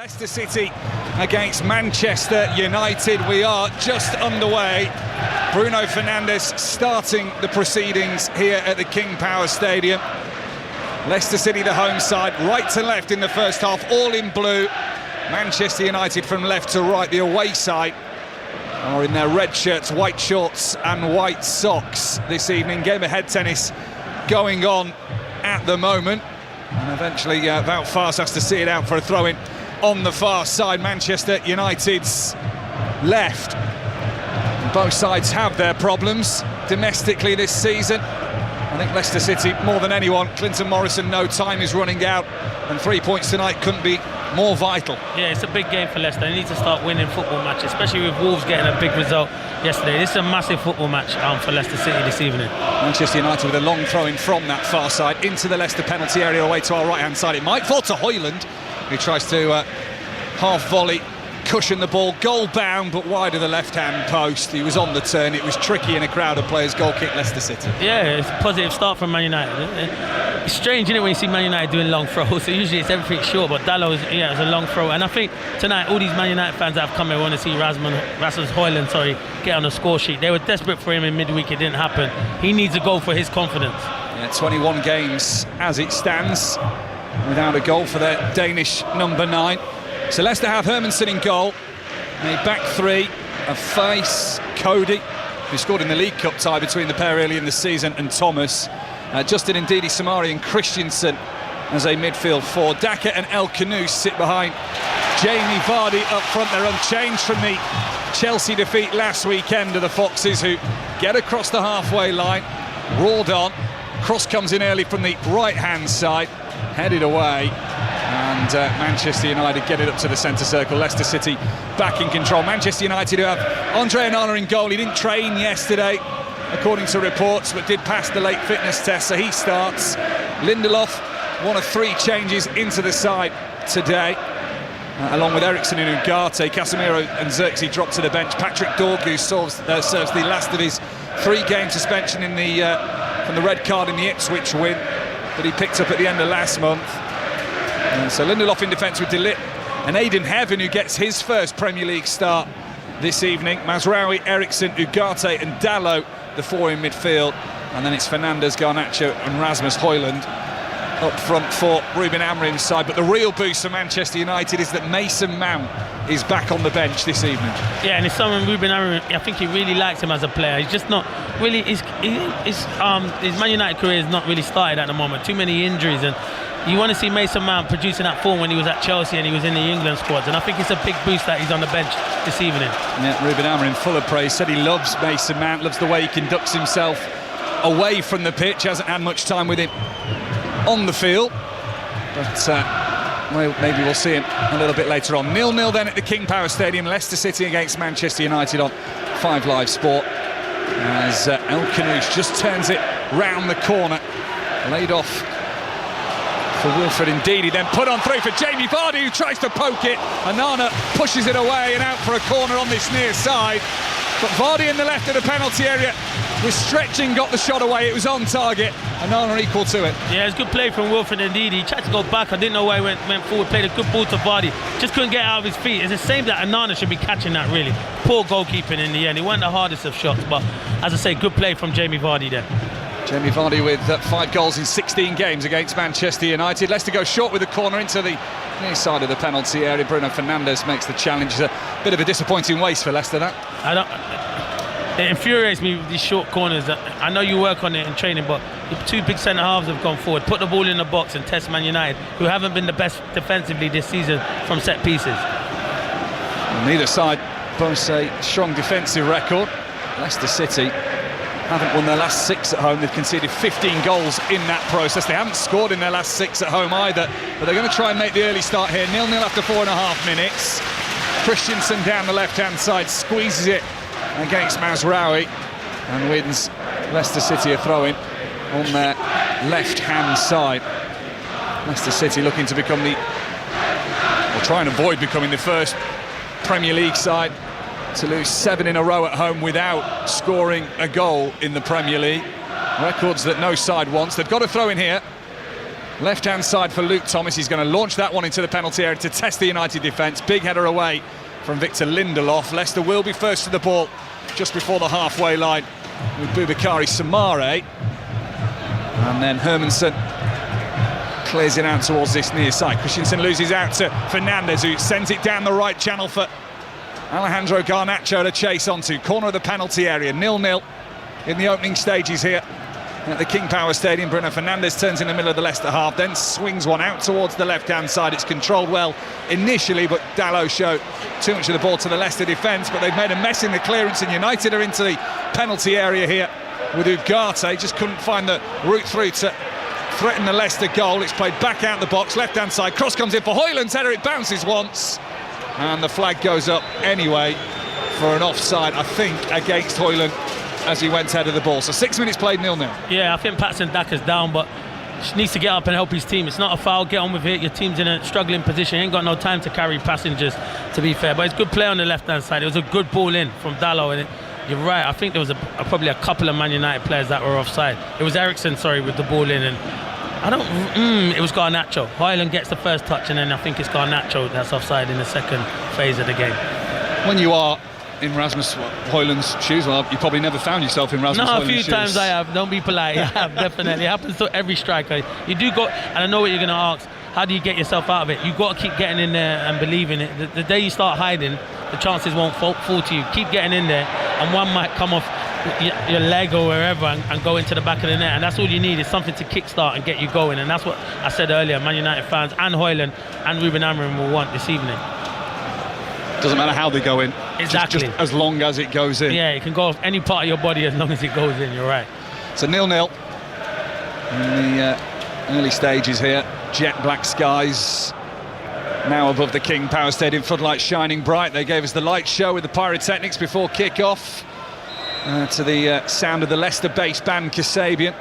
Leicester City against Manchester United. We are just underway. Bruno Fernandes starting the proceedings here at the King Power Stadium. Leicester City the home side, right to left in the first half, all in blue. Manchester United from left to right, the away side, are in their red shirts, white shorts and white socks this evening. Game of head tennis going on at the moment. And eventually Wout Vaes has to see it out for a throw-in on the far side. Manchester United's left. Both sides have their problems domestically this season. I think Leicester City, more than anyone, Clinton Morrison, no time is running out, and 3 points tonight couldn't be more vital. Yeah, it's a big game for Leicester. They need to start winning football matches, especially with Wolves getting a big result yesterday. This is a massive football match for Leicester City this evening. Manchester United with a long throw-in from that far side into the Leicester penalty area away to our right-hand side. It might fall to Højlund, who tries to half-volley, cushion the ball, goal-bound, but wide of the left-hand post. He was on the turn. It was tricky in a crowd of players. Goal kick, Leicester City. Yeah, it's a positive start from Man United. It's strange, isn't it, when you see Man United doing long throws? So usually it's everything short, but Dalot is a long throw. And I think tonight all these Man United fans that have come here want to see Rasmus Højlund, get on the score sheet. They were desperate for him in midweek. It didn't happen. He needs a goal for his confidence. Yeah, 21 games as it stands without a goal for their Danish number 9. So Leicester have Hermansen in goal, a back three of Faes, Cody, who scored in the League Cup tie between the pair early in the season, and Thomas. Justin Ndidi, Samari and Christensen as a midfield four. Daka and El Khanous sit behind Jamie Vardy up front. They're unchanged from the Chelsea defeat last weekend of the Foxes, who get across the halfway line, roared on. Cross comes in early from the right-hand side, headed away. And Manchester United get it up to the centre circle. Leicester City back in control. Manchester United, who have Andre Onana in goal. He didn't train yesterday, according to reports, but did pass the late fitness test, so he starts. Lindelof, one of 3 changes into the side today, along with Eriksen and Ugarte. Casemiro and Xerxes drop to the bench. Patrick Dorgu serves the last of his 3-game suspension in from the red card in the Ipswich win that he picked up at the end of last month. So Lindelof in defence with De Ligt and Aiden Heaven, who gets his first Premier League start this evening. Mazraoui, Eriksen, Ugarte and Dalot, the 4 in midfield. And then it's Fernandes, Garnacho and Rasmus Højlund up front for Ruben Amorim's side. But the real boost for Manchester United is that Mason Mount is back on the bench this evening. Yeah, and it's someone Ruben Amorim, I think he really likes him as a player. He's just not really, his Man United career has not really started at the moment. Too many injuries, and you want to see Mason Mount producing that form when he was at Chelsea and he was in the England squads, and I think it's a big boost that he's on the bench this evening. Yeah, Ruben Amorim full of praise, said he loves Mason Mount, loves the way he conducts himself away from the pitch, hasn't had much time with him on the field, but well, maybe we'll see him a little bit later on. 0-0 then at the King Power Stadium. Leicester City against Manchester United on 5 Live Sport, as El Khanous just turns it round the corner, laid off for Wilfred Ndidi, then put on through for Jamie Vardy, who tries to poke it. Onana pushes it away and out for a corner on this near side. But Vardy in the left of the penalty area was stretching, got the shot away. It was on target. Onana equal to it. Yeah, it's good play from Wilfred Ndidi. He tried to go back. I didn't know why he went forward. Played a good ball to Vardy. Just couldn't get out of his feet. It's a shame that Onana should be catching that, really. Poor goalkeeping in the end. He wasn't the hardest of shots, but as I say, good play from Jamie Vardy there. Jamie Vardy with 5 goals in 16 games against Manchester United. Leicester go short with the corner into the near side of the penalty area. Bruno Fernandes makes the challenge. It's a bit of a disappointing waste for Leicester, that. It infuriates me with these short corners. I know you work on it in training, but the 2 big centre-halves have gone forward. Put the ball in the box and test Man United, who haven't been the best defensively this season from set pieces. On either side boasts a strong defensive record. Leicester City haven't won their last 6 at home. They've conceded 15 goals in that process. They haven't scored in their last 6 at home either, but they're going to try and make the early start here. 0-0 after 4.5 minutes. Christensen down the left-hand side squeezes it against Mazraoui and wins Leicester City a throw-in on their left-hand side. Leicester City looking to become or try and avoid becoming the first Premier League side to lose 7 in a row at home without scoring a goal in the Premier League. Records that no side wants. They've got a throw in here. Left-hand side for Luke Thomas. He's going to launch that one into the penalty area to test the United defence. Big header away from Victor Lindelof. Leicester will be first to the ball just before the halfway line with Boubakary Samare. And then Hermansen clears it out towards this near side. Christensen loses out to Fernandes, who sends it down the right channel for Alejandro Garnacho to chase onto. Corner of the penalty area, 0-0 in the opening stages here at the King Power Stadium. Bruno Fernandes turns in the middle of the Leicester half, then swings one out towards the left-hand side. It's controlled well initially, but Dalot showed too much of the ball to the Leicester defence, but they've made a mess in the clearance, and United are into the penalty area here with Ugarte. Just couldn't find the route through to threaten the Leicester goal. It's played back out the box, left-hand side. Cross comes in for Højlund's header. It bounces once, and the flag goes up anyway for an offside, I think, against Højlund as he went ahead of the ball. So 6 minutes played, 0-0. Yeah, I think Patson Daka's down, but he needs to get up and help his team. It's not a foul, get on with it. Your team's in a struggling position. Ain't got no time to carry passengers, to be fair. But it's good play on the left-hand side. It was a good ball in from Dalot, and you're right. I think there was probably a couple of Man United players that were offside. It was Eriksson, sorry, with the ball in, and it was Garnacho. Højlund gets the first touch, and then I think it's Garnacho that's offside in the second phase of the game. When you are in Rasmus Højlund's shoes, well, you probably never found yourself in Rasmus Højlund's shoes. No, a few times I have. Don't be polite. I have, definitely. It happens to every striker. You do go, and I know what you're going to ask. How do you get yourself out of it? You've got to keep getting in there and believing it. The day you start hiding, the chances won't fall to you. Keep getting in there, and one might come off your leg or wherever and go into the back of the net, and that's all you need is something to kickstart and get you going. And that's what I said earlier. Man United fans and Højlund and Ruben Amorim will want this evening. Doesn't matter how they go in. Exactly. Just as long as it goes in. Yeah, it can go off any part of your body as long as it goes in. You're right. So 0-0 in the early stages here. Jet black skies now above the King Power Stadium. Floodlights shining bright. They gave us the light show with the pyrotechnics before kick-off. To the sound of the Leicester bass band Kasabian.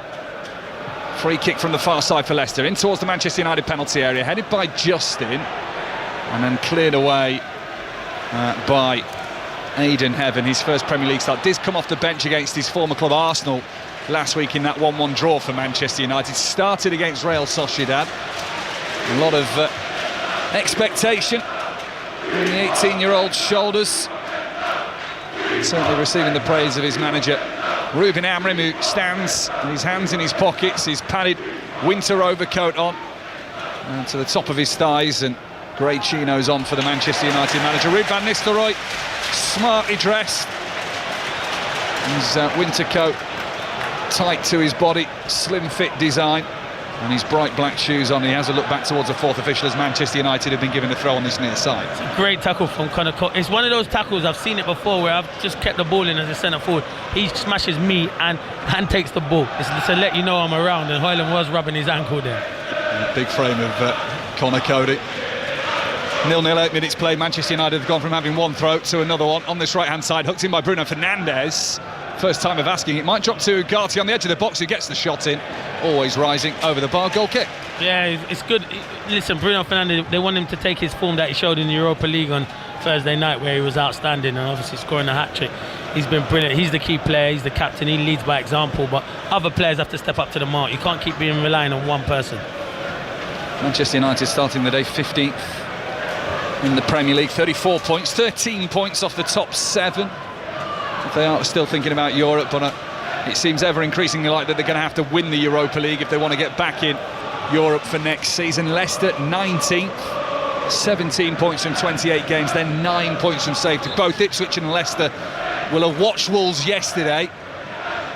Free kick from the far side for Leicester, in towards the Manchester United penalty area, headed by Justin, and then cleared away by Aidan Heaven. His first Premier League start. Did come off the bench against his former club Arsenal last week in that 1-1 draw for Manchester United. Started against Real Sociedad. A lot of expectation on the 18-year-old's shoulders. Certainly receiving the praise of his manager Ruben Amorim, who stands with his hands in his pockets, his padded winter overcoat on to the top of his thighs, and grey chinos on for the Manchester United manager. Ruud van Nistelrooy, smartly dressed, his winter coat tight to his body, slim fit design, and his bright black shoes on. He has a look back towards the fourth official as Manchester United have been given a throw on this near side. It's a great tackle from Conor Coady. It's one of those tackles, I've seen it before, where I've just kept the ball in as a centre forward. He smashes me and takes the ball. It's to let you know I'm around, and Højlund was rubbing his ankle there. Big frame of Conor Coady. 0-0, 8 minutes played. Manchester United have gone from having one throw to another one on this right-hand side, hooked in by Bruno Fernandes. First time of asking. It might drop to Ugarte on the edge of the box, who gets the shot in, always rising over the bar. Goal kick. Yeah, it's good. Listen, Bruno Fernandes, they want him to take his form that he showed in the Europa League on Thursday night, where he was outstanding and obviously scoring a hat-trick. He's been brilliant. He's the key player, he's the captain, he leads by example, but other players have to step up to the mark. You can't keep relying on one person. Manchester United starting the day 15th in the Premier League, 34 points, 13 points off the top 7. They are still thinking about Europe, but it seems ever increasingly like that they're going to have to win the Europa League if they want to get back in Europe for next season. Leicester 19th, 17 points from 28 games, then 9 points from safety. Both Ipswich and Leicester will have watched Wolves yesterday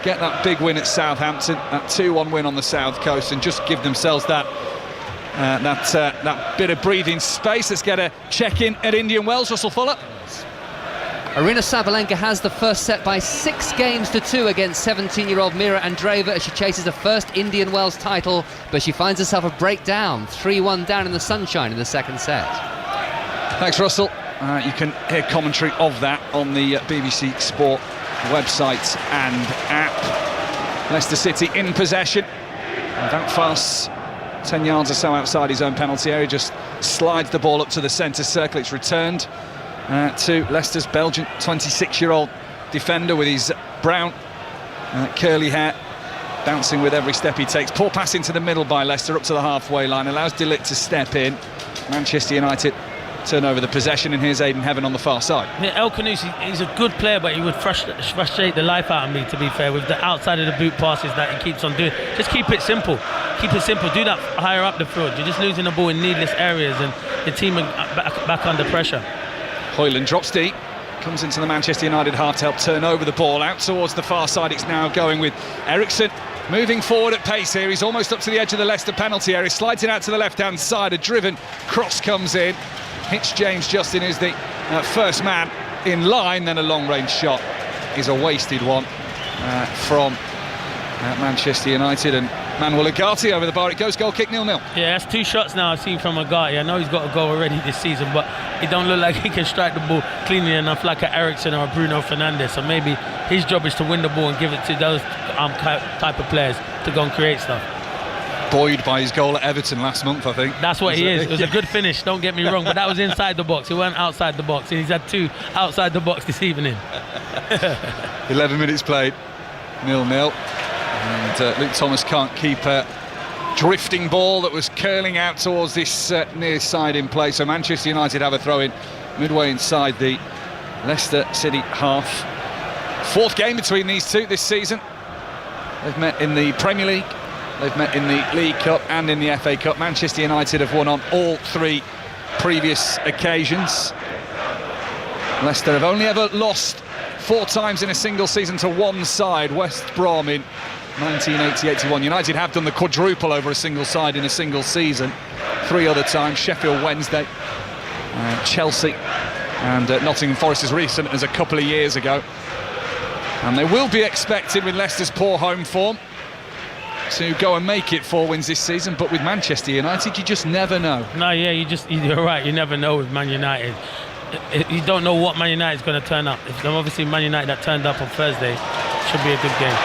get that big win at Southampton, that 2-1 win on the South Coast, and just give themselves that bit of breathing space. Let's get a check-in at Indian Wells. Russell Fuller. Aryna Sabalenka has the first set by 6-2 against 17-year-old Mira Andreeva as she chases a first Indian Wells title, but she finds herself a breakdown, 3-1 down in the sunshine in the second set. Thanks, Russell. You can hear commentary of that on the BBC Sport website and app. Leicester City in possession. Wout Faes, 10 yards or so outside his own penalty area, just slides the ball up to the centre circle. It's returned to Leicester's Belgian 26-year-old defender with his brown curly hair. bouncing with every step he takes. Poor pass into the middle by Leicester up to the halfway line, allows De Ligt to step in. Manchester United turn over the possession, and here's Aidan Heaven on the far side. Yeah, El Khanouchi, he's a good player, but he would frustrate the life out of me, to be fair, with the outside of the boot passes that he keeps on doing. Just keep it simple. Keep it simple. Do that higher up the field. You're just losing the ball in needless areas, and the team are back under pressure. Hoyland drops deep, comes into the Manchester United half to help turn over the ball out towards the far side. It's now going with Eriksson moving forward at pace here. He's almost up to the edge of the Leicester penalty area, slides it out to the left-hand side. A driven cross comes in. Hits James Justin, is the first man in line. Then a long-range shot is a wasted one from Manchester United, and Manuel Ugarte over the bar. It goes, goal kick, 0-0. Yeah, that's 2 shots now I've seen from Ugarte. I know he's got a goal already this season, but he don't look like he can strike the ball cleanly enough like a Eriksson or a Bruno Fernandes. So maybe his job is to win the ball and give it to those type of players to go and create stuff. Buoyed by his goal at Everton last month, I think. That's what he is. It was a good finish, don't get me wrong, but that was inside the box. He went outside the box, and he's had 2 outside the box this evening. 11 minutes played, 0-0. And Luke Thomas can't keep a drifting ball that was curling out towards this near side in play. So Manchester United have a throw-in midway inside the Leicester City half. 4th game between these two this season. They've met in the Premier League, they've met in the League Cup and in the FA Cup. Manchester United have won on all 3 previous occasions. Leicester have only ever lost 4 times in a single season to one side, West Brom in 1980-81. United have done the quadruple over a single side in a single season 3 other times: Sheffield Wednesday, Chelsea, and Nottingham Forest as recent as a couple of years ago. And they will be expected, with Leicester's poor home form, to go and make it 4 wins this season. But with Manchester United, you just never know. No, yeah, you're right. You never know with Man United. You don't know what Man United is going to turn up. If obviously Man United that turned up on Thursday, should be a good game.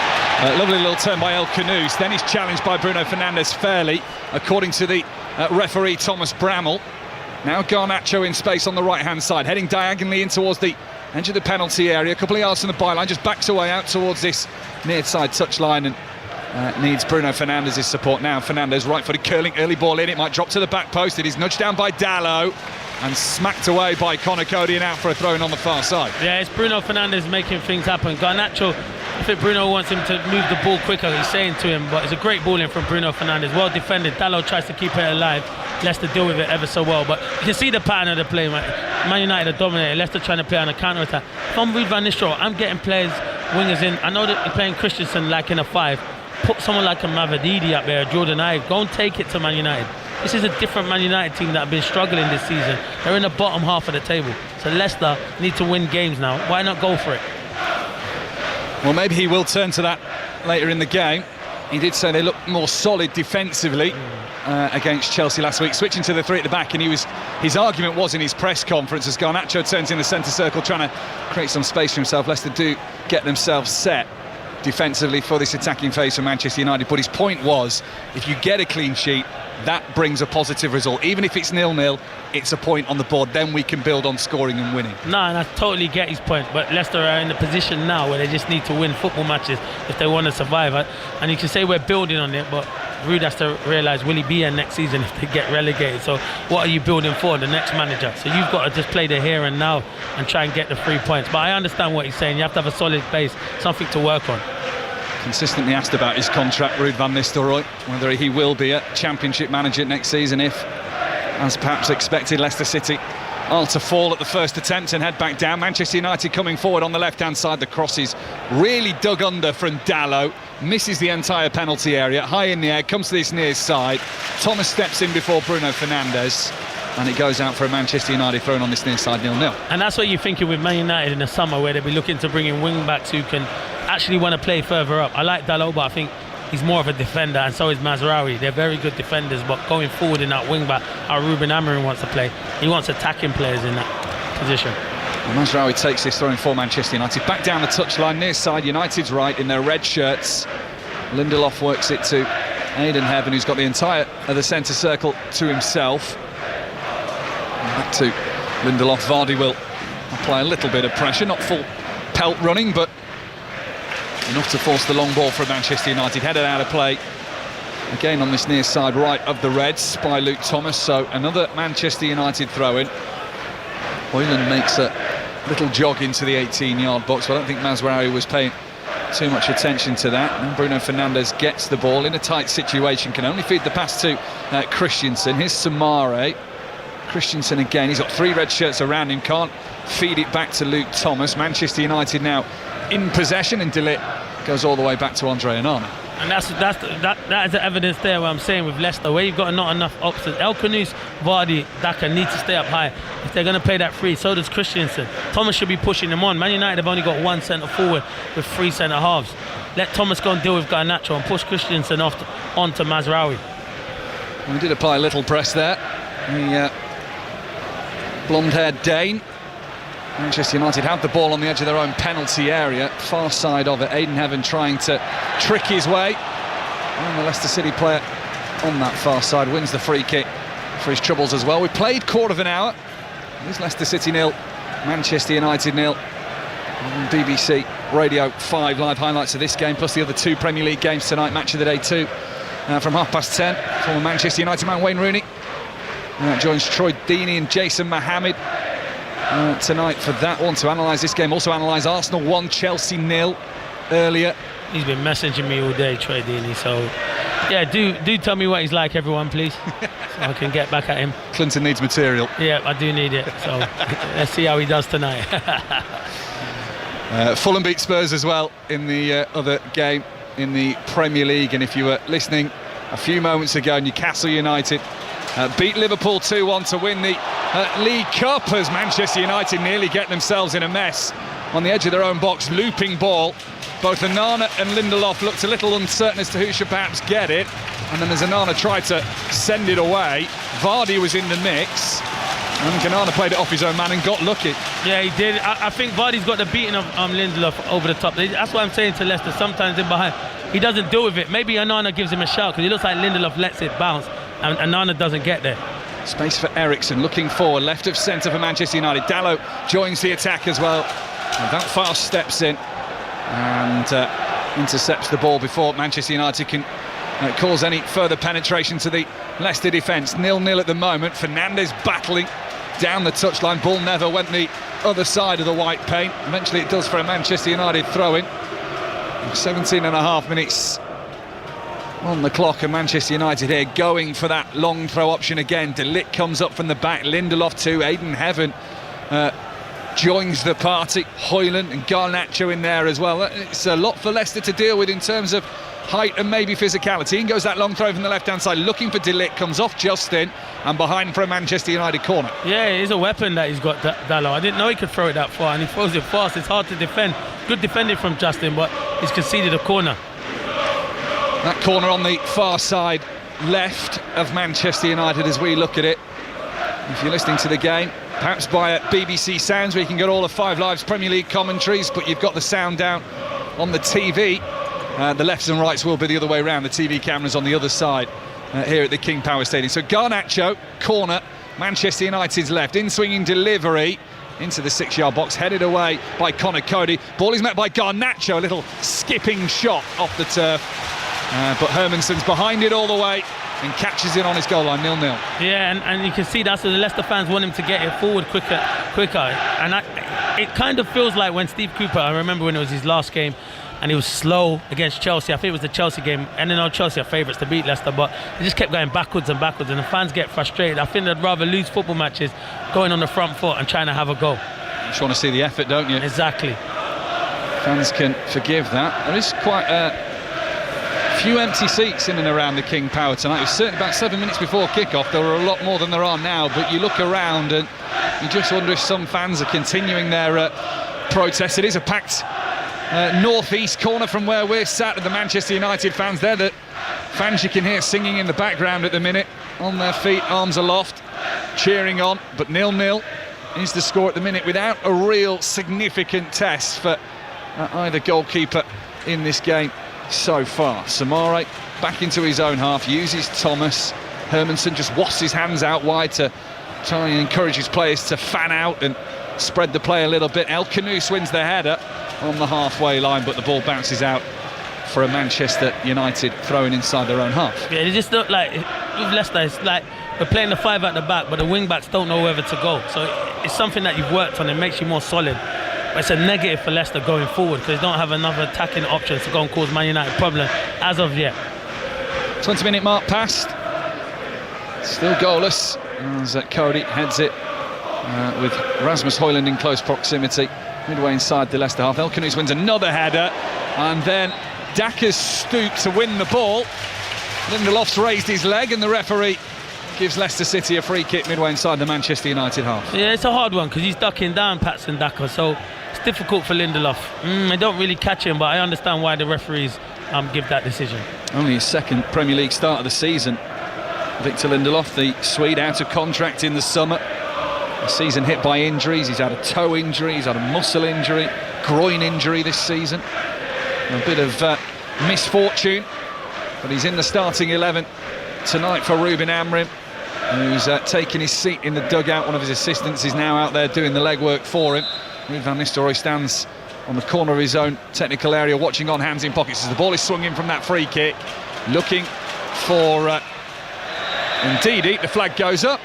Lovely little turn by El Khanouchi. Then he's challenged by Bruno Fernandes fairly, according to the referee Thomas Bramall. Now Garnacho in space on the right-hand side, heading diagonally in towards the edge of the penalty area. A couple of yards from the byline, just backs away out towards this near-side touchline, and needs Bruno Fernandes' support now. Fernandes right-footed, curling, early ball in. It might drop to the back post. It is nudged down by Dalot and smacked away by Conor Cody, and out for a throw-in on the far side. Yeah, it's Bruno Fernandes making things happen. Garnacho, I think Bruno wants him to move the ball quicker, he's saying to him, but it's a great ball in from Bruno Fernandes. Well defended. Dalot tries to keep it alive. Leicester deal with it ever so well, but you can see the pattern of the play. Man United are dominating. Leicester trying to play on a counter-attack. From Ruud van Nistelrooy, I'm getting players, wingers in. I know that you're playing Christensen like in a 5. Put someone like a Mavididi up there, Jordan Ive. Go and take it to Man United. This is a different Man United team that have been struggling this season. They're in the bottom half of the table. So Leicester need to win games now. Why not go for it? Well, maybe he will turn to that later in the game. He did say they looked more solid defensively against Chelsea last week, switching to the 3 at the back, and his argument was in his press conference as Garnacho turns in the centre circle trying to create some space for himself. Leicester do get themselves set defensively for this attacking phase for Manchester United, but his point was, if you get a clean sheet, that brings a positive result. Even if it's 0-0, it's a point on the board. Then we can build on scoring and winning. No, and I totally get his point, but Leicester are in the position now where they just need to win football matches if they want to survive. And you can say we're building on it, but Ruud has to realise, will he be here next season if they get relegated? So what are you building for, the next manager? So you've got to just play the here and now and try and get the 3 points. But I understand what he's saying. You have to have a solid base, something to work on. Consistently asked about his contract, Ruud van Nistelrooy, whether he will be a Championship manager next season if, as perhaps expected, Leicester City are to fall at the first attempt and head back down. Manchester United coming forward on the left-hand side. The cross is really dug under from Dalot, misses the entire penalty area, high in the air, comes to this near side. Thomas steps in before Bruno Fernandes, and it goes out for a Manchester United thrown on this near side, 0-0. And that's what you're thinking with Man United in the summer, where they'll be looking to bring in wing-backs who can actually want to play further up. I like Dalot, but I think he's more of a defender, and so is Mazraoui. They're very good defenders, but going forward in that wing-back, how Ruben Amorim wants to play, he wants attacking players in that position. Well, Mazraoui takes this throw in for Manchester United. Back down the touchline, near side, United's right in their red shirts. Lindelof works it to Aidan Heaven, who's got the entire of the centre circle to himself. Back to Lindelof. Vardy will apply a little bit of pressure, not full pelt running, but enough to force the long ball for Manchester United. Headed out of play again on this near side right of the Reds by Luke Thomas. So another Manchester United throw-in. Højlund makes a little jog into the 18-yard box, but I don't think Mazraoui was paying too much attention to that. And Bruno Fernandes gets the ball in a tight situation, can only feed the pass to Christensen. Here's Samare. Christensen again, he's got 3 red shirts around him, can't feed it back to Luke Thomas. Manchester United now in possession, and De Ligt goes all the way back to Andre Onana. And that is the evidence there, what I'm saying with Leicester, where you've got not enough options. El Khanous, Vardy, Daka need to stay up high if they're going to play that free. So does Christensen. Thomas should be pushing them on. Man United have only got 1 centre forward with 3 centre halves. Let Thomas go and deal with Garnacho and push Christensen onto Mazraoui. We did apply a little press there. The blonde-haired Dane. Manchester United have the ball on the edge of their own penalty area, far side of it. Aiden Heaven trying to trick his way, and the Leicester City player on that far side wins the free kick for his troubles as well. We played quarter of an hour. It's Leicester City 0, Manchester United 0. On BBC Radio 5 live highlights of this game, plus the other 2 Premier League games tonight. Match of the day 2 from 10:30. Former Manchester United man Wayne Rooney joins Troy Deeney and Jason Mohammed tonight for that one to analyse this game. Also analyse Arsenal 1, Chelsea 0 earlier. He's been messaging me all day, Troy Deeney, so yeah, do tell me what he's like, everyone, please, so I can get back at him. Clinton needs material. Yeah, I do need it, so let's see how he does tonight. Fulham beat Spurs as well in the other game in the Premier League, and if you were listening a few moments ago, Newcastle United beat Liverpool 2-1 to win the League Cup, as Manchester United nearly get themselves in a mess on the edge of their own box. Looping ball. Both Onana and Lindelof looked a little uncertain as to who should perhaps get it, and then as Onana tried to send it away, Vardy was in the mix, and Onana played it off his own man and got lucky. Yeah, he did. I think Vardy's got the beating of Lindelof over the top. That's what I'm saying to Leicester. Sometimes in behind, he doesn't deal with it. Maybe Onana gives him a shout, because it looks like Lindelof lets it bounce, and Onana doesn't get there. Space for Eriksen, looking forward, left of centre for Manchester United. Dalot joins the attack as well. And that fast steps in and intercepts the ball before Manchester United can cause any further penetration to the Leicester defence. 0-0 at the moment. Fernandes battling down the touchline. Ball never went the other side of the white paint. Eventually it does for a Manchester United throw-in. 17.5 minutes on the clock, and Manchester United here going for that long throw option again. De Ligt comes up from the back, Lindelof too, Aiden Heaven joins the party, Højlund and Garnacho in there as well. It's a lot for Leicester to deal with in terms of height and maybe physicality. In goes that long throw from the left-hand side, looking for De Ligt, comes off Justin, and behind for a Manchester United corner. Yeah, it is a weapon that he's got, Dalot. I didn't know he could throw it that far, and he throws it fast. It's hard to defend. Good defending from Justin, but he's conceded a corner. That corner on the far side left of Manchester United as we look at it. If you're listening to the game, perhaps by BBC Sounds, where you can get all of 5 Live's Premier League commentaries, but you've got the sound down on the TV. The lefts and rights will be the other way around. The TV cameras on the other side here at the King Power Stadium. So Garnacho, corner, Manchester United's left, in-swinging delivery into the 6-yard box, headed away by Conor Coady. Ball is met by Garnacho, a little skipping shot off the turf. But Hermansen's behind it all the way and catches it on his goal line, 0-0. Yeah, and you can see that's what the Leicester fans want him to get it forward quicker. And it kind of feels like when Steve Cooper, I remember when it was his last game, and he was slow against Chelsea. I think it was the Chelsea game, and then Chelsea are favourites to beat Leicester, but they just kept going backwards and backwards, and the fans get frustrated. I think they'd rather lose football matches going on the front foot and trying to have a go. You just want to see the effort, don't you? Exactly. Fans can forgive that. There is quite a few empty seats in and around the King Power tonight. It was certainly about 7 minutes before kick-off. There were a lot more than there are now, but you look around and you just wonder if some fans are continuing their protest. It is a packed north-east corner from where we're sat, at the Manchester United fans there. The fans you can hear singing in the background at the minute, on their feet, arms aloft, cheering on. But 0-0 is the score at the minute, without a real significant test for either goalkeeper in this game so far. Samare back into his own half, uses Thomas. Hermansen just wafts his hands out wide to try and encourage his players to fan out and spread the play a little bit. El Khanous wins the header on the halfway line, but the ball bounces out for a Manchester United throwing inside their own half. Yeah, it just looked like, with Leicester, it's like we're playing the 5 at the back, but the wing-backs don't know whether to go. So it's something that you've worked on, it makes you more solid. But it's a negative for Leicester going forward, because they don't have another attacking options to go and cause Man United problem as of yet. 20-minute mark passed. Still goalless as Cody heads it with Rasmus Højlund in close proximity. Midway inside the Leicester half. El Khanous wins another header, and then Daka's stooped to win the ball. Lindelof's raised his leg, and the referee gives Leicester City a free kick midway inside the Manchester United half. Yeah, it's a hard one because he's ducking down Patson Daka, so it's difficult for Lindelof. I don't really catch him, but I understand why the referees give that decision. Only his second Premier League start of the season. Victor Lindelof, the Swede, out of contract in the summer. A season hit by injuries. He's had a toe injury, he's had a muscle injury, groin injury this season. A bit of misfortune, but he's in the starting 11 tonight for Ruben Amorim, who's taken his seat in the dugout. One of his assistants is now out there doing the legwork for him. Ruud van Nistelrooy stands on the corner of his own technical area, watching on, hands in pockets as the ball is swung in from that free kick, looking for Ndidi. The flag goes up,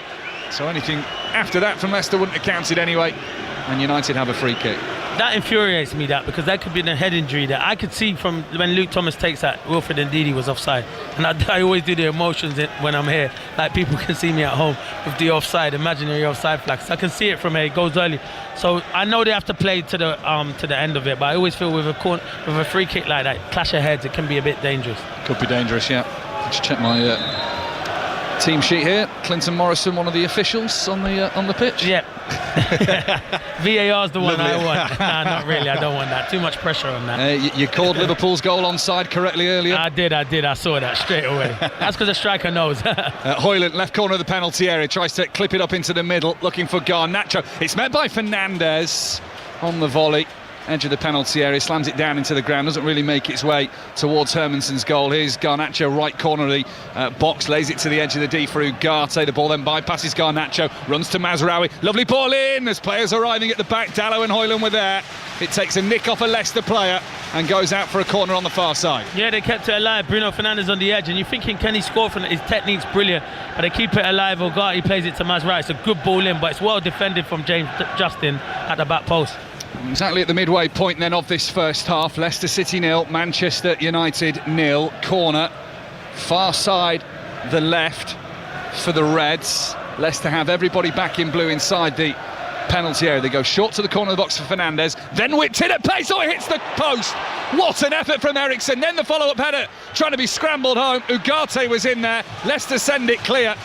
so anything after that from Leicester wouldn't have counted anyway, and United have a free kick. That infuriates me, that, because that could be a head injury that I could see from when Luke Thomas takes that. Wilfred Ndidi was offside, and I always do the emotions when I'm here, like people can see me at home with the offside, imaginary offside flags. So I can see it from here, it goes early. So I know they have to play to the end of it, but I always feel with a free kick like that, clash of heads, it can be a bit dangerous. Could be dangerous, yeah. Just check my team sheet here. Clinton Morrison, one of the officials on the pitch. Yeah. VAR's the one I want. Nah, not really. I don't want that. Too much pressure on that. You called Liverpool's goal onside correctly earlier. I did. I saw that straight away. That's because the striker knows. Højlund, left corner of the penalty area, tries to clip it up into the middle, looking for Garnacho. It's met by Fernandes on the volley. Edge of the penalty area, slams it down into the ground, doesn't really make its way towards Hermansen's goal. Here's Garnacho, right corner of the box, lays it to the edge of the D for Ugarte. The ball then bypasses Garnacho, runs to Mazraoui. Lovely ball in as players arriving at the back. Dalot and Højlund were there. It takes a nick off a Leicester player and goes out for a corner on the far side. Yeah, they kept it alive. Bruno Fernandes on the edge, and you're thinking, can he score from it? His technique's brilliant, but they keep it alive. Ugarte plays it to Mazraoui. It's a good ball in, but it's well defended from James Justin at the back post. Exactly at the midway point then of this first half. Leicester City 0, Manchester United 0. Corner, far side, the left for the Reds. Leicester have everybody back in blue inside the penalty area. They go short to the corner of the box for Fernandes, then whipped in at pace. Oh, it hits the post. What an effort from Eriksen. Then the follow-up header trying to be scrambled home. Ugarte was in there. Leicester send it clear.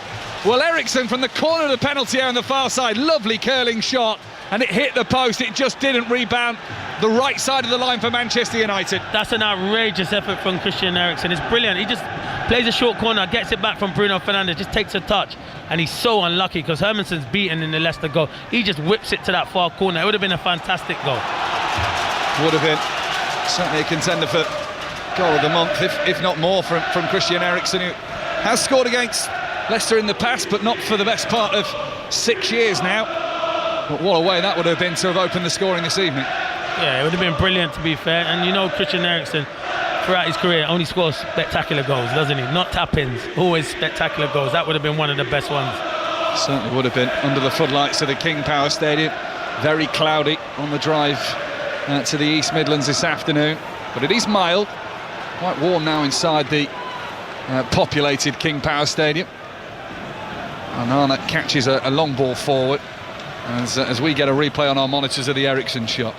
Well, Eriksen from the corner of the penalty area on the far side, lovely curling shot, and it hit the post. It just didn't rebound the right side of the line for Manchester United. That's an outrageous effort from Christian Eriksen. It's brilliant. He just plays a short corner, gets it back from Bruno Fernandes, just takes a touch, and he's so unlucky because Hermansen's beaten in the Leicester goal. He just whips it to that far corner. It would have been a fantastic goal. Would have been. Certainly a contender for goal of the month, if not more, from Christian Eriksen, who has scored against Leicester in the past, but not for the best part of 6 years now. But what a way that would have been to have opened the scoring this evening. Yeah, it would have been brilliant, to be fair. And you know, Christian Eriksen, throughout his career, only scores spectacular goals, doesn't he? Not tap-ins, always spectacular goals. That would have been one of the best ones. Certainly would have been, under the floodlights of the King Power Stadium. Very cloudy on the drive to the East Midlands this afternoon. But it is mild, quite warm now inside the populated King Power Stadium. And Arnott catches a long ball forward as we get a replay on our monitors of the Eriksen shot.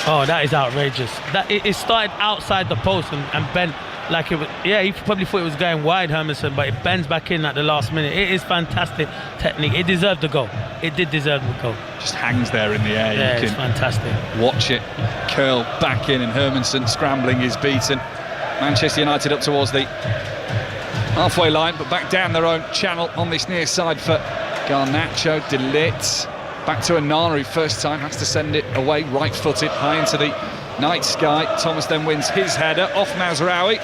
Oh, that is outrageous. That it started outside the post and bent like it was. Yeah, he probably thought it was going wide, Hermansen, but it bends back in at the last minute. It is fantastic technique. It deserved the goal. It did deserve the goal. Just hangs there in the air. Yeah, it's fantastic. Watch it curl back in, and Hermansen scrambling is beaten. Manchester United up towards the halfway line, but back down their own channel on this near side for Garnacho. De Ligt back to Onana, who first time has to send it away right-footed high into the night sky. Thomas then wins his header off Mazraoui.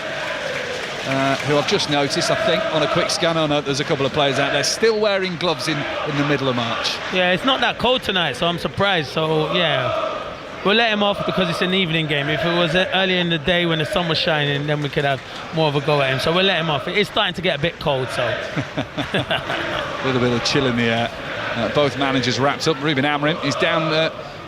who I've just noticed, I think, on a quick scan. Oh no, there's a couple of players out there still wearing gloves in the middle of March. Yeah, it's not that cold tonight, so I'm surprised. So, yeah, we'll let him off because it's an evening game. If it was earlier in the day when the sun was shining, then we could have more of a go at him. So we'll let him off. It's starting to get a bit cold, so. A little bit of chill in the air. Both managers wrapped up. Ruben Amorim is down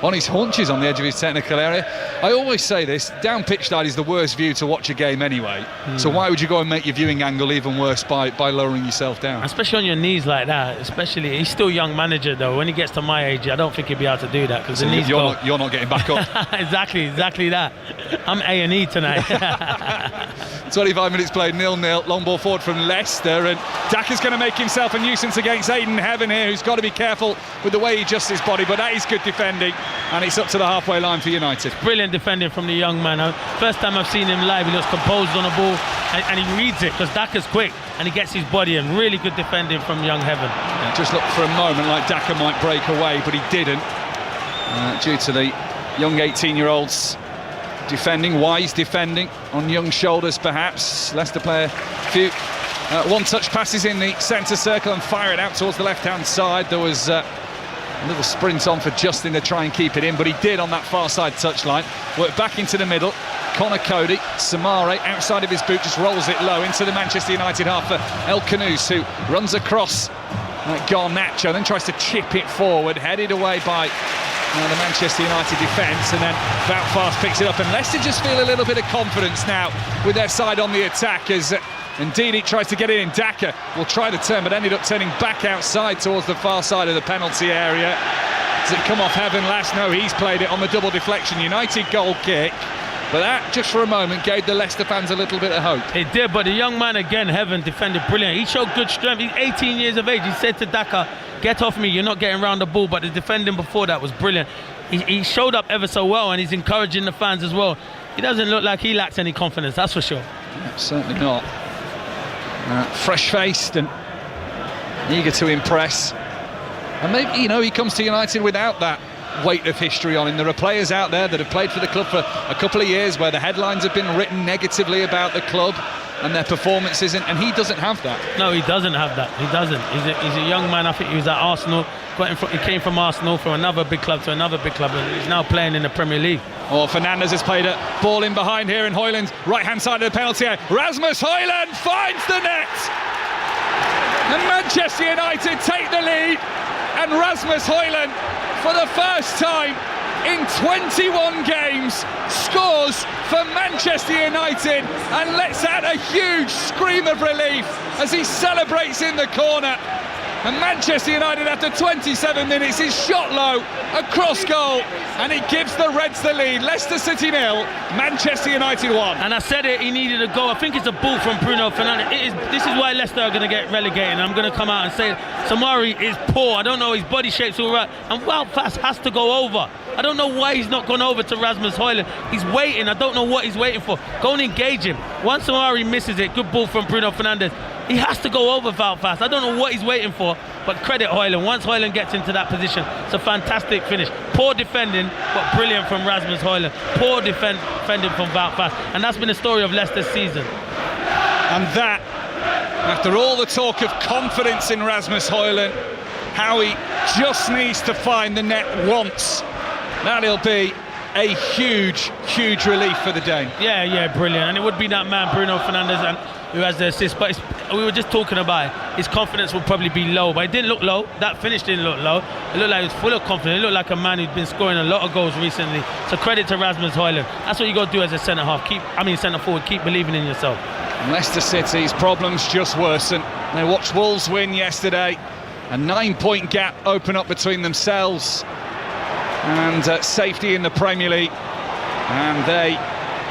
on his haunches on the edge of his technical area. I always say this, down pitch side is the worst view to watch a game anyway. So why would you go and make your viewing angle even worse by lowering yourself down? Especially on your knees like that. Especially, he's still a young manager though. When he gets to my age, I don't think he'll be able to do that because the knees you're not getting back up. exactly that. I'm A&E tonight. 25 minutes played, 0-0. Long ball forward from Leicester, and Daka's going to make himself a nuisance against Aidan Heaven here, who's got to be careful with the way he adjusts his body, but that is good defending, and it's up to the halfway line for United. Brilliant defending from the young man. First time I've seen him live, he looks composed on the ball, and he reads it because Daka's quick and he gets his body in. Really good defending from young Heaven. Yeah, just looked for a moment like Daka might break away, but he didn't, due to the young 18-year-olds defending, wise defending on young shoulders perhaps. Leicester play a few one-touch passes in the centre circle and fire it out towards the left-hand side. There was a little sprint on for Justin to try and keep it in, but he did on that far side touchline. Worked back into the middle. Connor Cody, Samare outside of his boot, just rolls it low into the Manchester United half for El Canoes, who runs across Garnacho, then tries to chip it forward, headed away by the Manchester United defence, and then Voutfast picks it up, and Leicester just feel a little bit of confidence now with their side on the attack as indeed he tries to get it in. Daka will try to turn, but ended up turning back outside towards the far side of the penalty area. Does it come off Heaven last? No, he's played it on the double deflection. United goal kick. But that, just for a moment, gave the Leicester fans a little bit of hope. It did, but the young man again, Heaven, defended brilliant. He showed good strength. He's 18 years of age. He said to Daka, get off me, you're not getting round the ball. But the defending before that was brilliant. He showed up ever so well, and he's encouraging the fans as well. He doesn't look like he lacks any confidence, that's for sure. Yeah, certainly not. Fresh-faced and eager to impress. And maybe, you know, he comes to United without that weight of history on him. There are players out there that have played for the club for a couple of years where the headlines have been written negatively about the club and their performances, and he doesn't have that. No, he doesn't have that. He doesn't. He's a young man. I think he was at Arsenal. He came from Arsenal, from another big club to another big club, and he's now playing in the Premier League. Oh, Fernandes has played a ball in behind here, and Højlund's right-hand side of the penalty area. Rasmus Højlund finds the net! And Manchester United take the lead, and Rasmus Højlund, for the first time in 21 games, scores for Manchester United and lets out a huge scream of relief as he celebrates in the corner. And Manchester United, after 27 minutes, is shot low, across goal, and it gives the Reds the lead. Leicester City 0, Manchester United 1. And I said it, he needed a goal. I think it's a ball from Bruno Fernandes. This is why Leicester are going to get relegated. And I'm going to come out and say Samari is poor. I don't know, his body shape's all right. And Woutfast has to go over. I don't know why he's not gone over to Rasmus Højlund. He's waiting. I don't know what he's waiting for. Go and engage him. Once Samari misses it, good ball from Bruno Fernandes. He has to go over Woutfast. I don't know what he's waiting for, but credit Højlund. Once Højlund gets into that position, it's a fantastic finish. Poor defending, but brilliant from Rasmus Højlund. Poor defending from Woutfast. And that's been the story of Leicester's season. And that, after all the talk of confidence in Rasmus Højlund, how he just needs to find the net once, that'll be a huge, huge relief for the Dane. Yeah, brilliant. And it would be that man, Bruno Fernandes, and who has the assist. But we were just talking about it. His confidence will probably be low, but it didn't look low. That finish didn't look low. It looked like he was full of confidence. It looked like a man who'd been scoring a lot of goals recently. So credit to Rasmus Højlund. That's what you got to do as a centre forward. Keep believing in yourself. And Leicester City's problems just worsen. They watched Wolves win yesterday. A 9-point gap open up between themselves and safety in the Premier League, and they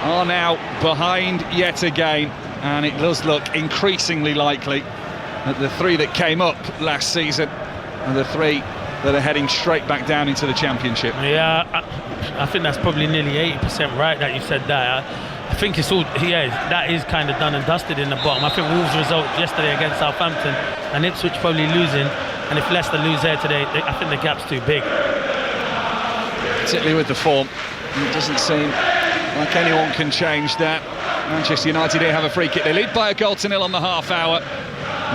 are now behind yet again, and it does look increasingly likely that the three that came up last season are the three that are heading straight back down into the Championship. Yeah, I think that's probably nearly 80% right that you said that. I think it's all, that is kind of done and dusted in the bottom. I think Wolves' result yesterday against Southampton and Ipswich probably losing, and if Leicester lose there today, I think the gap's too big. Particularly with the form, it doesn't seem like anyone can change that. Manchester United here have a free kick. They lead by a goal to nil on the half hour.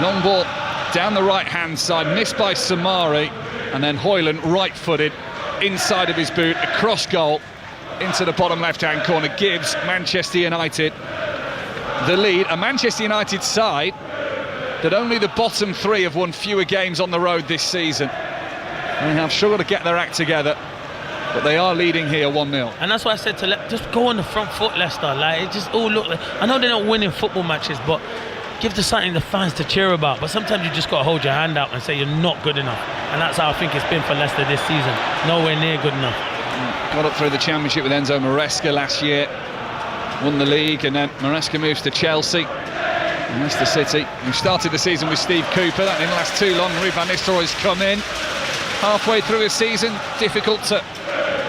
Long ball down the right-hand side, missed by Samari, and then Hoyland, right-footed, inside of his boot, across goal, into the bottom left-hand corner, gives Manchester United the lead. A Manchester United side that only the bottom three have won fewer games on the road this season. They have struggled to get their act together, but they are leading here 1-0. And that's why I said to just go on the front foot, Leicester. Like, it just all look like, I know they're not winning football matches, but give the something the fans to cheer about. But sometimes you just got to hold your hand out and say you're not good enough. And that's how I think it's been for Leicester this season. Nowhere near good enough. Got up through the Championship with Enzo Maresca last year, won the league, and then Maresca moves to Chelsea. And Leicester City, who started the season with Steve Cooper, that didn't last too long. Ruud van Nistelrooy's come in halfway through a season. Difficult to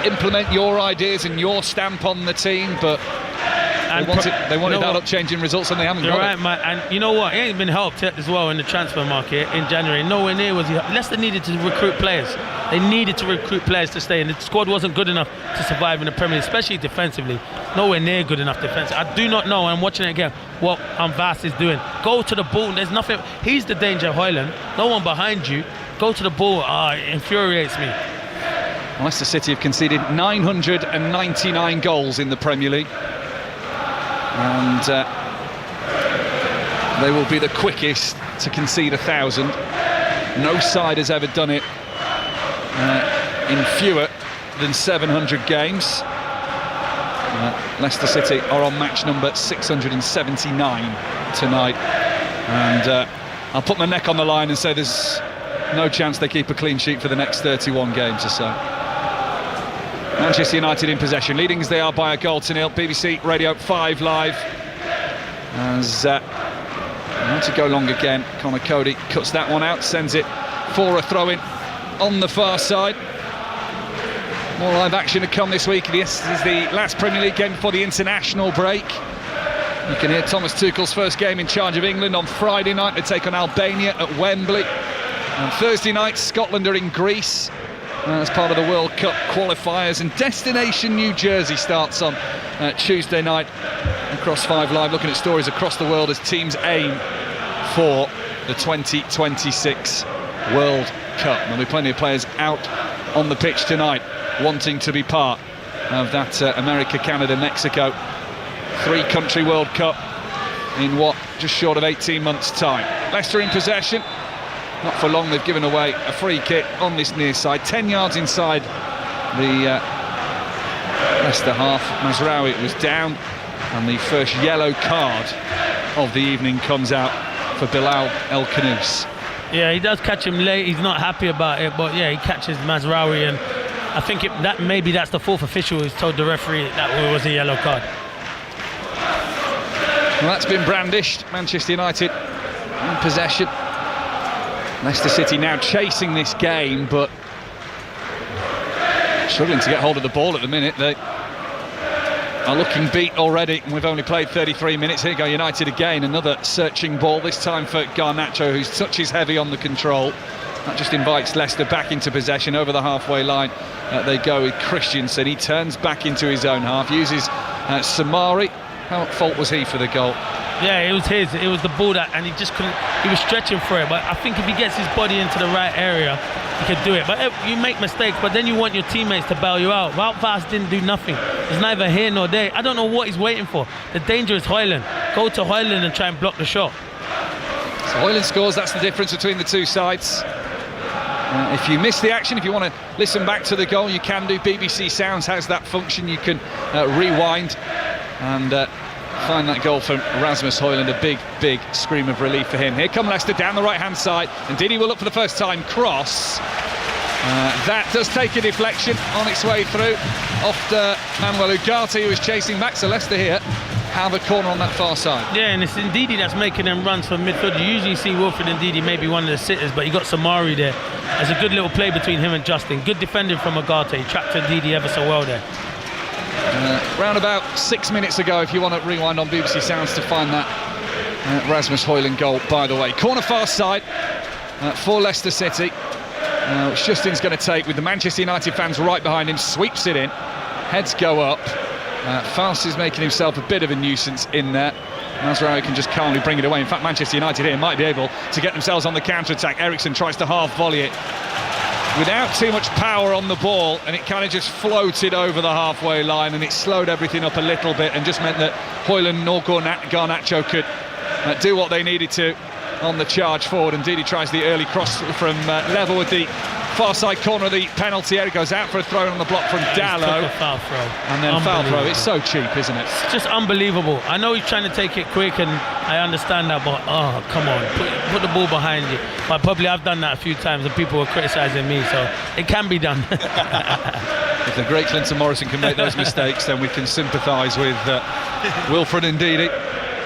implement your ideas and your stamp on the team, but they wanted that up changing results, and they haven't got right, it. Mate. And you know what? He ain't been helped as well in the transfer market in January. Nowhere near was he. Leicester needed to recruit players. They needed to recruit players to stay, and the squad wasn't good enough to survive in the Premier League, especially defensively. Nowhere near good enough defensively. I do not know, and I'm watching it again, what Vas is doing. Go to the ball. There's nothing. He's the danger, Hoyland. No one behind you. Go to the ball. It infuriates me. Leicester City have conceded 999 goals in the Premier League, and they will be the quickest to concede 1,000. No side has ever done it in fewer than 700 games. Leicester City are on match number 679 tonight, and I'll put my neck on the line and say there's no chance they keep a clean sheet for the next 31 games or so. Manchester United in possession, leading as they are by a goal to nil. BBC Radio 5 Live as to go long again. Connor Cody cuts that one out, sends it for a throw-in on the far side. More live action to come this week. This is the last Premier League game before the international break. You can hear Thomas Tuchel's first game in charge of England on Friday night. They take on Albania at Wembley. On Thursday night, Scotland are in Greece as part of the World Cup qualifiers, and Destination New Jersey starts on Tuesday night across 5 Live, looking at stories across the world as teams aim for the 2026 World Cup. There'll be plenty of players out on the pitch tonight wanting to be part of that America, Canada, Mexico 3-country World Cup in what, just short of 18 months' time. Leicester in possession. Not for long, they've given away a free kick on this near side, 10 yards inside the Leicester half. Mazraoui was down, and the first yellow card of the evening comes out for Bilal El Khanous. Yeah, he does catch him late. He's not happy about it, but yeah, he catches Mazraoui, and I think maybe that's the fourth official who's told the referee that it was a yellow card. Well, that's been brandished. Manchester United in possession. Leicester City now chasing this game, but struggling to get hold of the ball at the minute. They are looking beat already, and we've only played 33 minutes. Here go United again, another searching ball, this time for Garnacho, whose touch is heavy on the control. That just invites Leicester back into possession over the halfway line. They go with Christensen. He turns back into his own half, uses Samari. How at fault was he for the goal? Yeah, it was his. It was the ball that, and he just couldn't. He was stretching for it, but I think if he gets his body into the right area, he could do it. But you make mistakes, but then you want your teammates to bail you out. Vas didn't do nothing. He's neither here nor there. I don't know what he's waiting for. The danger is Hoyland. Go to Hoyland and try and block the shot. So Hoyland scores. That's the difference between the two sides. If you miss the action, if you want to listen back to the goal, you can do. BBC Sounds has that function. You can rewind and find that goal from Rasmus Hoyland. A big scream of relief for him. Here come Leicester down the right-hand side, and Didi will look for the first time. Cross. That does take a deflection on its way through off to Manuel Ugarte, who is chasing back. So Leicester here have a corner on that far side. Yeah, and it's Ndidi that's making them runs from midfield. You usually see Wilfred Ndidi maybe one of the sitters, but you got Samari there. There's a good little play between him and Justin. Good defending from Ugarte. He trapped Ndidi ever so well there. Round about 6 minutes ago, if you want to rewind on BBC Sounds to find that Rasmus Hoyland goal, by the way. Corner far side for Leicester City, which Justin's going to take with the Manchester United fans right behind him. Sweeps it in, heads go up, Fast is making himself a bit of a nuisance in there. Mazraoui can just calmly bring it away. In fact, Manchester United here might be able to get themselves on the counter-attack. Eriksson tries to half-volley it without too much power on the ball, and it kind of just floated over the halfway line, and it slowed everything up a little bit and just meant that Højlund nor Garnacho could do what they needed to on the charge forward. Indeed, he tries the early cross from level with the far side corner of the penalty area. It goes out for a throw on the block from Dalot. Foul throw. And then foul throw. It's so cheap, isn't it? It's just unbelievable. I know he's trying to take it quick, and I understand that, but oh, come on, put the ball behind you. But probably I've done that a few times, and people were criticising me, so it can be done. If the great Clinton Morrison can make those mistakes, then we can sympathise with Wilfred Ndidi.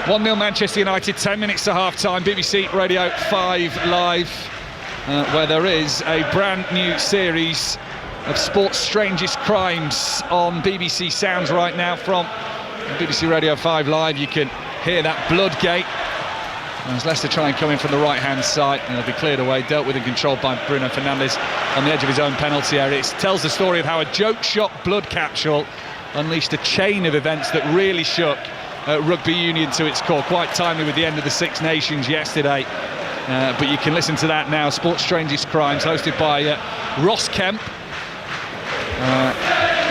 1-0 Manchester United, 10 minutes to half-time. BBC Radio 5 Live, where there is a brand new series of sport's strangest crimes on BBC Sounds right now from BBC Radio 5 Live. You can hear that Bloodgate as Leicester try and come in from the right-hand side, and it'll be cleared away, dealt with and controlled by Bruno Fernandes on the edge of his own penalty area. It tells the story of how a joke-shot blood capsule unleashed a chain of events that really shook rugby union to its core. Quite timely with the end of the Six Nations yesterday, but you can listen to that now. Sports Strangest Crimes, hosted by Ross Kemp.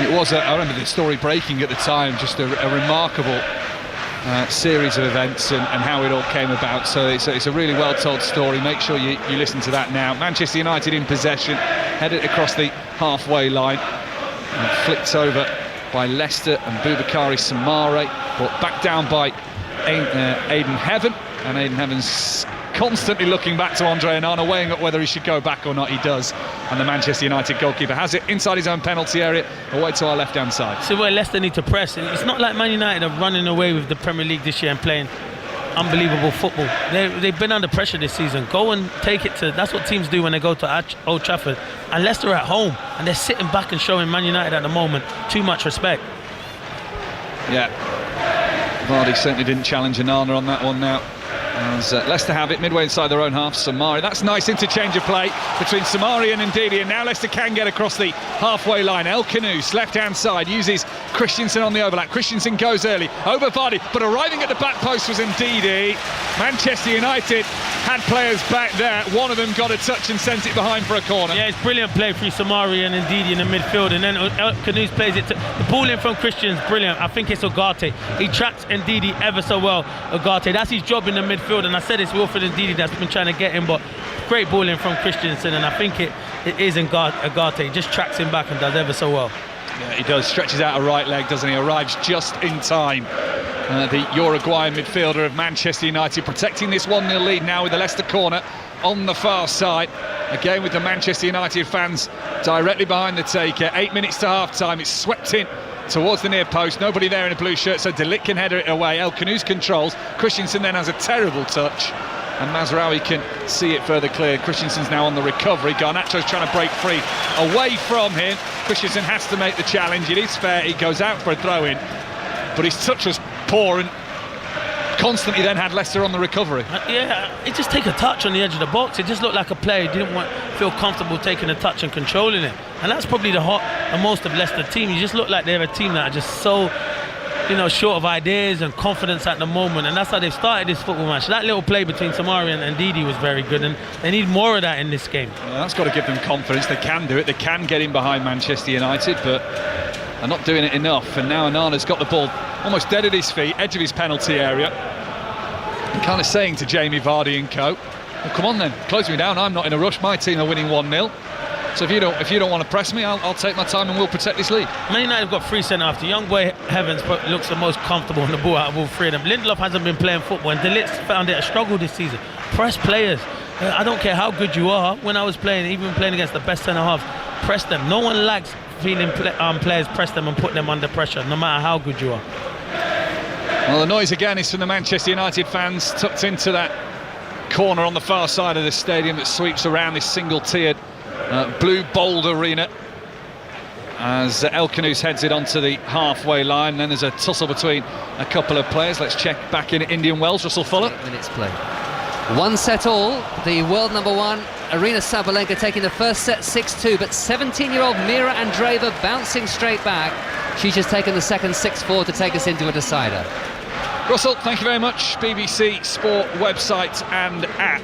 It was I remember the story breaking at the time, just a remarkable series of events and how it all came about. So it's a really well told story. Make sure you listen to that now. Manchester United in possession, headed across the halfway line, and flicked over by Leicester and Boubakary Samare, brought back down by Aidan Heaven, and Aidan Heaven's constantly looking back to Andre Onana, weighing up whether he should go back or not. He does, and the Manchester United goalkeeper has it inside his own penalty area, away to our left-hand side. So where Leicester need to press, it's not like Man United are running away with the Premier League this year and playing unbelievable football. They've been under pressure this season. Go and take it to, that's what teams do when they go to Old Trafford, and Leicester are at home and they're sitting back and showing Man United at the moment too much respect. Yeah, Vardy certainly didn't challenge Onana on that one now. As Leicester have it midway inside their own half. Samari, that's nice interchange of play between Samari and Ndidi, and now Leicester can get across the halfway line. El Khanous, left-hand side, uses Christensen on the overlap. Christensen goes early over Vardy, but arriving at the back post was Ndidi. Manchester United had players back there. One of them got a touch and sent it behind for a corner. Yeah, it's brilliant play through Samari and Ndidi in the midfield, and then El Khanous plays it to the ball in from Christian's brilliant. I think it's Ugarte. He tracks Ndidi ever so well. Ugarte, that's his job in the midfield. And I said it's Wilfred Ndidi that's been trying to get him, but great ball in from Christensen, and I think it is Ugarte. He just tracks him back and does ever so well. Yeah, he does. Stretches out a right leg, doesn't he? Arrives just in time. The Uruguayan midfielder of Manchester United protecting this 1-0 lead now with the Leicester corner on the far side. Again with the Manchester United fans directly behind the taker. 8 minutes to half-time. It's swept in towards the near post, nobody there in a blue shirt, so De Ligt can header it away. El Khanous controls. Christensen then has a terrible touch, and Mazraoui can see it further clear. Christensen's now on the recovery. Garnacho's trying to break free away from him. Christensen has to make the challenge. It is fair. He goes out for a throw-in, but his touch was poor and constantly then had Leicester on the recovery. Yeah, it just take a touch on the edge of the box. It just looked like a player didn't feel comfortable taking a touch and controlling it, and that's probably the most of Leicester team. You just look like they're a team that are just so, short of ideas and confidence at the moment, and that's how they've started this football match. That little play between Samari and Ndidi was very good, and they need more of that in this game. Well, that's got to give them confidence. They can do it. They can get in behind Manchester United, but they're not doing it enough. And now Onana's got the ball almost dead at his feet, edge of his penalty area, and kind of saying to Jamie Vardy and co, well, come on then, close me down. I'm not in a rush. My team are winning 1-0. So if you don't want to press me, I'll take my time and we'll protect this lead. Man United have got 3 centre-halves. The young boy Heavens looks the most comfortable on the ball out of all 3 of them. Lindelof hasn't been playing football, and De Ligt found it a struggle this season. Press players. I don't care how good you are. When I was playing, even playing against the best centre-halves, press them. No one likes feeling players press them and put them under pressure, no matter how good you are. Well, the noise again is from the Manchester United fans, tucked into that corner on the far side of the stadium that sweeps around this single-tiered blue bold arena, as El Khanous heads it onto the halfway line. Then there's a tussle between a couple of players. Let's check back in Indian Wells. Russell Fuller. 8 minutes play. 1 set all. The world number 1, Arina Sabalenka, taking the first set 6-2, but 17-year-old Mira Andreeva bouncing straight back. She's just taken the second 6-4 to take us into a decider. Russell, thank you very much. BBC Sport website and app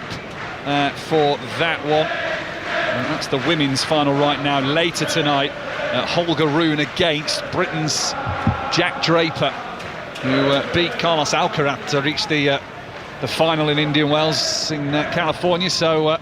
for that one. And that's the women's final right now. Later tonight, Holger Rune against Britain's Jack Draper, who beat Carlos Alcaraz to reach the final in Indian Wells in California. So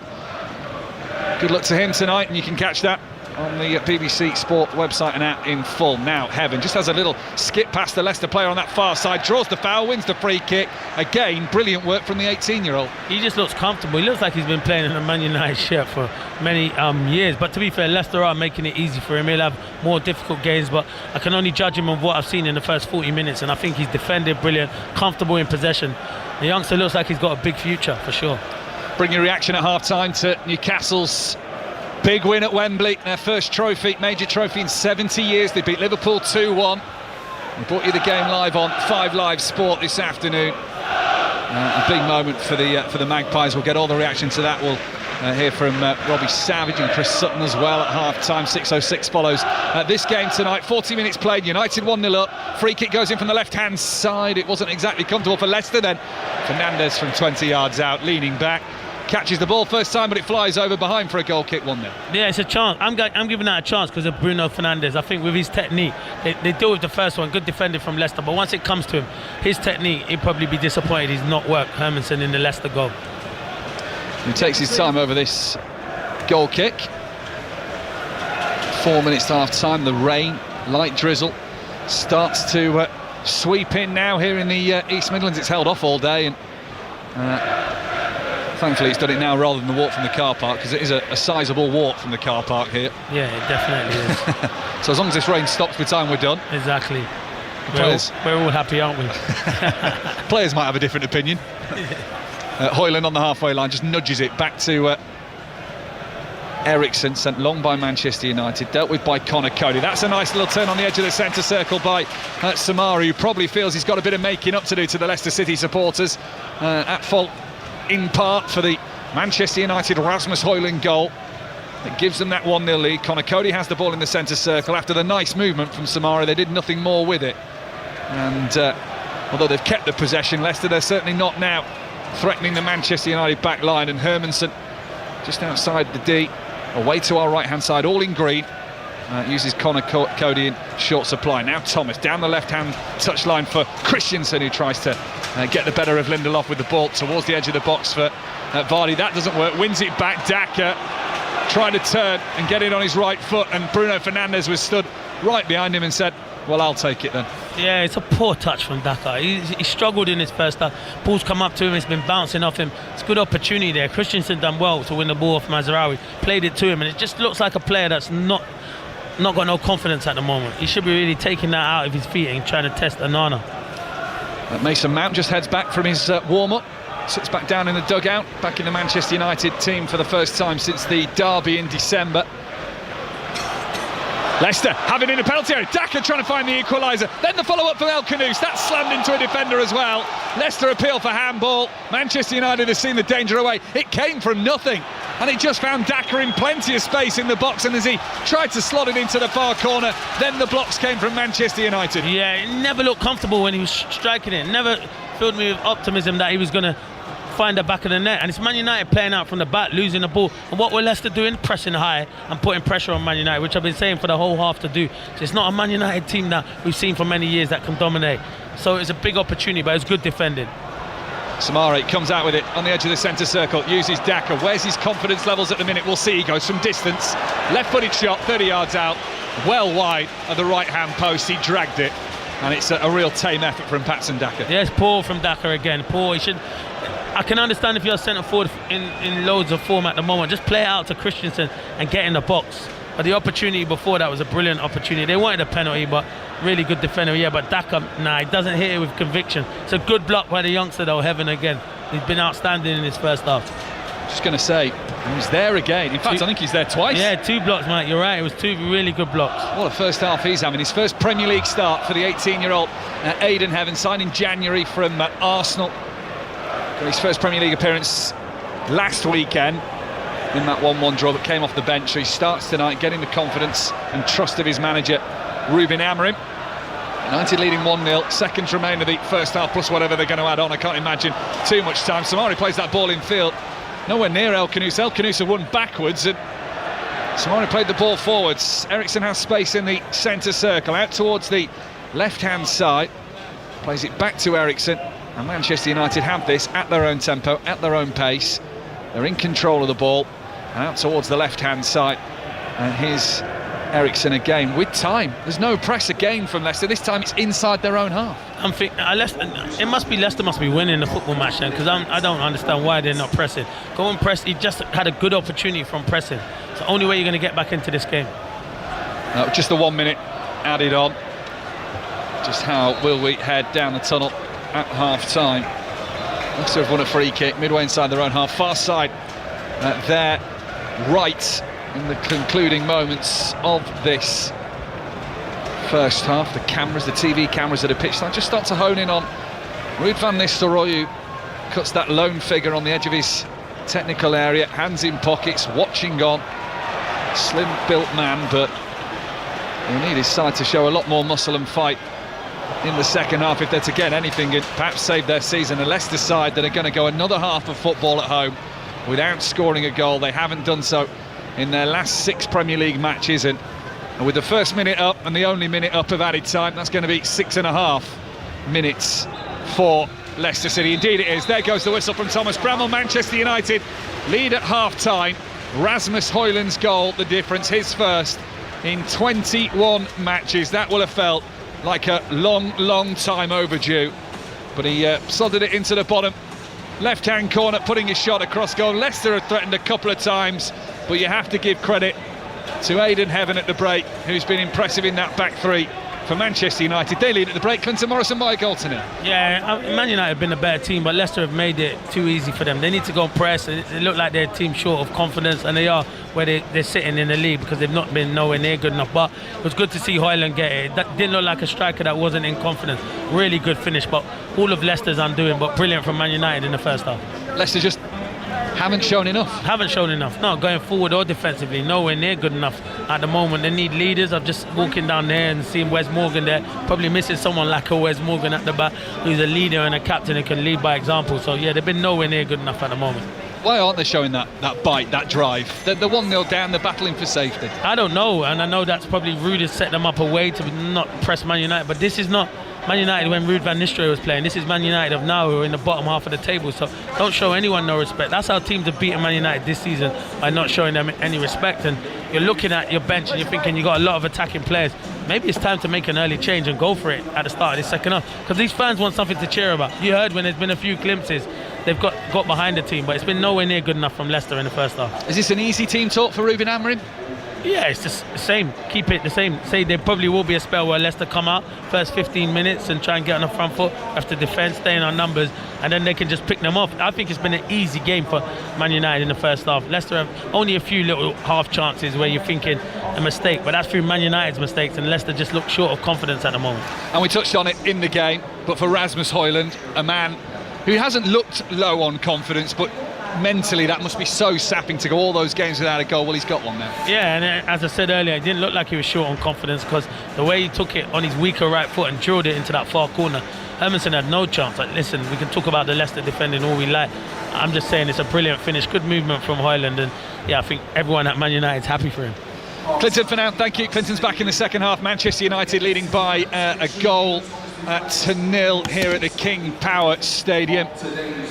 good luck to him tonight, and you can catch that on the BBC Sport website and app in full. Now Heaven just has a little skip past the Leicester player on that far side, draws the foul, wins the free kick. Again, brilliant work from the 18-year-old. He just looks comfortable. He looks like he's been playing in a Man United shirt for many years. But to be fair, Leicester are making it easy for him. He'll have more difficult games, but I can only judge him on what I've seen in the first 40 minutes, and I think he's defended brilliant, comfortable in possession. The youngster looks like he's got a big future for sure. Bring your reaction at half-time to Newcastle's big win at Wembley, their first trophy, major trophy in 70 years. They beat Liverpool 2-1. We brought you the game live on 5 Live Sport this afternoon. A big moment for the Magpies. We'll get all the reaction to that. We'll hear from Robbie Savage and Chris Sutton as well at half-time. 6:06 follows this game tonight. 40 minutes played, United 1-0 up. Free kick goes in from the left-hand side. It wasn't exactly comfortable for Leicester then. Fernandes from 20 yards out, leaning back. Catches the ball first time, but it flies over behind for a goal kick, 1-0. Yeah, it's a chance. I'm giving that a chance because of Bruno Fernandes. I think with his technique, they deal with the first one, good defending from Leicester, but once it comes to him, his technique, he'd probably be disappointed he's not worked Hermansen in the Leicester goal. He takes his time over this goal kick. 4 minutes to half time. The rain, light drizzle, starts to sweep in now here in the East Midlands. It's held off all day, and thankfully it's done it now rather than the walk from the car park, because it is a sizable walk from the car park here. Yeah, it definitely is. So as long as this rain stops by the time we're done. Exactly. We're all happy, aren't we? Players might have a different opinion. Hoyland on the halfway line just nudges it back to Eriksson, sent long by Manchester United, dealt with by Connor Cody. That's a nice little turn on the edge of the centre circle by Samari, who probably feels he's got a bit of making up to do to the Leicester City supporters, at fault in part for the Manchester United Rasmus Hoyland goal. It gives them that 1-0 lead. Connor Cody has the ball in the centre circle. After the nice movement from Samari, they did nothing more with it. And although they've kept the possession, Leicester, they're certainly not now threatening the Manchester United back line. And Hermansen just outside the D, away to our right hand side, all in green, uses Connor Cody in short supply. Now Thomas down the left hand touchline for Christensen, who tries to get the better of Lindelof with the ball towards the edge of the box for Vardy. That doesn't work, wins it back. Daka trying to turn and get it on his right foot, and Bruno Fernandes was stood right behind him and said, well, I'll take it then. Yeah, it's a poor touch from Daka. He struggled in his first half. Ball's come up to him, it's been bouncing off him. It's a good opportunity there. Christensen done well to win the ball off Mazraoui, played it to him, and it just looks like a player that's not got no confidence at the moment. He should be really taking that out of his feet and trying to test Onana. Mason Mount just heads back from his warm-up, sits back down in the dugout, back in the Manchester United team for the first time since the derby in December. Leicester have it in a penalty area. Daka trying to find the equaliser. Then the follow-up from El Khanous. That's slammed into a defender as well. Leicester appeal for handball. Manchester United has seen the danger away. It came from nothing, and it just found Daka in plenty of space in the box, and as he tried to slot it into the far corner, then the blocks came from Manchester United. Yeah, it never looked comfortable when he was striking it. Never filled me with optimism that he was going to find the back of the net, and it's Man United playing out from the back, losing the ball, and what were Leicester doing? Pressing high and putting pressure on Man United, which I've been saying for the whole half to do. So it's not a Man United team that we've seen for many years that can dominate. So it's a big opportunity, but it's good defending. Samari comes out with it on the edge of the centre circle, uses Daka. Where's his confidence levels at the minute? We'll see. He goes from distance, left-footed shot, 30 yards out, well wide of the right-hand post. He dragged it, and it's a real tame effort from Patson Daka. Yes, poor from Daka again. Poor. He should. I can understand if you're centre forward in loads of form at the moment, just play it out to Christensen and get in the box. But the opportunity before that was a brilliant opportunity. They wanted a penalty, but really good defender. Yeah, but Daka, he doesn't hit it with conviction. It's a good block by the youngster though, Heaven again. He's been outstanding in his first half. Just going to say, he's there again. In fact, I think he's there twice. Yeah, 2 blocks, mate. You're right. It was 2 really good blocks. What a first half he's having. His first Premier League start for the 18-year-old Aidan Heaven, signed in January from Arsenal. His first Premier League appearance last weekend in that 1-1 draw, that came off the bench. So he starts tonight, getting the confidence and trust of his manager, Ruben Amorim. United leading 1-0, seconds remain of the first half plus whatever they're going to add on. I can't imagine too much time. Samari plays that ball in field, nowhere near El Khanoussa. El Khanoussa won backwards and Samari played the ball forwards. Eriksson has space in the centre circle, out towards the left-hand side, plays it back to Eriksson, and Manchester United have this at their own tempo, at their own pace. They're in control of the ball, and out towards the left-hand side, and here's Eriksson again with time. There's no press again from Leicester. This time it's inside their own half. I'm thinking Leicester must be winning the football match then, because I don't understand why they're not pressing. Go and press. He just had a good opportunity from pressing. It's the only way you're going to get back into this game. Just the 1 minute added on. Just how will we head down the tunnel at half-time? Leicester have won a free kick midway inside their own half, far side there, right in the concluding moments of this first half. The cameras, the TV cameras at a pitch side just start to hone in on Ruud van Nistelrooy, who cuts that lone figure on the edge of his technical area, hands in pockets, watching on. Slim-built man, but he'll need his side to show a lot more muscle and fight in the second half if they're to get anything and perhaps save their season. A Leicester side that are going to go another half of football at home without scoring a goal. They haven't done so in their last 6 Premier League matches, and with the first minute up and the only minute up of added time, that's going to be 6.5 minutes for Leicester City. Indeed it is. There goes the whistle from Thomas Bramall. Manchester United lead at half-time. Rasmus Højlund's goal, the difference, his first in 21 matches. That will have felt like a long time overdue, but he sodded it into the bottom left-hand corner, putting his shot across goal. Leicester have threatened a couple of times, but you have to give credit to Aidan Heaven at the break, who's been impressive in that back three for Manchester United. They lead at the break. Clinton Morrison by a goal to nil. Yeah, Man United have been a better team, but Leicester have made it too easy for them. They need to go and press. It look like they're a team short of confidence, and they are where they're sitting in the league because they've not been nowhere near good enough. But it was good to see Højlund get it. That didn't look like a striker that wasn't in confidence. Really good finish, but all of Leicester's undoing, but brilliant from Man United in the first half. Leicester just haven't shown enough. No, going forward or defensively, nowhere near good enough at the moment. They need leaders. I'm just walking down there and seeing Wes Morgan there, probably missing someone like a Wes Morgan at the back, who's a leader and a captain who can lead by example. So yeah, they've been nowhere near good enough at the moment. Why aren't they showing that bite, that drive? They're 1-0 down, they're battling for safety. I don't know, and I know that's probably Ruud has set them up a way to not press Man United, but this is not Man United when Ruud van Nistelrooy was playing. This is Man United of now, who are in the bottom half of the table, so don't show anyone no respect. That's how teams have beaten Man United this season, by not showing them any respect. And you're looking at your bench and you're thinking you've got a lot of attacking players. Maybe it's time to make an early change and go for it at the start of the second half, because these fans want something to cheer about. You heard when there's been a few glimpses, they've got behind the team, but it's been nowhere near good enough from Leicester in the first half. Is this an easy team talk for Ruben Amorim? Yeah, it's just the same. Keep it the same. Say there probably will be a spell where Leicester come out first 15 minutes and try and get on the front foot after defence, staying on numbers, and then they can just pick them off. I think it's been an easy game for Man United in the first half. Leicester have only a few little half chances where you're thinking a mistake, but that's through Man United's mistakes, and Leicester just look short of confidence at the moment. And we touched on it in the game, but for Rasmus Højlund, a man who hasn't looked low on confidence, but mentally that must be so sapping to go all those games without a goal. Well, he's got one now. Yeah, and as I said earlier, it didn't look like he was short on confidence, because the way he took it on his weaker right foot and drilled it into that far corner, Hermansen had no chance. Like, listen, we can talk about the Leicester defending all we like. I'm just saying it's a brilliant finish, good movement from Højlund, and yeah, I think everyone at Man United is happy for him. Clinton for now, thank you. Clinton's back in the second half. Manchester United leading by a goal to nil here at the King Power Stadium.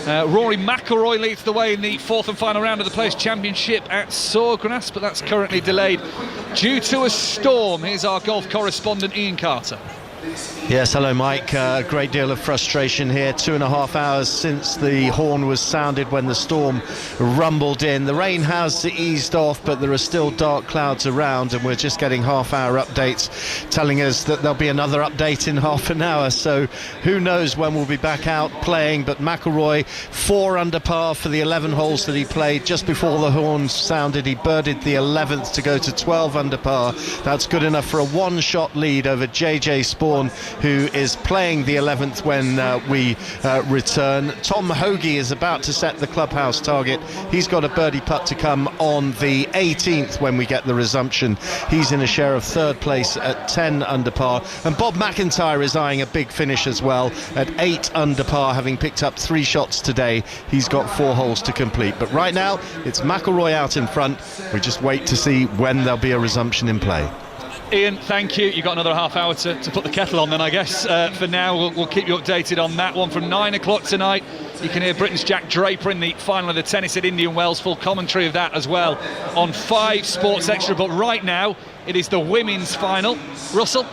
Rory McIlroy leads the way in the fourth and final round of the Players' Championship at Sawgrass, but that's currently delayed due to a storm. Here's our golf correspondent Ian Carter. Yes, hello Mike. A great deal of frustration here. 2.5 hours since the horn was sounded when the storm rumbled in. The rain has eased off, but there are still dark clouds around, and we're just getting half-hour updates telling us that there'll be another update in half an hour. So who knows when we'll be back out playing. But McIlroy 4 under par for the 11 holes that he played. Just before the horn sounded, he birdied the 11th to go to 12 under par. That's good enough for a one-shot lead over JJ Sport Osborne, who is playing the 11th when we return. Tom Hoagie is about to set the clubhouse target. He's got a birdie putt to come on the 18th when we get the resumption. He's in a share of third place at 10 under par. And Bob McIntyre is eyeing a big finish as well at 8 under par, having picked up 3 shots today. He's got 4 holes to complete. But right now, it's McIlroy out in front. We just wait to see when there'll be a resumption in play. Ian, thank you. You've got another half hour to put the kettle on then, I guess. For now, we'll keep you updated on that one. From 9 o'clock tonight, you can hear Britain's Jack Draper in the final of the tennis at Indian Wells. Full commentary of that as well on 5 Sports Extra. But right now, it is the women's final. Russell?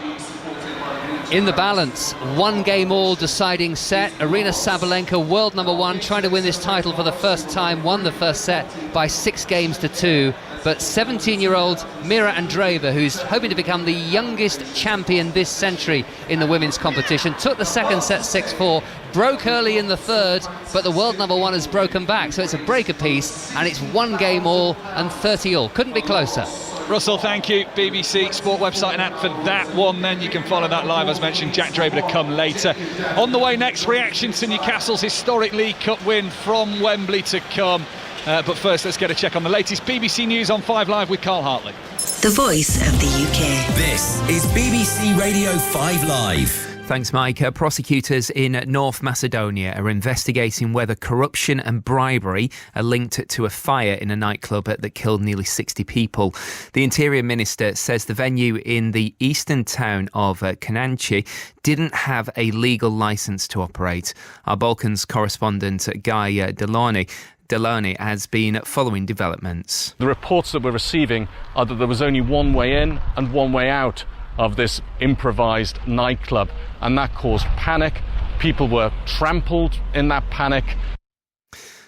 In the balance, 1 game all deciding set. Aryna Sabalenka, world number 1, trying to win this title for the first time, won the first set by 6 games to 2. But 17-year-old Mira Andreeva, who's hoping to become the youngest champion this century in the women's competition, took the second set 6-4, broke early in the third, but the world number 1 has broken back. So it's a break apiece, and it's 1 game all and 30 all. Couldn't be closer. Russell, thank you. BBC Sport website and app for that one. Then you can follow that live, as mentioned. Jack Draper to come later. On the way next, reaction to Newcastle's historic League Cup win from Wembley to come. But first, let's get a check on the latest BBC News on 5 Live with Carl Hartley. The voice of the UK. This is BBC Radio 5 Live. Thanks, Mike. Prosecutors in North Macedonia are investigating whether corruption and bribery are linked to a fire in a nightclub that killed nearly 60 people. The Interior Minister says the venue in the eastern town of Kananchi didn't have a legal licence to operate. Our Balkans correspondent Guy Delaney has been following developments. The reports that we're receiving are that there was only one way in and one way out of this improvised nightclub, and that caused panic. People were trampled in that panic.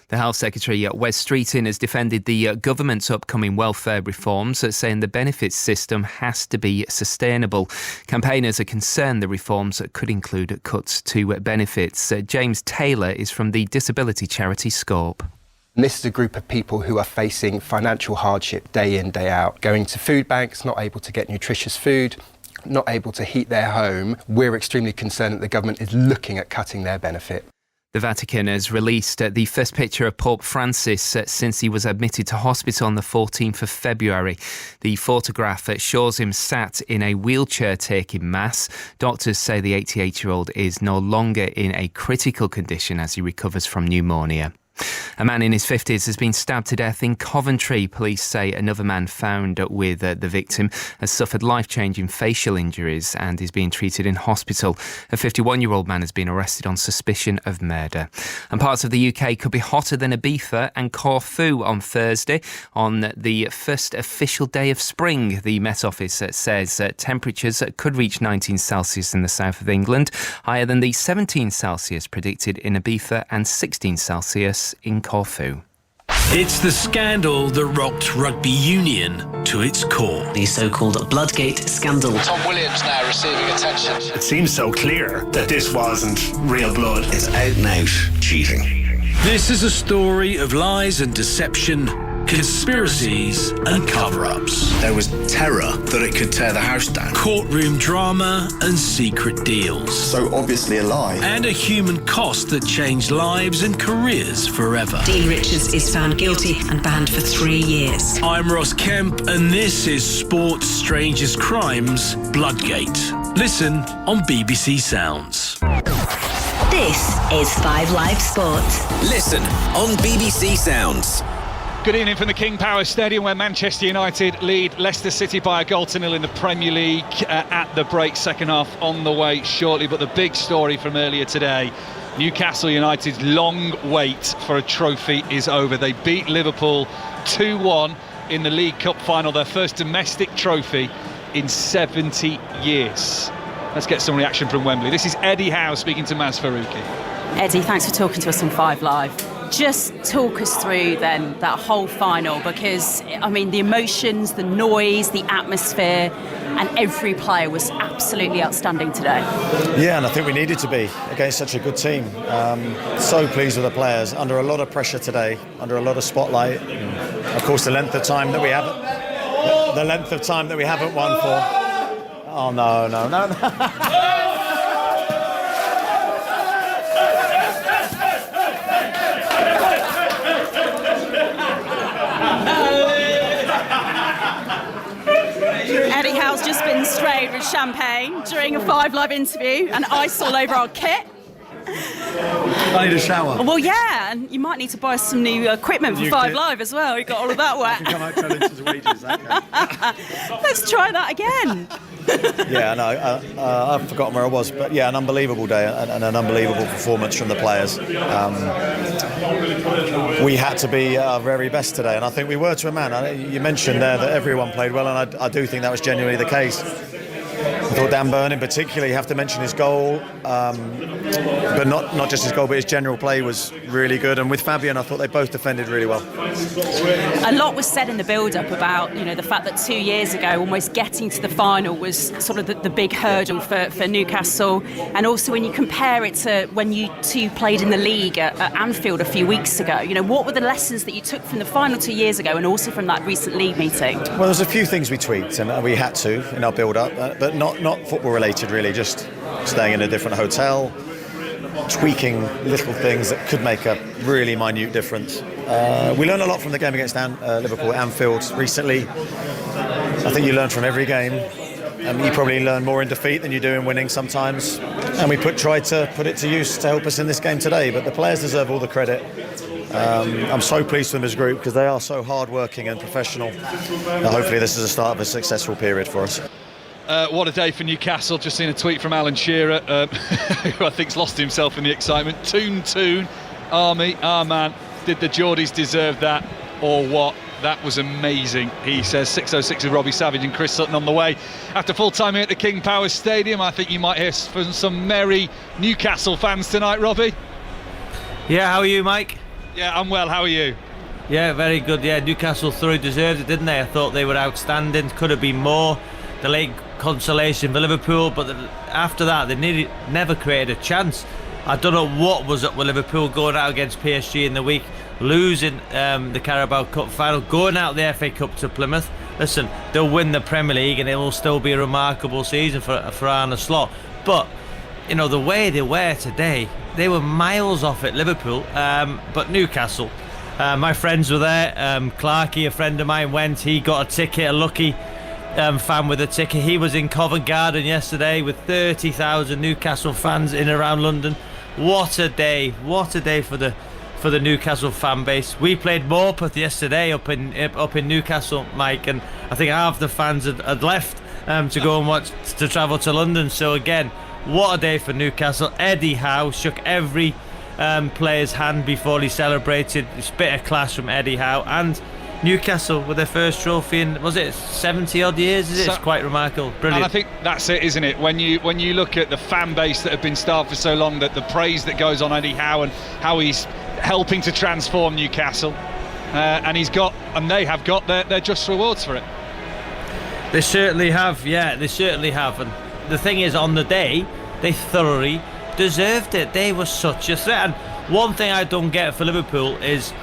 The Health Secretary, Wes Streeting, has defended the government's upcoming welfare reforms, saying the benefits system has to be sustainable. Campaigners are concerned the reforms could include cuts to benefits. James Taylor is from the disability charity Scope. And this is a group of people who are facing financial hardship day in, day out, going to food banks, not able to get nutritious food, not able to heat their home. We're extremely concerned that the government is looking at cutting their benefit. The Vatican has released the first picture of Pope Francis since he was admitted to hospital on the 14th of February. The photograph shows him sat in a wheelchair taking Mass. Doctors say the 88-year-old is no longer in a critical condition as he recovers from pneumonia. A man in his 50s has been stabbed to death in Coventry. Police say another man found with the victim has suffered life-changing facial injuries and is being treated in hospital. A 51-year-old man has been arrested on suspicion of murder. And parts of the UK could be hotter than Ibiza and Corfu on Thursday. On the first official day of spring, the Met Office says temperatures could reach 19 Celsius in the south of England, higher than the 17 Celsius predicted in Ibiza and 16 Celsius in Corfu. It's the scandal that rocked rugby union to its core. The so-called Bloodgate scandal. Tom Williams now receiving attention. It seems so clear that this wasn't real blood. It's out and out cheating. This is a story of lies and deception, conspiracies and cover-ups. There was terror that it could tear the house down. Courtroom drama and secret deals. So obviously a lie. And a human cost that changed lives and careers forever. Dean Richards is found guilty and banned for 3 years. I'm Ross Kemp and this is Sport's Strangest Crimes, Bloodgate. Listen on BBC Sounds. This is 5 Live Sport. Listen on BBC Sounds. Good evening from the King Power Stadium, where Manchester United lead Leicester City by 1-0 in the Premier League at the break. Second half on the way shortly, but the big story from earlier today, Newcastle United's long wait for a trophy is over. They beat Liverpool 2-1 in the League Cup final, their first domestic trophy in 70 years. Let's get some reaction from Wembley. This is Eddie Howe speaking to Maz Faruqi. Eddie, thanks for talking to us on 5 Live. Just talk us through then that whole final, because I mean the emotions, the noise, the atmosphere, and every player was absolutely outstanding today. Yeah, and I think we needed to be against such a good team. So pleased with the players, under a lot of pressure today, under a lot of spotlight. Of course, the length of time that we haven't won for. Oh, no. Eddie Howe's just been sprayed with champagne during a 5 Live interview and ice all over our kit. I need a shower. Well, yeah, and you might need to buy some new equipment for 5 Live as well. You got all of that wet. Come out Lynch's wages, okay. Let's try that again. Yeah, no, I've forgotten where I was, but yeah, an unbelievable day and an unbelievable performance from the players. We had to be our very best today, and I think we were to a man. You mentioned there that everyone played well, and I do think that was genuinely the case. I thought Dan Burn in particular, you have to mention his goal, but not just his goal, but his general play was really good. And with Fabian, I thought they both defended really well. A lot was said in the build-up about, the fact that 2 years ago, almost getting to the final was sort of the big hurdle for Newcastle. And also when you compare it to when you two played in the league at Anfield a few weeks ago, what were the lessons that you took from the final 2 years ago and also from that recent league meeting? Well, there's a few things we tweaked, and we had to in our build-up, but not football related really, just staying in a different hotel, tweaking little things that could make a really minute difference. We learned a lot from the game against Liverpool at Anfield recently. I think you learn from every game. You probably learn more in defeat than you do in winning sometimes. And we tried to put it to use to help us in this game today, but the players deserve all the credit. I'm so pleased with them as a group because they are so hard-working and professional. Hopefully this is the start of a successful period for us. What a day for Newcastle. Just seen a tweet from Alan Shearer, who I think's lost himself in the excitement. Toon, Army, our man. Did the Geordies deserve that or what? That was amazing, he says. 6:06 with Robbie Savage and Chris Sutton on the way. After full time here at the King Power Stadium, I think you might hear from some merry Newcastle fans tonight, Robbie. Yeah, how are you, Mike? Yeah, I'm well, how are you? Yeah, very good. Yeah, Newcastle thoroughly deserved it, didn't they? I thought they were outstanding. Could have been more. The late consolation for Liverpool, but after that they never created a chance. I don't know what was up with Liverpool going out against PSG in the week, losing the Carabao Cup final, going out the FA Cup to Plymouth. Listen, they'll win the Premier League and it will still be a remarkable season for Arne Slot. But the way they were today, they were miles off at Liverpool. But Newcastle, my friends were there. Clarkey, a friend of mine, went. He got a ticket, a lucky fan with a ticket. He was in Covent Garden yesterday with 30,000 Newcastle fans in and around London. What a day for the Newcastle fan base. We played Morpeth yesterday up in Newcastle, Mike, and I think half the fans had left to go and watch, to travel to London. So again, what a day for Newcastle. Eddie Howe shook every player's hand before he celebrated. It's a bit of class from Eddie Howe, and Newcastle with their first trophy in, was it 70 odd years? It's quite remarkable. Brilliant. And I think that's it, isn't it? When you look at the fan base that have been starved for so long, that the praise that goes on Eddie Howe and how he's helping to transform Newcastle, and they have got their just rewards for it. They certainly have, yeah, they certainly have. And the thing is, on the day, they thoroughly deserved it. They were such a threat. And one thing I don't get for Liverpool is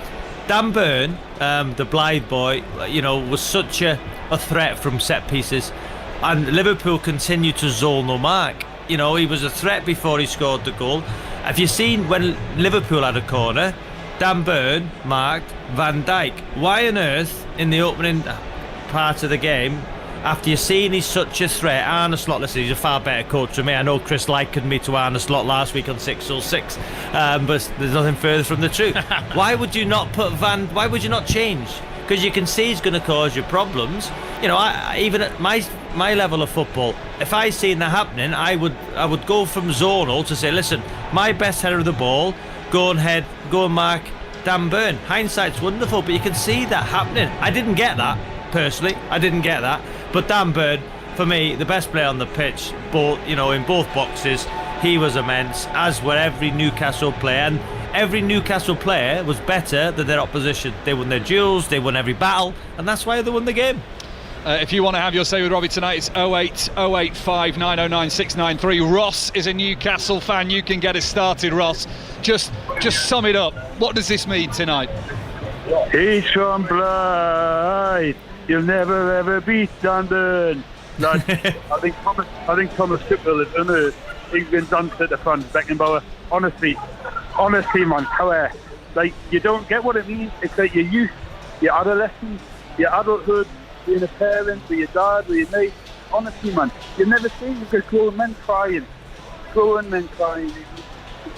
Dan Burn, the Blythe boy, was such a threat from set pieces, and Liverpool continued to zone no mark. He was a threat before he scored the goal. Have you seen when Liverpool had a corner, Dan Burn marked Van Dijk? Why on earth in the opening part of the game, after you've seen he's such a threat, Arne Slot, listen, he's a far better coach than me. I know Chris likened me to Arne Slot last week on 606, but there's nothing further from the truth. Why would you not why would you not change? Because you can see he's going to cause you problems. Even at my level of football, if I seen that happening, I would go from zonal to say, listen, my best header of the ball, go and mark Dan Burn. Hindsight's wonderful, but you can see that happening. I didn't get that. Personally, I didn't get that, but Dan Burn, for me, the best player on the pitch, in both boxes. He was immense, as were every Newcastle player, and every Newcastle player was better than their opposition. They won their duels, they won every battle, and that's why they won the game. If you want to have your say with Robbie tonight, it's 08085 909 693. Ross is a Newcastle fan. You can get us started, Ross. Just sum it up. What does this mean tonight? He's from Blythe. You'll never ever beat Dan Burn. lad. I think Thomas Tuchel has unearthed England's answer to Franz Beckenbauer. Honestly, man, how like you don't get what it means. It's like your youth, your adolescence, your adulthood, being a parent, with your dad, with your mate. Honestly, man, you never see grown men crying.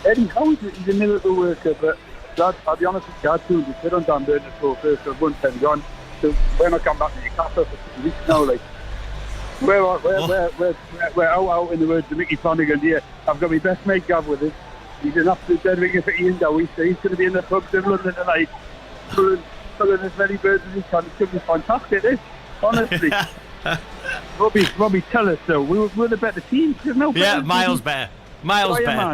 Eddie Howe's he's a miracle worker, but lad, I'll be honest with you, I tuned his head on Dan Burton's goal first, so once I'm gone. So when I come back to Newcastle for 2 weeks now, like we're out in the words of Mickey Flanagan here. I've got my best mate Gav with us. He's an absolute dead ringer for Ian Dowie, so he's going to be in the pubs in London tonight, pulling as many birds as he can. It's going to be fantastic, this, honestly. Robbie, tell us though, we're the better team. Yeah, miles better.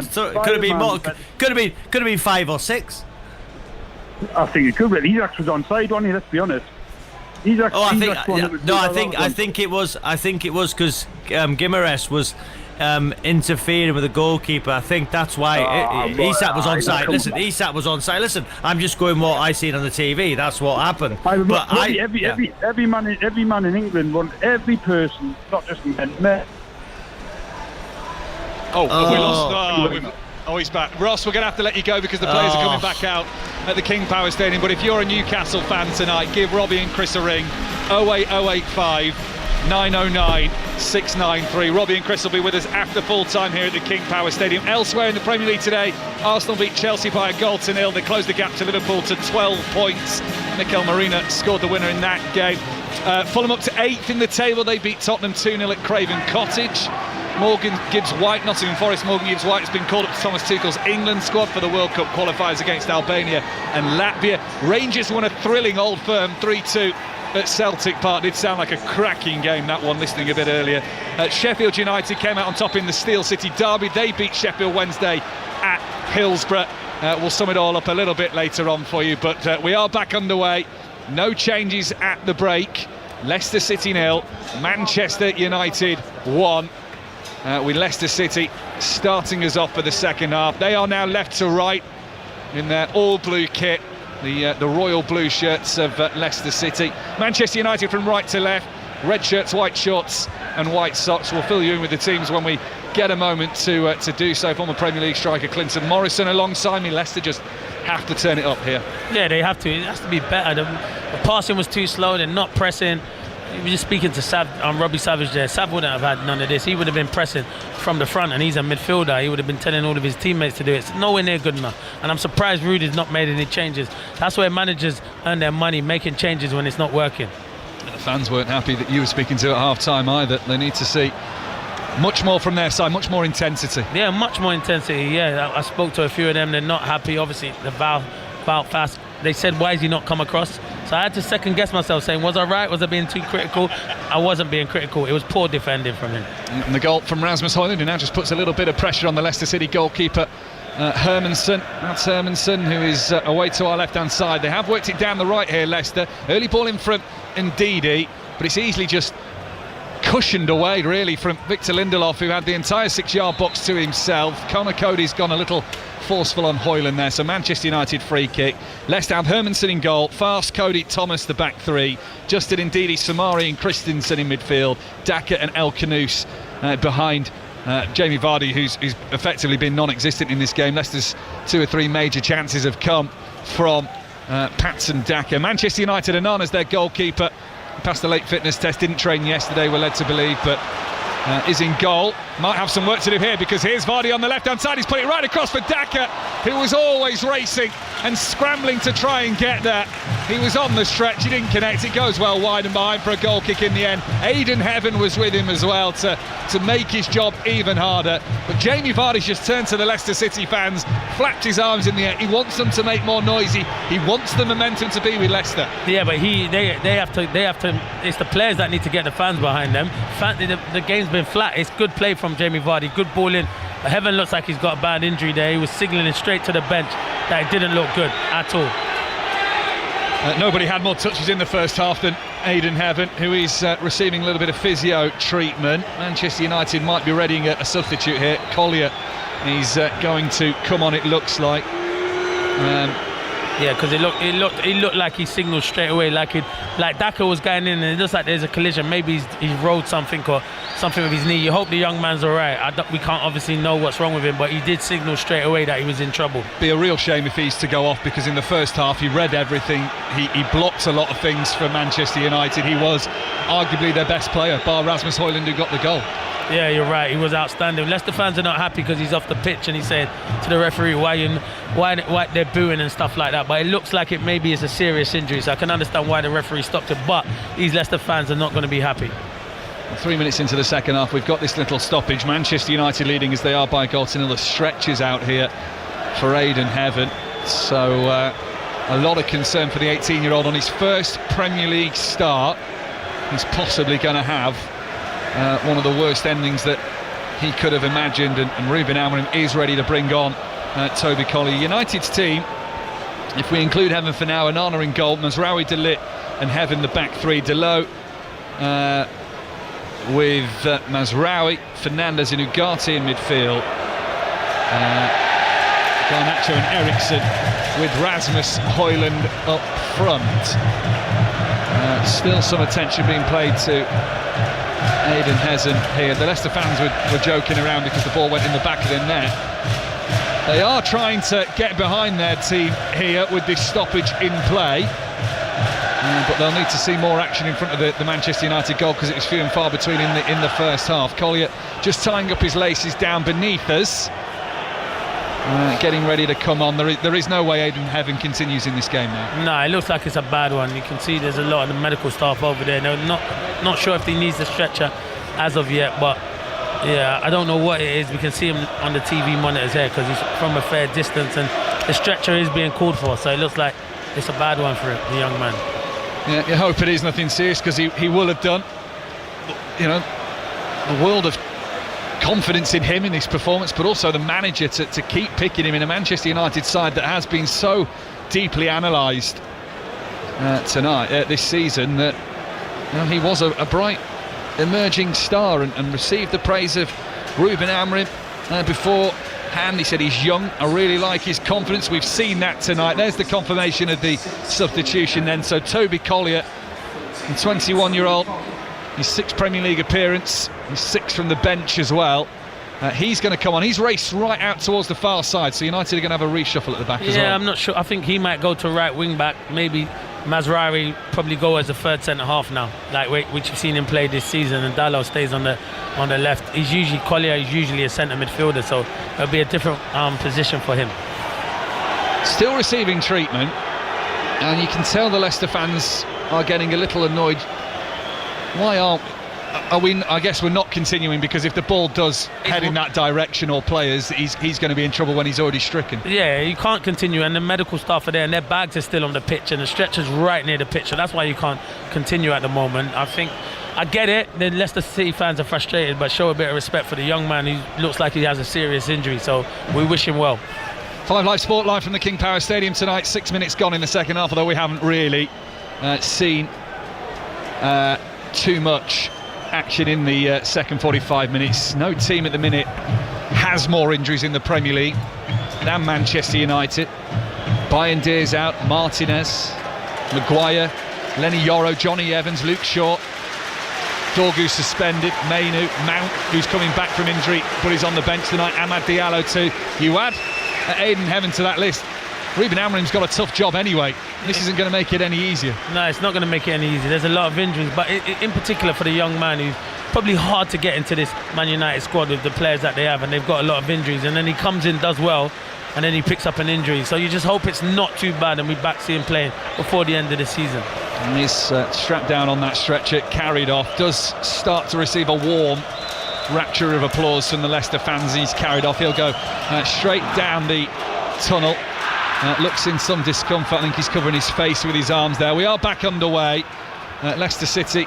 So it could have been more. Could have been 5 or 6. I think it could be. Isaac was on side, wasn't he? Let's be honest. I think it was because Guimaraes was interfering with the goalkeeper. I think that's why Isak was onside. Listen, Isak was onside. Listen, I'm just going what I seen on the TV. That's what happened. Every man in England wants every person, not just men. We lost. He's back. Ross, we're going to have to let you go because the players are coming back out at the King Power Stadium. But if you're a Newcastle fan tonight, give Robbie and Chris a ring. 08085 909 693. Robbie and Chris will be with us after full time here at the King Power Stadium. Elsewhere in the Premier League today, Arsenal beat Chelsea by 1-0. They closed the gap to Liverpool to 12 points. Mikel Merino scored the winner in that game. Fulham up to 8th in the table. They beat Tottenham 2-0 at Craven Cottage. Morgan Gibbs-White, Nottingham Forest. Morgan Gibbs-White has been called up to Thomas Tuchel's England squad for the World Cup qualifiers against Albania and Latvia. Rangers won a thrilling Old Firm 3-2 at Celtic Park. Did sound like a cracking game, that one, listening a bit earlier. Sheffield United came out on top in the Steel City derby. They beat Sheffield Wednesday at Hillsborough. We'll sum it all up a little bit later on for you, but we are back underway. No changes at the break. Leicester City 0, Manchester United 1. With Leicester City starting us off for the second half. They are now left to right in their all-blue kit, the royal blue shirts of Leicester City. Manchester United from right to left, red shirts, white shorts and white socks. We'll fill you in with the teams when we get a moment to do so. Former Premier League striker Clinton Morrison alongside me. Leicester just have to turn it up here. Yeah, they have to. It has to be better. The passing was too slow. They're not pressing. We were just speaking to Robbie Savage there. Sav wouldn't have had none of this. He would have been pressing from the front, and he's a midfielder. He would have been telling all of his teammates to do it. It's nowhere near good enough. And I'm surprised Rudy's not made any changes. That's where managers earn their money, making changes when it's not working. And the fans weren't happy that you were speaking to at half-time either. They need to see much more from their side, much more intensity. Yeah, much more intensity. Yeah, I spoke to a few of them. They're not happy. Obviously, the Val fast. They said, why is he not come across? So I had to second guess myself, saying, was I right? Was I being too critical? I wasn't being critical. It was poor defending from him. And the goal from Rasmus Højlund, who now just puts a little bit of pressure on the Leicester City goalkeeper, Hermansen. That's Hermansen, who is away to our left-hand side. They have worked it down the right here, Leicester. Early ball in front, Ndidi, but it's easily just cushioned away, really, from Victor Lindelof, who had the entire 6-yard box to himself. Conor Cody's gone a little forceful on Højlund there, so Manchester United free kick. Leicester have Hermansen in goal, Fast, Cody, Thomas the back three, Justin Ndidi, Samari and Christensen in midfield, Daka and El Khanous behind Jamie Vardy, who's effectively been non-existent in this game. Leicester's 2 or 3 major chances have come from Patson Daka. Manchester United, Annan as their goalkeeper, passed the late fitness test, didn't train yesterday, we're led to believe, but is in goal. Might have some work to do here, because here's Vardy on the left-hand side. He's put it right across for Daka, who was always racing and scrambling to try and get there. He was on the stretch, he didn't connect. It goes well wide and behind for a goal kick in the end. Aidan Heaven was with him as well to make his job even harder. But Jamie Vardy's just turned to the Leicester City fans, flapped his arms in the air. He wants them to make more noise. He wants the momentum to be with Leicester. Yeah, but they have to. It's the players that need to get the fans behind them. The game's been flat. It's good play from Jamie Vardy, good ball in. Heaven looks like he's got a bad injury there. He was signalling straight to the bench that it didn't look good at all. Nobody had more touches in the first half than Aidan Heaven, who is receiving a little bit of physio treatment. Manchester United might be readying a substitute here. Collier, he's going to come on, it looks like. Yeah, because it looked like he signalled straight away, like Daka was going in, and it looks like there's a collision. Maybe he's rolled something or something with his knee. You hope the young man's all right. We can't obviously know what's wrong with him, but he did signal straight away that he was in trouble. Be a real shame if he's to go off, because in the first half he read everything. He blocked a lot of things for Manchester United. He was arguably their best player, bar Rasmus Højlund, who got the goal. Yeah, you're right. He was outstanding. Leicester fans are not happy because he's off the pitch, and he said to the referee why they're booing and stuff like that. But it looks like it maybe is a serious injury, so I can understand why the referee stopped it. But these Leicester fans are not going to be happy. 3 minutes into the second half, we've got this little stoppage. Manchester United leading as they are by a goal to nil. The stretches out here for Aidan Heaven. So a lot of concern for the 18-year-old on his first Premier League start. He's possibly going to have one of the worst endings that he could have imagined, and Ruben Amorim is ready to bring on Toby Collier. United's team, if we include Heaven for now, Onana in goal, Mazraoui, De Ligt and Heaven the back three. Delot with Mazraoui, Fernandes and Ugarte in midfield, Garnacho and Eriksson with Rasmus Højlund up front. Still some attention being played to Aidan Heaven here. The Leicester fans were joking around because the ball went in the back of the net. They are trying to get behind their team here with this stoppage in play, but they'll need to see more action in front of the Manchester United goal, because it was few and far between in the first half. Collier just tying up his laces down beneath us, getting ready to come on. There is no way Aidan Heaven continues in this game now. No, it looks like it's a bad one. You can see there's a lot of the medical staff over there. They're not sure if he needs the stretcher as of yet, but yeah, I don't know what it is. We can see him on the TV monitors here because he's from a fair distance, and the stretcher is being called for, so it looks like it's a bad one for the young man. Yeah, you hope it is nothing serious, because he will have done, you know, the world of confidence in him in this performance, but also the manager to keep picking him in a Manchester United side that has been so deeply analysed this season, that he was a bright emerging star and received the praise of Ruben Amorim beforehand. He said he's young. I really like his confidence. We've seen that tonight. There's the confirmation of the substitution then. So Toby Collier, the 21-year-old, his 6th Premier League appearance, his 6th from the bench as well. He's going to come on. He's raced right out towards the far side, so United are going to have a reshuffle at the back as well. Yeah, I'm not sure. I think he might go to right wing back. Maybe Mazraoui probably go as a third centre half now, which you've seen him play this season, and Dalot stays on the left. Collier is usually a centre midfielder, so it'll be a different position for him. Still receiving treatment, and you can tell the Leicester fans are getting a little annoyed. Why are we? I guess we're not continuing, because if the ball does head in that direction or players, he's going to be in trouble when he's already stricken. Yeah, you can't continue, and the medical staff are there, and their bags are still on the pitch, and the stretcher's right near the pitch, so that's why you can't continue at the moment. I get it. The Leicester City fans are frustrated, but show a bit of respect for the young man who looks like he has a serious injury, so we wish him well. 5 Live Sport live from the King Power Stadium tonight. 6 minutes gone in the second half, although we haven't really seen too much action in the second 45 minutes. No team at the minute has more injuries in the Premier League than Manchester United. Bayern Deer's out, Martinez, Maguire, Lenny Yoro, Johnny Evans, Luke Shaw, Dorgu suspended, Mainu, Mount, who's coming back from injury but he's on the bench tonight, Amad Diallo too. You add Aidan Heaven to that list. Ruben Amorim's got a tough job anyway. This isn't going to make it any easier. No, it's not going to make it any easier. There's a lot of injuries, but in particular for the young man, who's probably hard to get into this Man United squad with the players that they have, and they've got a lot of injuries, and then he comes in, does well, and then he picks up an injury. So you just hope it's not too bad and we back see him playing before the end of the season. And he's strapped down on that stretcher, carried off, does start to receive a warm rapture of applause from the Leicester fans. He's carried off. He'll go straight down the tunnel. Looks in some discomfort. I think he's covering his face with his arms there. We are back underway. Leicester City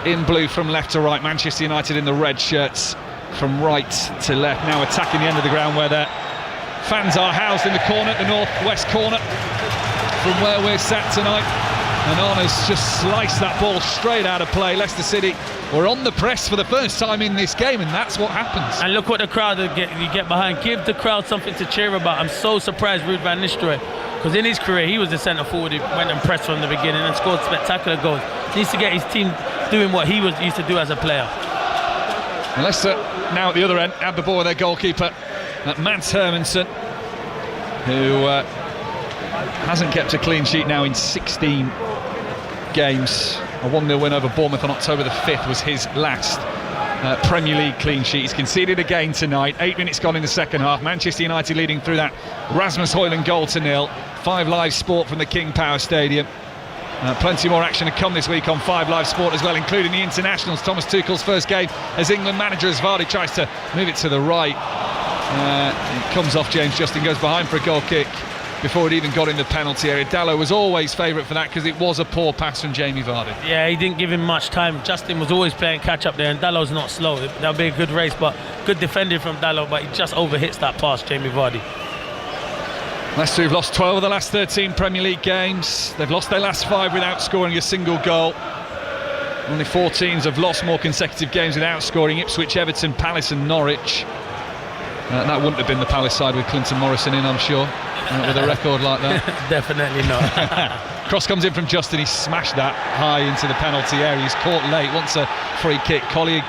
in blue from left to right. Manchester United in the red shirts from right to left. Now attacking the end of the ground where their fans are housed in the corner, the north-west corner from where we're sat tonight. And Ona's just sliced that ball straight out of play. Leicester City were on the press for the first time in this game, and that's what happens. And look what the crowd you get behind. Give the crowd something to cheer about. I'm so surprised Ruud van Nistelrooy because in his career he was the centre forward who went and pressed from the beginning and scored spectacular goals. He needs to get his team doing what he used to do as a player. And Leicester now at the other end have the ball with their goalkeeper, Mads Hermansen, who hasn't kept a clean sheet now in 16 games. A 1-0 win over Bournemouth on October the 5th was his last Premier League clean sheet. He's conceded again tonight. 8 minutes gone in the second half. Manchester United leading through that Rasmus Højlund goal to 0. 5 Live Sport from the King Power Stadium. Plenty more action to come this week on 5 Live Sport as well, including the internationals. Thomas Tuchel's first game as England manager, as Vardy tries to move it to the right. It comes off James Justin, goes behind for a goal kick before it even got in the penalty area. Dalot was always favourite for that because it was a poor pass from Jamie Vardy. Yeah, he didn't give him much time. Justin was always playing catch up there, and Dalot's not slow. That'll be a good race, but good defending from Dalot, but he just overhits that pass, Jamie Vardy. Leicester have lost 12 of the last 13 Premier League games. They've lost their last 5 without scoring a single goal. Only 4 teams have lost more consecutive games without scoring: Ipswich, Everton, Palace and Norwich. That wouldn't have been the Palace side with Clinton Morrison in, I'm sure, with a record like that. Definitely not. Cross comes in from Justin. He smashed that high into the penalty area. He's caught late, wants a free kick. Collier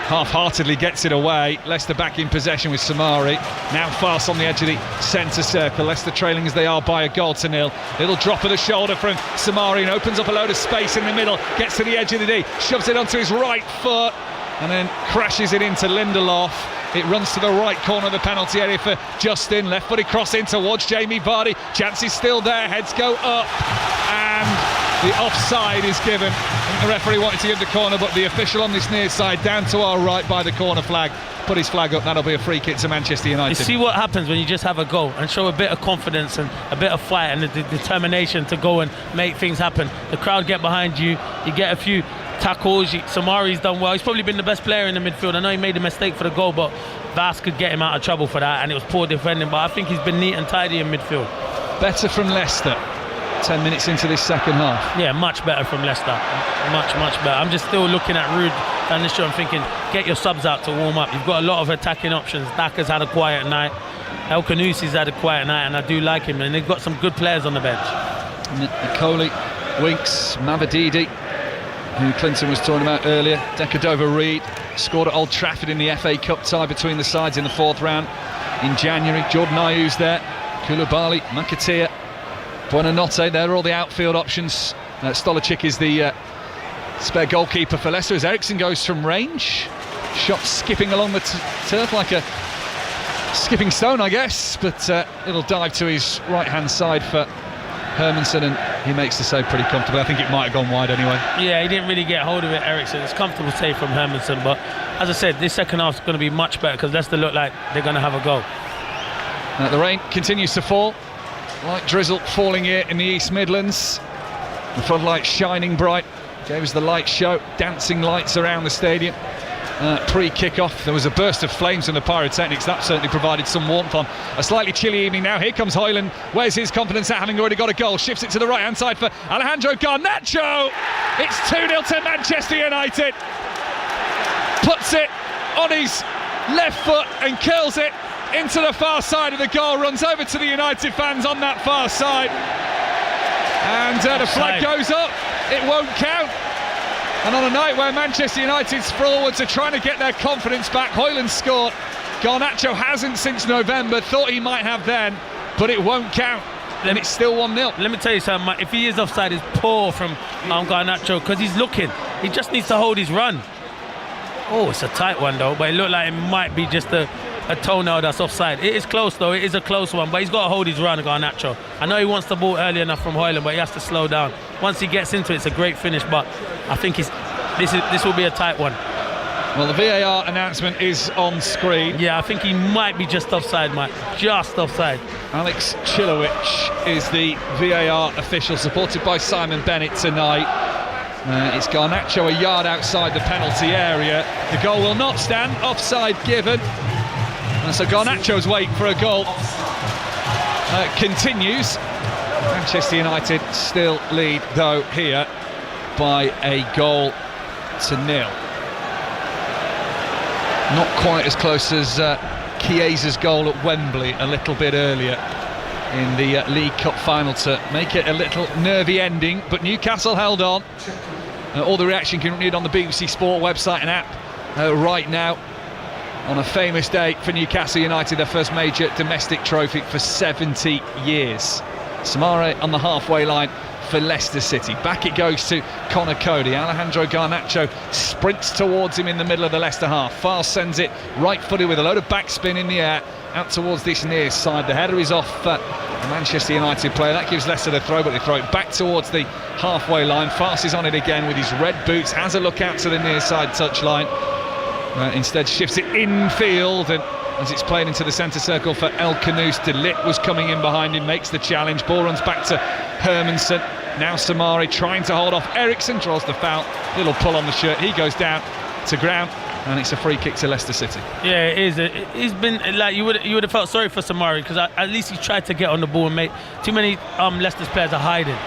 half-heartedly gets it away. Leicester back in possession with Samari. Now fast on the edge of the centre circle. Leicester trailing as they are by a goal to 0. Little drop of the shoulder from Samari and opens up a load of space in the middle. Gets to the edge of the D, shoves it onto his right foot and then crashes it into Lindelof. It runs to the right corner of the penalty area for Justin. Left-footed cross in towards Jamie Vardy. Chance is still there. Heads go up. And the offside is given. The referee wanted to give the corner, but the official on this near side, down to our right by the corner flag, put his flag up. That'll be a free kick to Manchester United. You see what happens when you just have a goal and show a bit of confidence and a bit of fight and the determination to go and make things happen. The crowd get behind you. You get a few tackles. Samari's done well. He's probably been the best player in the midfield. I know he made a mistake for the goal, but Vas could get him out of trouble for that, and it was poor defending, but I think he's been neat and tidy in midfield. Better from Leicester 10 minutes into this second half. Yeah, much better from Leicester. Much better. I'm just still looking at Ruud and this show and thinking, get your subs out to warm up. You've got a lot of attacking options. Daka's had a quiet night. El Kanusi's had a quiet night, and I do like him, and they've got some good players on the bench. Nicoli, Winks, Mavadidi, who Clinton was talking about earlier. Decordova-Reid scored at Old Trafford in the FA Cup tie between the sides in the 4th round in January. Jordan Ayew's there, Koulibaly, Makatia, Buonanotte. They're all the outfield options. Stolicic is the spare goalkeeper for Leicester as Eriksson goes from range. Shot skipping along the turf like a skipping stone, I guess, but it'll dive to his right-hand side for Hermansen, and he makes the save pretty comfortably. I think it might have gone wide anyway. Yeah, he didn't really get hold of it, Eriksson. It's a comfortable save from Hermansen, but as I said, this second half is going to be much better because Leicester look like they're going to have a goal. The rain continues to fall, light drizzle falling here in the East Midlands. The floodlights shining bright, gave us the light show, dancing lights around the stadium. Pre-kick-off, there was a burst of flames from the pyrotechnics. That certainly provided some warmth on a slightly chilly evening now. Here comes Højlund. Where's his confidence at having already got a goal? Shifts it to the right-hand side for Alejandro Garnacho. It's 2-0 to Manchester United. Puts it on his left foot and curls it into the far side of the goal. Runs over to the United fans on that far side. And the flag goes up. It won't count. And on a night where Manchester United's forwards are trying to get their confidence back, Højlund scored. Garnacho hasn't since November, thought he might have then, but it won't count. And it's still 1-0. Let me tell you something, if he is offside, it's poor from Garnacho because he's looking. He just needs to hold his run. Oh, it's a tight one though, but it looked like it might be just a toenail that's offside. It is close though, it is a close one, but he's got to hold his run, Garnacho. I know he wants the ball early enough from Højlund, but he has to slow down. Once he gets into it, it's a great finish, but I think this will be a tight one. Well, the VAR announcement is on screen. Yeah, I think he might be just offside, Mike. Just offside. Alex Chilowich is the VAR official, supported by Simon Bennett tonight. It's Garnacho a yard outside the penalty area. The goal will not stand. Offside given. And so Garnacho's wait for a goal continues. Manchester United still lead, though, here by a goal to 0. Not quite as close as Chiesa's goal at Wembley a little bit earlier. in the League Cup final to make it a little nervy ending, but Newcastle held on. All the reaction can read on the BBC Sport website and app right now. On a famous day for Newcastle United, their first major domestic trophy for 70 years. Samare on the halfway line for Leicester City. Back it goes to Conor Cody. Alejandro Garnacho sprints towards him in the middle of the Leicester half. File sends it right-footed with a load of backspin in the air out towards this near side. The header is off the Manchester United player. That gives Leicester the throw, but they throw it back towards the halfway line. Fast is on it again with his red boots. Has a look out to the near side touchline. Instead shifts it infield, and as it's played into the centre circle for El Khanous, De Ligt was coming in behind him, makes the challenge. Ball runs back to Hermansen. Now Samari trying to hold off Eriksson, draws the foul. Little pull on the shirt. He goes down to ground, and it's a free kick to Leicester City. Yeah, it is. He's been like you would have felt sorry for Samari, because at least he tried to get on the ball and make too many Leicester's players are hiding.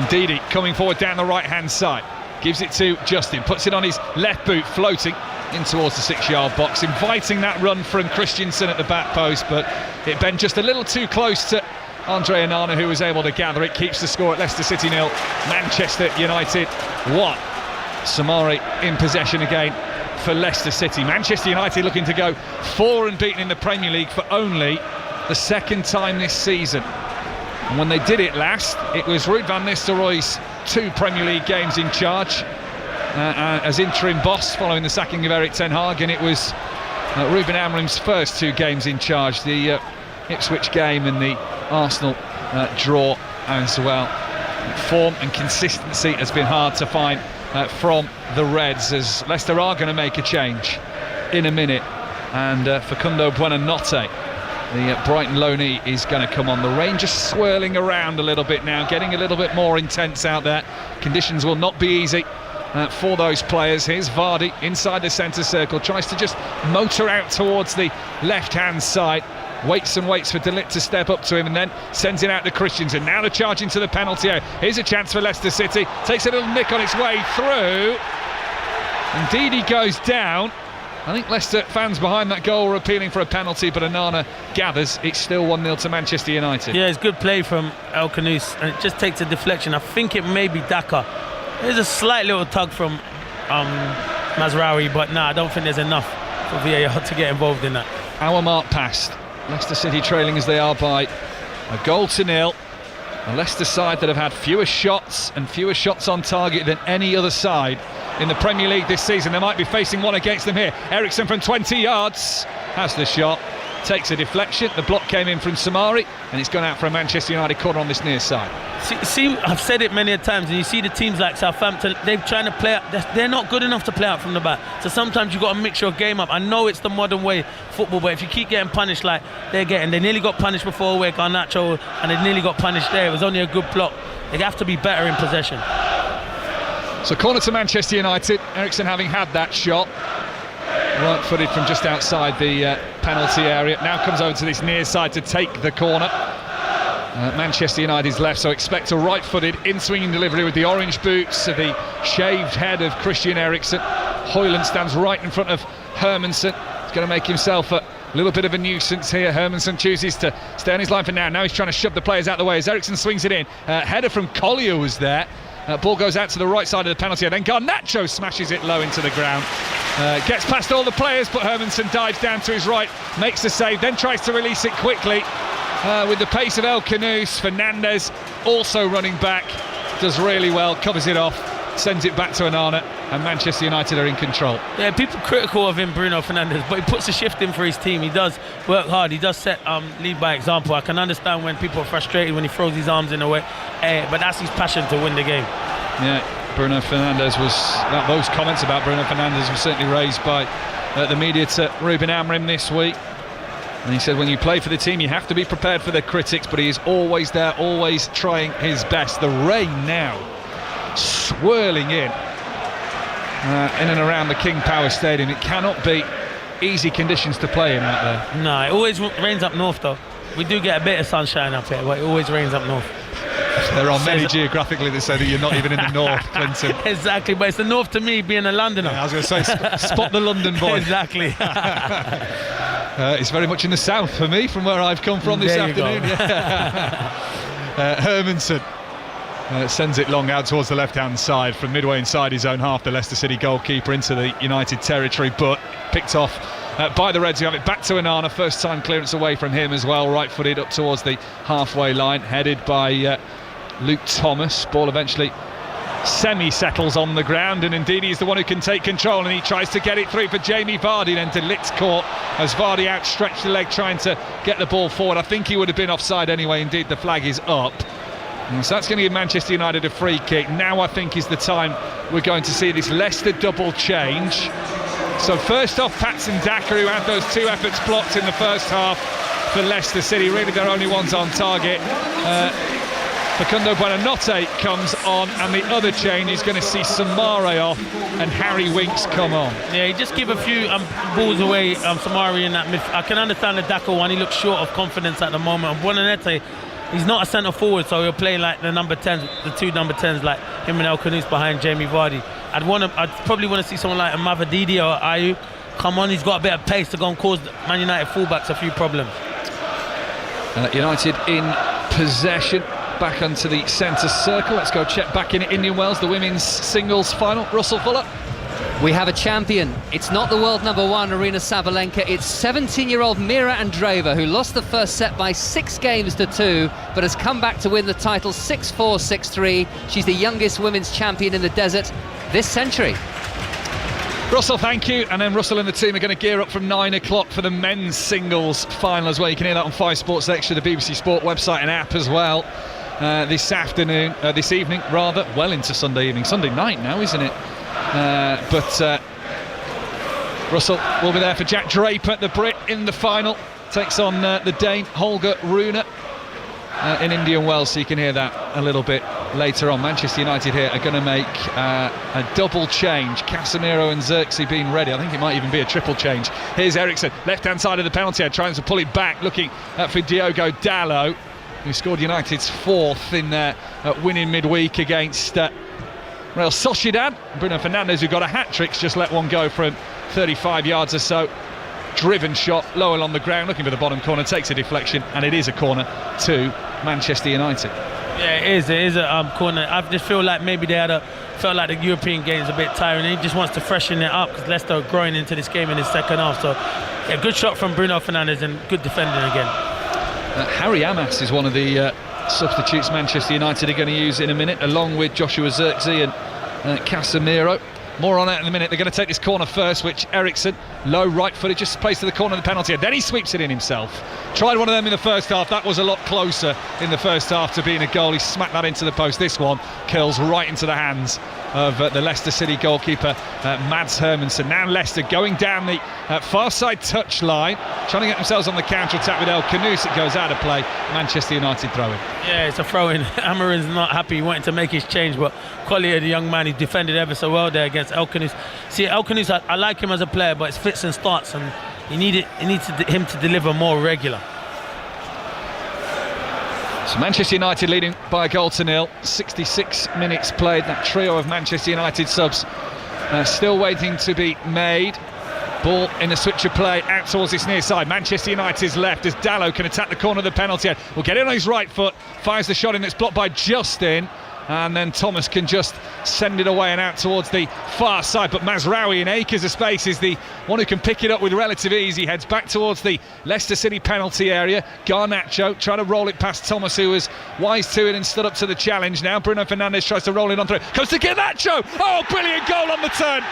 Indeed, coming forward down the right hand side, gives it to Justin, puts it on his left boot, floating in towards the 6-yard box, inviting that run from Christensen at the back post, but it bent just a little too close to Andre Onana, who was able to gather it. Keeps the score at Leicester City 0, Manchester United 1. Samari in possession again for Leicester City. Manchester United looking to go 4 unbeaten in the Premier League for only the second time this season. And when they did it last, it was Ruud van Nistelrooy's 2 Premier League games in charge as interim boss following the sacking of Erik ten Hag, and it was Ruben Amorim's first 2 games in charge, the Ipswich game and the Arsenal draw as well. Form and consistency has been hard to find from the Reds, as Leicester are going to make a change in a minute, and Facundo Buonanotte, the Brighton loanee, is going to come on. The rain just swirling around a little bit now, getting a little bit more intense out there. Conditions will not be easy for those players. Here's Vardy inside the centre circle, tries to just motor out towards the left-hand side, waits and waits for De Ligt to step up to him, and then sends it out to Christensen. Now the charge into the penalty area. Here's a chance for Leicester City, takes a little nick on its way through. Indeed, he goes down. I think Leicester fans behind that goal were appealing for a penalty, but Onana gathers. It's still 1-0 to Manchester United. Yeah, it's good play from El Khanous, and it just takes a deflection. I think it may be Daka. There's a slight little tug from Mazraoui, but I don't think there's enough for VAR to get involved in that. Hour mark passed. Leicester City trailing as they are by a 1-0. A Leicester side that have had fewer shots and fewer shots on target than any other side in the Premier League this season. They might be facing one against them here. Eriksson from 20 yards has the shot, takes a deflection. The block came in from Samari, and it's gone out for a Manchester United corner on this near side. See, I've said it many a times, and you see the teams like Southampton, they're trying to play out. They're not good enough to play out from the back. So sometimes you've got to mix your game up. I know it's the modern way football, but if you keep getting punished like they're getting, they nearly got punished before with Garnacho, and they nearly got punished there. It was only a good block. They have to be better in possession. So corner to Manchester United. Eriksson having had that shot, right-footed from just outside the penalty area. Now comes over to this near side to take the corner. Manchester United's left, so expect a right-footed in-swinging delivery with the orange boots, the shaved head of Christian Eriksen. Højlund stands right in front of Hermansen. He's going to make himself a little bit of a nuisance here. Hermansen chooses to stay on his line for now. Now he's trying to shove the players out of the way as Eriksen swings it in. Header from Collier was there. Ball goes out to the right side of the penalty area. Then Garnacho smashes it low into the ground. Gets past all the players, but Hermansen dives down to his right, makes the save, then tries to release it quickly. With the pace of El Khanous, Fernandes also running back, does really well, covers it off, sends it back to Onana, and Manchester United are in control. Yeah, people critical of him, Bruno Fernandes, but he puts a shift in for his team. He does work hard, he does set lead by example. I can understand when people are frustrated when he throws his arms in the way, but that's his passion to win the game. Yeah, Bruno Fernandes was, those comments about Bruno Fernandes were certainly raised by the media to Ruben Amorim this week. And he said when you play for the team you have to be prepared for the critics, but he is always there, always trying his best. The rain now swirling in and around the King Power Stadium. It cannot be easy conditions to play in out there. No, it always rains up north though. We do get a bit of sunshine up here, but it always rains up north. There are many geographically that say that you're not even in the north, Clinton. Exactly, but it's the north to me being a Londoner. Yeah, I was going to say, spot the London boy. Exactly. It's very much in the south for me, from where I've come from this afternoon. Hermansen sends it long out towards the left-hand side from midway inside his own half, the Leicester City goalkeeper, into the United territory, but picked off by the Reds, who have it back to Onana. First time clearance away from him as well, right-footed up towards the halfway line, headed by Luke Thomas. Ball eventually semi-settles on the ground, and indeed he's the one who can take control, and he tries to get it through for Jamie Vardy. Then De Ligt's caught as Vardy outstretched the leg trying to get the ball forward. I think he would have been offside anyway. Indeed, the flag is up. So that's going to give Manchester United a free kick. Now I think is the time we're going to see this Leicester double change. So first off, Patson Daka, who had those 2 efforts blocked in the first half for Leicester City, really their only ones on target. Facundo Buonanotte comes on, and the other change is going to see Samare off and Harry Winks come on. Yeah, he just give a few balls away, Samare in that midfield. I can understand the Daka one, he looks short of confidence at the moment. And Buonanotte, he's not a centre forward, so he'll play like the number 10s, the 2 number 10s, like him and El Khanous behind Jamie Vardy. I'd probably want to see someone like Mavadidi or Ayew come on. He's got a bit of pace to go and cause Man United fullbacks a few problems. United in possession, back onto the centre circle. Let's go check back in at Indian Wells, the women's singles final. Russell Fuller. We have a champion. It's not the world number 1, Aryna Sabalenka. It's 17-year-old Mira Andreeva, who lost the first set by 6 games to 2, but has come back to win the title 6-4, 6-3. She's the youngest women's champion in the desert this century. Russell, thank you. And then Russell and the team are going to gear up from 9 o'clock for the men's singles final as well. You can hear that on 5 Sports Extra, the BBC Sport website and app as well. This evening, well into Sunday evening. Sunday night now, isn't it? But Russell will be there for Jack Draper, the Brit, in the final. Takes on the Dane Holger Rune in Indian Wells, so you can hear that a little bit later on. Manchester United here are going to make a double change. Casemiro and Xerxes being ready. I think it might even be a triple change. Here's Eriksen, left-hand side of the penalty area, trying to pull it back, looking for Diogo Dalot, who scored United's 4th in their winning midweek against Real Sociedad. Bruno Fernandes, who got a hat-trick, just let one go from 35 yards or so. Driven shot, low along the ground, looking for the bottom corner, takes a deflection, and it is a corner to Manchester United. Yeah, it is a corner. I just feel like maybe felt like the European game's a bit tiring. He just wants to freshen it up because Leicester are growing into this game in the second half. So, yeah, good shot from Bruno Fernandes and good defending again. Harry Amas is one of the substitutes Manchester United are going to use in a minute, along with Joshua Xerxes and Casemiro. More on that in a minute. They're going to take this corner first, which Eriksen, low right-footed, just placed to the corner of the penalty, and then he sweeps it in himself. Tried one of them in the first half. That was a lot closer in the first half to being a goal. He smacked that into the post. This one curls right into the hands of the Leicester City goalkeeper, Mads Hermansen. Now Leicester going down the far side touch line, trying to get themselves on the counter-attack with El Khanous. It goes out of play. Manchester United throw-in. Yeah, it's a throw-in. Amarin's not happy. He wanted to make his change, but quality of the young man, he defended ever so well there against El Khanous. See, El Khanous, I like him as a player, but it's fits and starts, and he needs him to deliver more regular. So Manchester United leading by a goal to 0. 66 minutes played. That trio of Manchester United subs still waiting to be made. Ball in a switch of play out towards this near side. Manchester United's left as Dalot can attack the corner of the penalty area. Will get in on his right foot, fires the shot in, that's blocked by Justin, and then Thomas can just send it away and out towards the far side. But Mazraoui, in acres of space, is the one who can pick it up with relative ease. He heads back towards the Leicester City penalty area. Garnacho trying to roll it past Thomas, who was wise to it and stood up to the challenge. Now Bruno Fernandes tries to roll it on through. Comes to Garnacho! Oh, brilliant goal on the turn!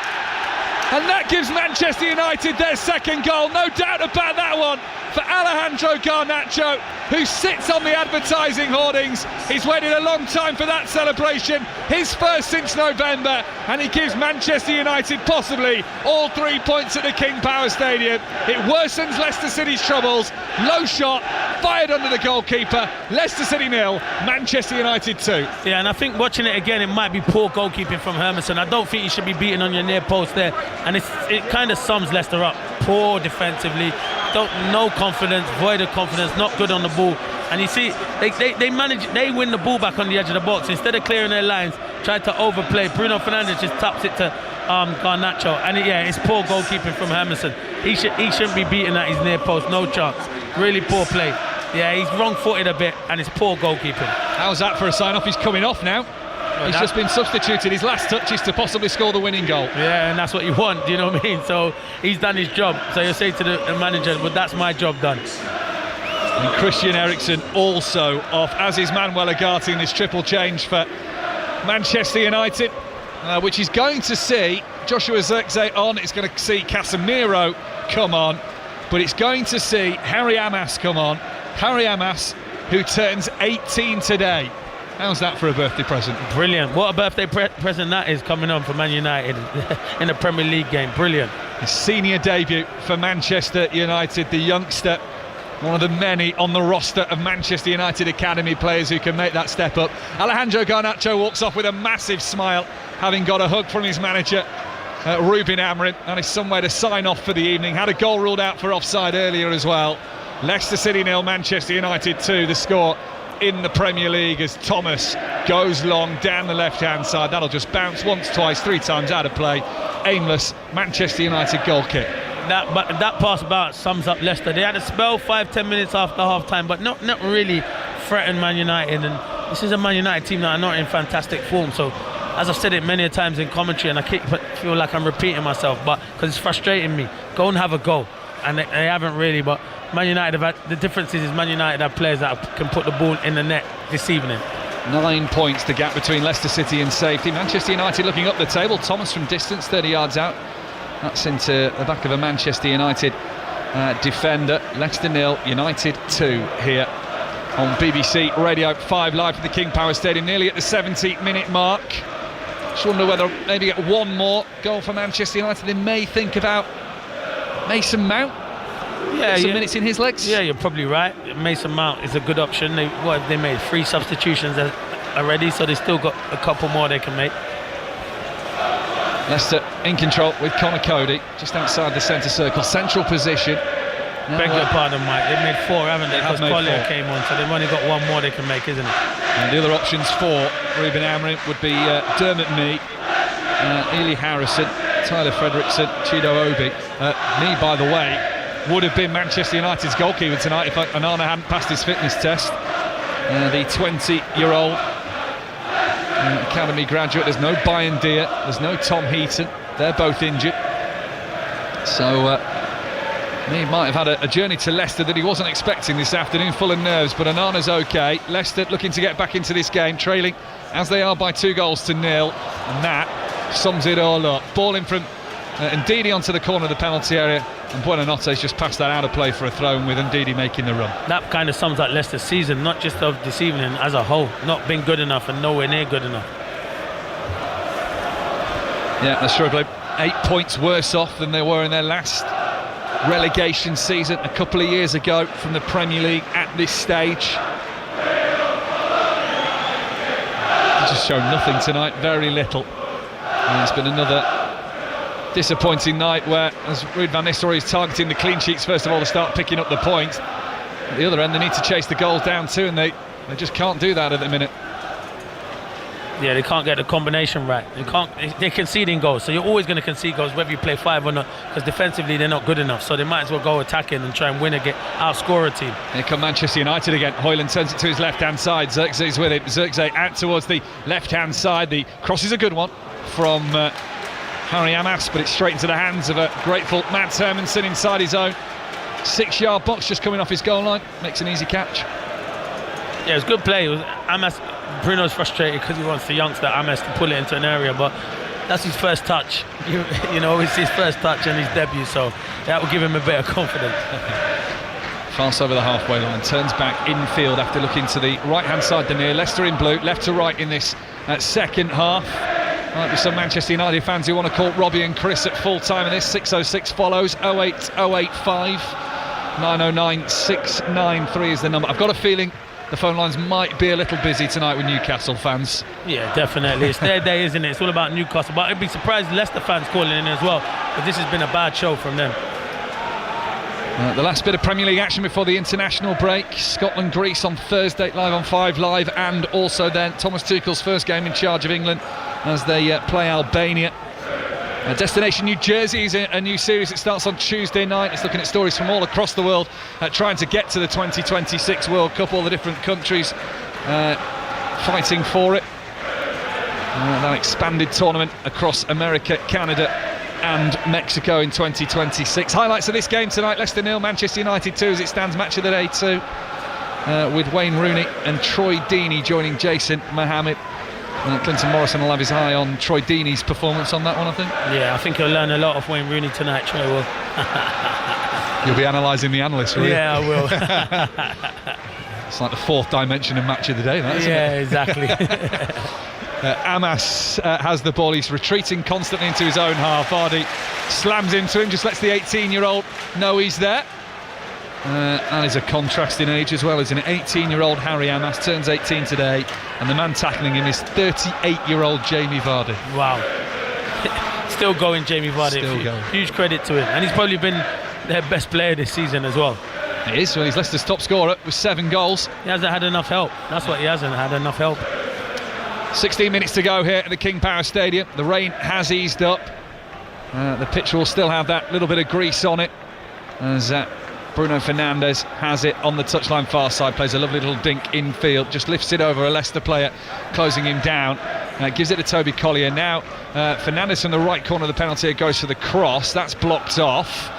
And that gives Manchester United their second goal. No doubt about that one for Alejandro Garnacho, who sits on the advertising hoardings. He's waited a long time for that celebration, his first since November, and he gives Manchester United possibly all 3 points at the King Power Stadium. It worsens Leicester City's troubles. Low shot, fired under the goalkeeper. Leicester City 0, Manchester United 2. Yeah, and I think watching it again, it might be poor goalkeeping from Hermansen. I don't think you should be beating on your near post there, and it kind of sums Leicester up. Poor defensively, no confidence, void of confidence, not good on the ball. And you see, they win the ball back on the edge of the box. Instead of clearing their lines, tried to overplay. Bruno Fernandes just taps it to Garnacho. And it's poor goalkeeping from Hermansen. He shouldn't be beaten at his near post, no chance. Really poor play. Yeah, he's wrong-footed a bit, and it's poor goalkeeping. How's that for a sign-off? He's coming off now. He's just been substituted. His last touch is to possibly score the winning goal. Yeah, and that's what you want, do you know what I mean? So he's done his job. So you say to the manager, well, that's my job done. And Christian Eriksen also off, as is Manuel Ugarte in this triple change for Manchester United, which is going to see Joshua Zirkzee on. It's going to see Casemiro come on, but it's going to see Harry Amas come on. Harry Amas, who turns 18 today. How's that for a birthday present? Brilliant. What a birthday present that is coming on for Man United in a Premier League game. Brilliant. His senior debut for Manchester United, the youngster, one of the many on the roster of Manchester United Academy players who can make that step up. Alejandro Garnacho walks off with a massive smile, having got a hug from his manager, Ruben Amorim, and is somewhere to sign off for the evening. Had a goal ruled out for offside earlier as well. Leicester City 0, Manchester United 2, the score in the Premier League as Thomas goes long down the left-hand side. That'll just bounce once, twice, 3 times out of play. Aimless Manchester United goal kick. That pass about sums up Leicester. They had a spell 5-10 minutes after half-time, but not really threatened Man United. And this is a Man United team that are not in fantastic form. So, as I've said it many a times in commentary, and I feel like I'm repeating myself, but because it's frustrating me, go and have a go. And they haven't really, but Man United have had, the difference is Man United have players that can put the ball in the net this evening. 9 points the gap between Leicester City and safety. Manchester United looking up the table. Thomas from distance, 30 yards out. That's into the back of a Manchester United defender. Leicester 0, United 2 here on BBC Radio 5 live from the King Power Stadium, nearly at the 70-minute mark. Just wonder whether maybe get one more goal for Manchester United. They may think about Mason Mount. Yeah, some minutes in his legs. Yeah, you're probably right. Mason Mount is a good option. What have they made? 3 substitutions already, so they've still got a couple more they can make. Leicester in control with Conor Cody just outside the centre circle, central position. Beg your pardon, Mike. They've made 4, haven't they? Because Collier came on, so they've only got 1 more they can make, isn't it? And the other options for Ruben Amorim would be Dermot Mee, Ely Harrison, Tyler Fredrickson, Chido Obi. Mee, by the way, would have been Manchester United's goalkeeper tonight if Onana hadn't passed his fitness test. The 20-year-old academy graduate. There's no Bayern Deer, there's no Tom Heaton. They're both injured. So he might have had a journey to Leicester that he wasn't expecting this afternoon, full of nerves, but Onana's okay. Leicester looking to get back into this game, trailing as they are by 2 goals to 0, and that sums it all up. Ball in from Ndidi onto the corner of the penalty area, and Buonanote's just passed that out of play for a throw, and with Ndidi making the run. That kind of sums up Leicester's season, not just of this evening, as a whole. Not been good enough and nowhere near good enough. Yeah, they're struggling. 8 points worse off than they were in their last relegation season a couple of years ago from the Premier League at this stage. They've just shown nothing tonight, very little. And it's been another disappointing night where, as Ruud van Nistelrooy is targeting the clean sheets first of all to start picking up the points. At the other end, they need to chase the goals down too, and they just can't do that at the minute. Yeah, they can't get the combination right. They're conceding goals, so you're always going to concede goals whether you play 5 or not, because defensively they're not good enough, so they might as well go attacking and try and win outscore a team. Here come Manchester United again. Hoyland turns it to his left-hand side. Zirkzee's with it. Zirkzee out towards the left-hand side. The cross is a good one from Harry Amas, but it's straight into the hands of a grateful Mats Hermansen inside his own 6-yard box, just coming off his goal line. Makes an easy catch. Yeah, it was good play. It was Amas. Bruno's frustrated because he wants the youngster Amas to pull it into an area, but that's his first touch. You know, it's his first touch and his debut, so that will give him a bit of confidence. Fast over the halfway line, turns back infield after looking to the right-hand side, the near. Leicester in blue, left to right in this second half. Might be some Manchester United fans who want to call Robbie and Chris at full time, and this 606 follows. 08085 909 693 is the number. I've got a feeling the phone lines might be a little busy tonight with Newcastle fans. Yeah, definitely. It's their day, isn't it? It's all about Newcastle. But I'd be surprised Leicester fans calling in as well, but this has been a bad show from them. The last bit of Premier League action before the international break. Scotland-Greece on Thursday, live on 5 Live, and also then Thomas Tuchel's first game in charge of England as they play Albania. Destination New Jersey is a new series that starts on Tuesday night. It's looking at stories from all across the world trying to get to the 2026 World Cup. All the different countries fighting for it. That expanded tournament across America, Canada and Mexico in 2026. Highlights of this game tonight: Leicester 0, Manchester United 2 as it stands. Match of the day 2 with Wayne Rooney and Troy Deeney joining Jason Mohammed. Clinton Morrison will have his eye on Troy Deeney's performance on that one, I think. Yeah, I think he'll learn a lot of Wayne Rooney tonight, Troy will. You'll be analysing the analysts, will you? Yeah, I will. It's like the fourth dimension of match of the day, that, isn't it? Yeah, exactly. Amas has the ball. He's retreating constantly into his own half. Vardy slams into him, just lets the 18-year-old know he's there. That is a contrast in age as well, isn't it? 18-year-old Harry Amas turns 18 today, and the man tackling him is 38-year-old Jamie Vardy. Wow. Still going, Jamie Vardy. Still going. Huge credit to him. And he's probably been their best player this season as well. He is. Well, he's Leicester's top scorer with 7 goals. He hasn't had enough help. That's what he hasn't had enough help. 16 minutes to go here at the King Power Stadium. The rain has eased up. The pitch will still have that little bit of grease on it as Bruno Fernandes has it on the touchline far side, plays a lovely little dink infield, just lifts it over a Leicester player, closing him down. Gives it to Toby Collier. Now Fernandes from the right corner of the penalty area goes for the cross. That's blocked off,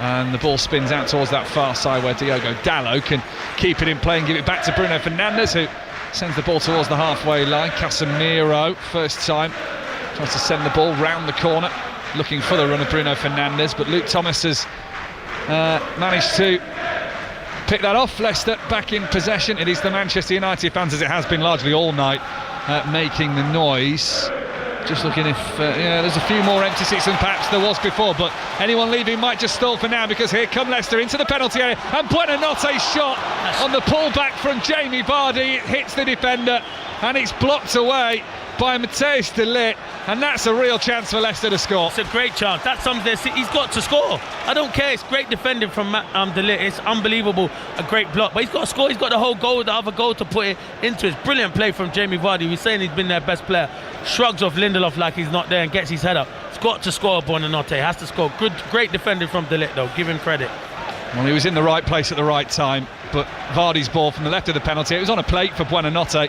and the ball spins out towards that far side where Diogo Dalot can keep it in play and give it back to Bruno Fernandes, who sends the ball towards the halfway line. Casemiro, first time, tries to send the ball round the corner, looking for the run of Bruno Fernandes, but Luke Thomas has managed to pick that off. Leicester back in possession. It is the Manchester United fans, as it has been largely all night, making the noise. Just looking if there's a few more empty seats than perhaps there was before, but anyone leaving might just stall for now, because here come Leicester into the penalty area, and Buonanotte's shot on the pullback from Jamie Vardy, it hits the defender and it's blocked away by Matthijs de Ligt, and that's a real chance for Leicester to score. It's a great chance. That's something he's got to score. I don't care. It's great defending from de Ligt. It's unbelievable. A great block, but he's got to score. He's got the whole goal, the other goal to put it into. It's brilliant play from Jamie Vardy. We're saying he's been their best player. Shrugs off Lindelof like he's not there and gets his head up. He's got to score. Buonanotte has to score. Great defending from de Ligt, though. Give him credit. Well, he was in the right place at the right time, but Vardy's ball from the left of the penalty, it was on a plate for Buonanotte,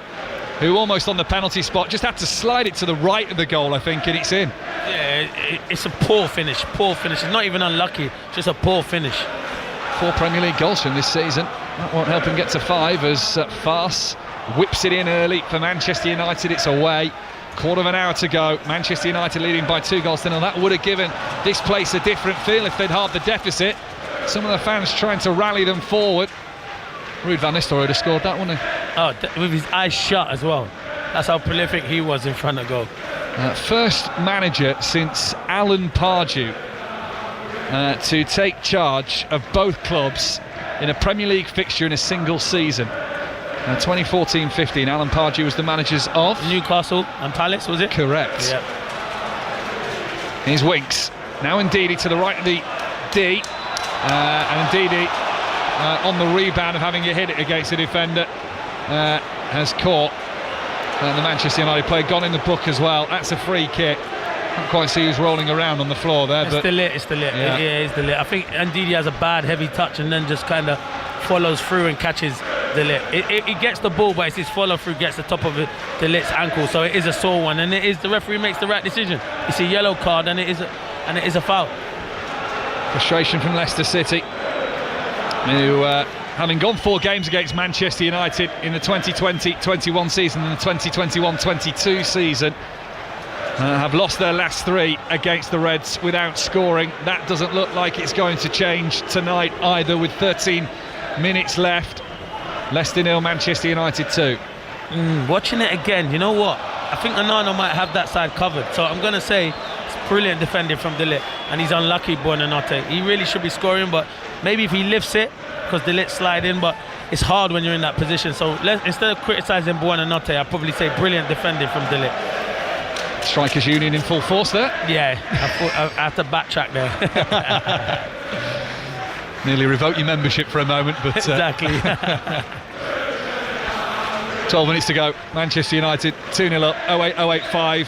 who almost on the penalty spot just had to slide it to the right of the goal, I think, and it's in. Yeah, it's a poor finish. It's not even unlucky, just a poor finish. 4 Premier League goals from this season. That won't help him get to 5 as Farce whips it in early for Manchester United. It's away. Quarter of an hour to go. Manchester United leading by 2 goals to 0. That would have given this place a different feel if they'd halved the deficit. Some of the fans trying to rally them forward. Ruud van Nistelrooy would have scored that, wouldn't he? Oh, with his eyes shut as well. That's how prolific he was in front of goal. First manager since Alan Pardew to take charge of both clubs in a Premier League fixture in a single season. 2014-15, Alan Pardew was the managers of Newcastle and Palace, was it? Correct. Yep. Here's Winks. Now Ndidi to the right of the D. And Ndidi on the rebound of having hit it against the defender has caught the Manchester United player, gone in the book as well. That's a free kick. Can't quite see who's rolling around on the floor there. It's de Ligt. Yeah, it's de Ligt. I think Ndidi has a bad heavy touch and then just kind of follows through and catches de Ligt. He gets the ball, but it's his follow through gets the top of de Ligt's ankle, so it is a sore one, and it is the referee makes the right decision. It's a yellow card and it is a foul. Frustration from Leicester City, who having gone 4 games against Manchester United in the 2020-21 season and the 2021-22 season, have lost their last 3 against the Reds without scoring. That doesn't look like it's going to change tonight either, with 13 minutes left. Leicester 0, Manchester United 2. Watching it again, you know what? I think Onana might have that side covered, so I'm going to say it's brilliant defending from de Ligt, and he's unlucky, Buonanotte. He really should be scoring, but maybe if he lifts it, because de Ligt slide in, but it's hard when you're in that position. So instead of criticising Buonanotte, I'd probably say brilliant defending from de Ligt. Strikers Union in full force there. Yeah, I have to backtrack there. Nearly revoke your membership for a moment, but exactly. 12 minutes to go. Manchester United 2-0 up. 0-8, 0-8-5.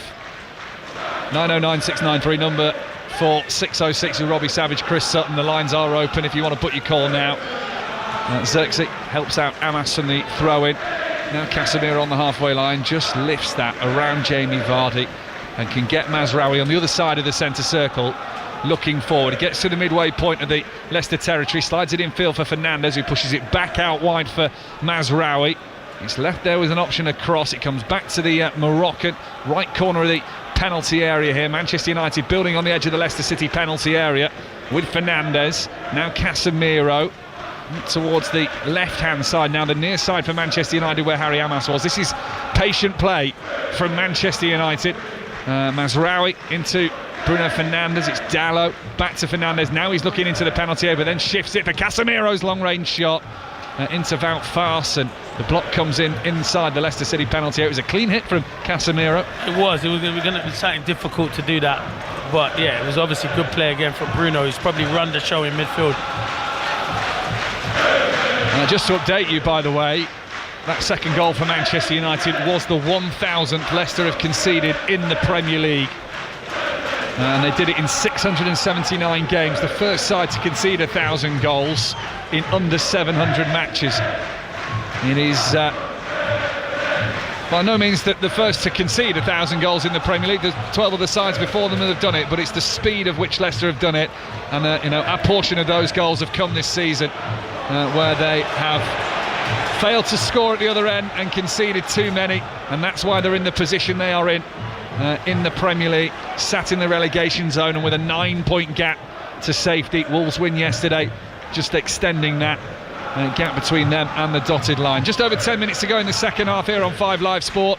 909-693, number 4606 with Robbie Savage, Chris Sutton. The lines are open if you want to put your call now. Xerxes helps out Amas from the throw-in. Now Casemiro on the halfway line, just lifts that around Jamie Vardy and can get Mazraoui on the other side of the centre circle, looking forward. He gets to the midway point of the Leicester territory, slides it in field for Fernandes, who pushes it back out wide for Mazraoui. It's left there with an option across. It comes back to the Moroccan right corner of the penalty area here. Manchester United building on the edge of the Leicester City penalty area with Fernandes. Now Casemiro towards the left-hand side, now the near side for Manchester United where Harry Amas was. This is patient play from Manchester United. Mazraoui into Bruno Fernandes, it's Dalot, back to Fernandes, now he's looking into the penalty area, but then shifts it for Casemiro's long-range shot into Wout Faes, and the block comes in inside the Leicester City penalty area. It was a clean hit from Casemiro. It was going to be something difficult to do that, but yeah, it was obviously good play again from Bruno, who's probably run the show in midfield. Just to update you, by the way, that second goal for Manchester United was the 1,000th Leicester have conceded in the Premier League. And they did it in 679 games, the first side to concede 1,000 goals in under 700 matches. It is by no means the first to concede 1,000 goals in the Premier League. There's 12 other sides before them that have done it, but it's the speed of which Leicester have done it. And a portion of those goals have come this season where they have failed to score at the other end and conceded too many, and that's why they're in the position they are in the Premier League, sat in the relegation zone and with a 9-point gap to safety. Wolves win yesterday, just extending that gap between them and the dotted line. Just over 10 minutes to go in the second half here on 5 Live Sport,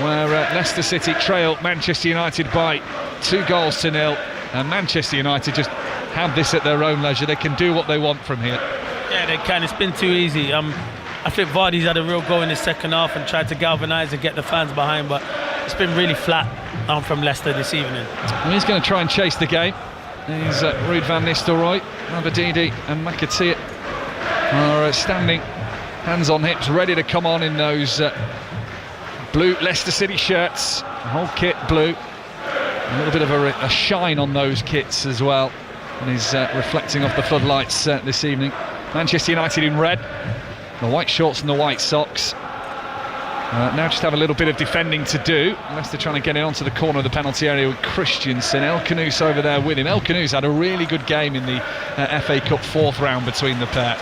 where Leicester City trail Manchester United by 2-0, and Manchester United just have this at their own leisure. They can do what they want from here. Yeah, they can. It's been too easy. I think Vardy's had a real go in the second half and tried to galvanise and get the fans behind, but it's been really flat from Leicester this evening. Well, he's going to try and chase the game. He's Ruud van Nistelrooy, Mavididi and McAteer are standing, hands on hips, ready to come on in those blue Leicester City shirts. The whole kit blue. A little bit of a shine on those kits as well, and he's reflecting off the floodlights this evening. Manchester United in red, the white shorts and the white socks. Now just have a little bit of defending to do. Leicester trying to get it onto the corner of the penalty area with Christensen. El Khanous over there with him. El Khanous had a really good game in the FA Cup 4th round between the pair.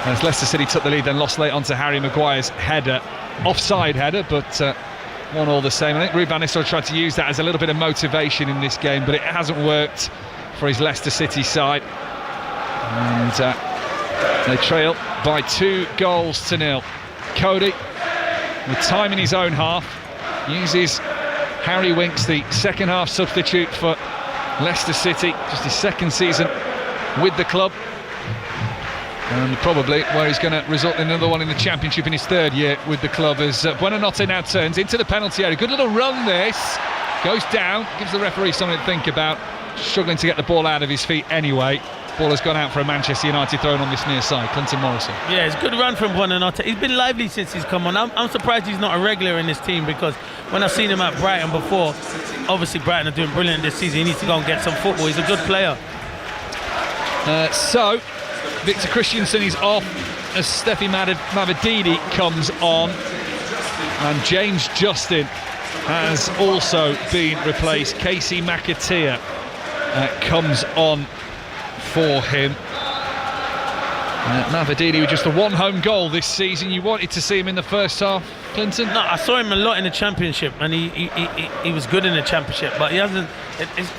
As Leicester City took the lead, then lost late onto Harry Maguire's header. Offside header, but 1-1 the same. I think Ruud van Nistelrooy tried to use that as a little bit of motivation in this game, but it hasn't worked for his Leicester City side. And they trail by 2-0. Cody, with time in his own half, uses Harry Winks, the second half substitute for Leicester City, just his second season with the club, and probably where he's going to result in another one in the Championship in his 3rd year with the club, as Buonanotte now turns into the penalty area. Good little run this, goes down, gives the referee something to think about, struggling to get the ball out of his feet anyway. Ball has gone out for a Manchester United thrown on this near side. Clinton Morrison. Yeah, it's a good run from Buonanotte. He's been lively since he's come on. I'm surprised he's not a regular in this team, because when I've seen him at Brighton before, obviously Brighton are doing brilliant this season. He needs to go and get some football. He's a good player. So Victor Christensen is off as Steffi Mavididi comes on, and James Justin has also been replaced. Casey McAteer comes on for him. Mavididi with just the one home goal this season. You wanted to see him in the first half, Clinton? No, I saw him a lot in the Championship, and he was good in the Championship, but he hasn't.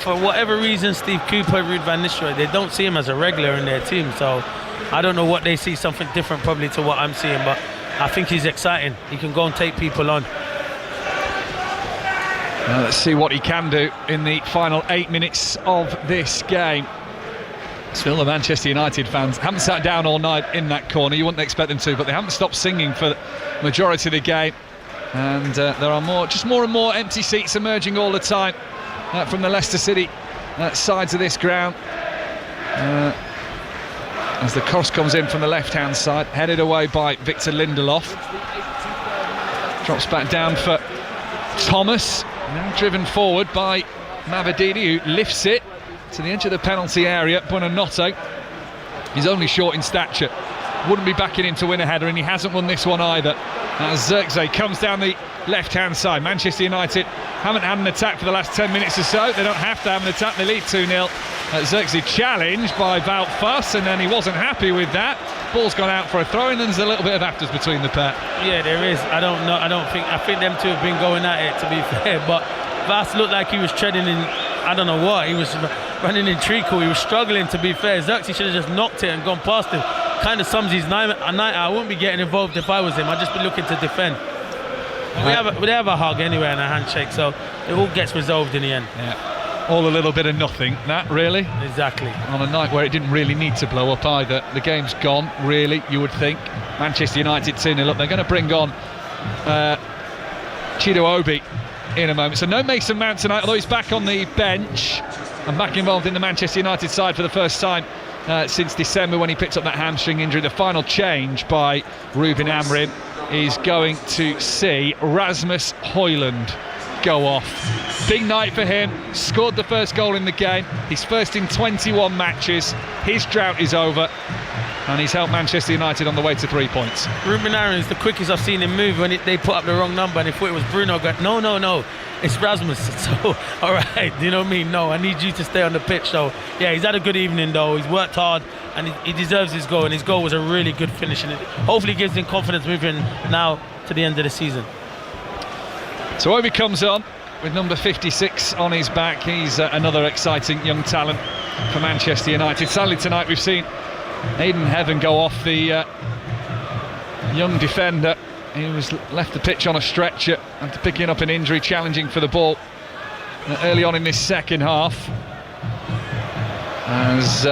For whatever reason, Steve Cooper, Ruud van Nistelrooy, they don't see him as a regular in their team, so I don't know what they see, something different probably to what I'm seeing, but I think he's exciting. He can go and take people on. Let's see what he can do in the final 8 minutes of this game. Still, the Manchester United fans haven't sat down all night in that corner. You wouldn't expect them to, but they haven't stopped singing for the majority of the game. And there are more and more empty seats emerging all the time from the Leicester City sides of this ground. As the cross comes in from the left-hand side, headed away by Victor Lindelof. Drops back down for Thomas. Now driven forward by Mavididi, who lifts it to the edge of the penalty area. Buonanotte is only short in stature. Wouldn't be backing him to win a header, and he hasn't won this one either. As Zirkzee comes down the left-hand side. Manchester United haven't had an attack for the last 10 minutes or so. They don't have to have an attack. They lead 2-0. Zirkzee challenged by Wout Fuss, and then he wasn't happy with that. Ball's gone out for a throw, and there's a little bit of afters between the pair. Yeah, there is. I don't know. I think them two have been going at it, to be fair. But Fuss looked like he was treading in, I don't know what. He was running in treacle. He was struggling, to be fair. Zirkzee should have just knocked it and gone past him. Kind of sums his night. I wouldn't be getting involved if I was him. I'd just be looking to defend. We have a hug anyway and a handshake, so it all gets resolved in the end. Yeah, all a little bit of nothing, that really. Exactly. On a night where it didn't really need to blow up either. The game's gone, really, you would think. Manchester United 2-0 up. They're going to bring on Chido Obi in a moment. So no Mason Mount tonight, although he's back on the bench and back involved in the Manchester United side for the first time since December, when he picked up that hamstring injury. The final change by Ruben Amorim is going to see Rasmus Højlund go off. Big night for him. Scored the first goal in the game. He's first in 21 matches. His drought is over, and he's helped Manchester United on the way to 3 points. Ruben Amorim is the quickest I've seen him move when they put up the wrong number, and they thought it was Bruno. No, it's Rasmus. So, all right, you know what I mean? No, I need you to stay on the pitch. So, yeah, he's had a good evening, though. He's worked hard, and he deserves his goal, and his goal was a really good finish, and it hopefully gives him confidence moving now to the end of the season. So Obi comes on with number 56 on his back. He's another exciting young talent for Manchester United. Sadly tonight we've seen Aidan Heaven go off, the young defender. He was left the pitch on a stretcher after picking up an injury, challenging for the ball early on in this second half. As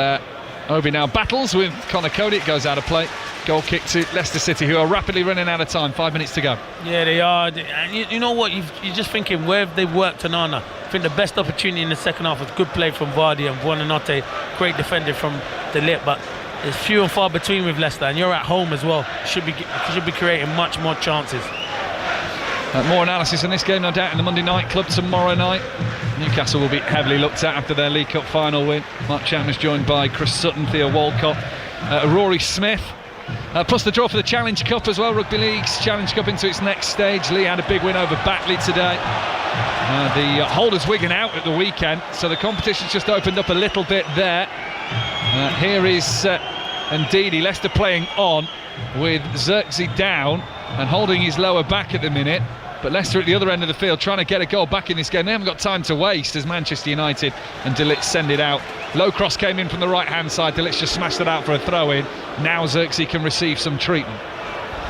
Obi now battles with Conor Cody, it goes out of play. Goal kick to Leicester City, who are rapidly running out of time. 5 minutes to go. Yeah, they are. And you know what? You're just thinking, where have they worked Onana? I think the best opportunity in the second half was good play from Vardy and Buonanotte. Great defender from De Ligt, but it's few and far between with Leicester, and you're at home as well. Should be creating much more chances. More analysis on this game, no doubt, in the Monday Night Club tomorrow night. Newcastle will be heavily looked at after their League Cup final win. Mark Chapman's joined by Chris Sutton, Theo Walcott, Rory Smith. Plus the draw for the Challenge Cup as well. Rugby League's Challenge Cup into its next stage. Lee had a big win over Batley today. The holders Wigan out at the weekend, so the competition's just opened up a little bit there. Here is Ndidi. Leicester playing on with Zirkzee down and holding his lower back at the minute. But Leicester at the other end of the field trying to get a goal back in this game. They haven't got time to waste as Manchester United and De Ligt send it out. Low cross came in from the right hand side. De Ligt just smashed it out for a throw in. Now Zirkzee can receive some treatment.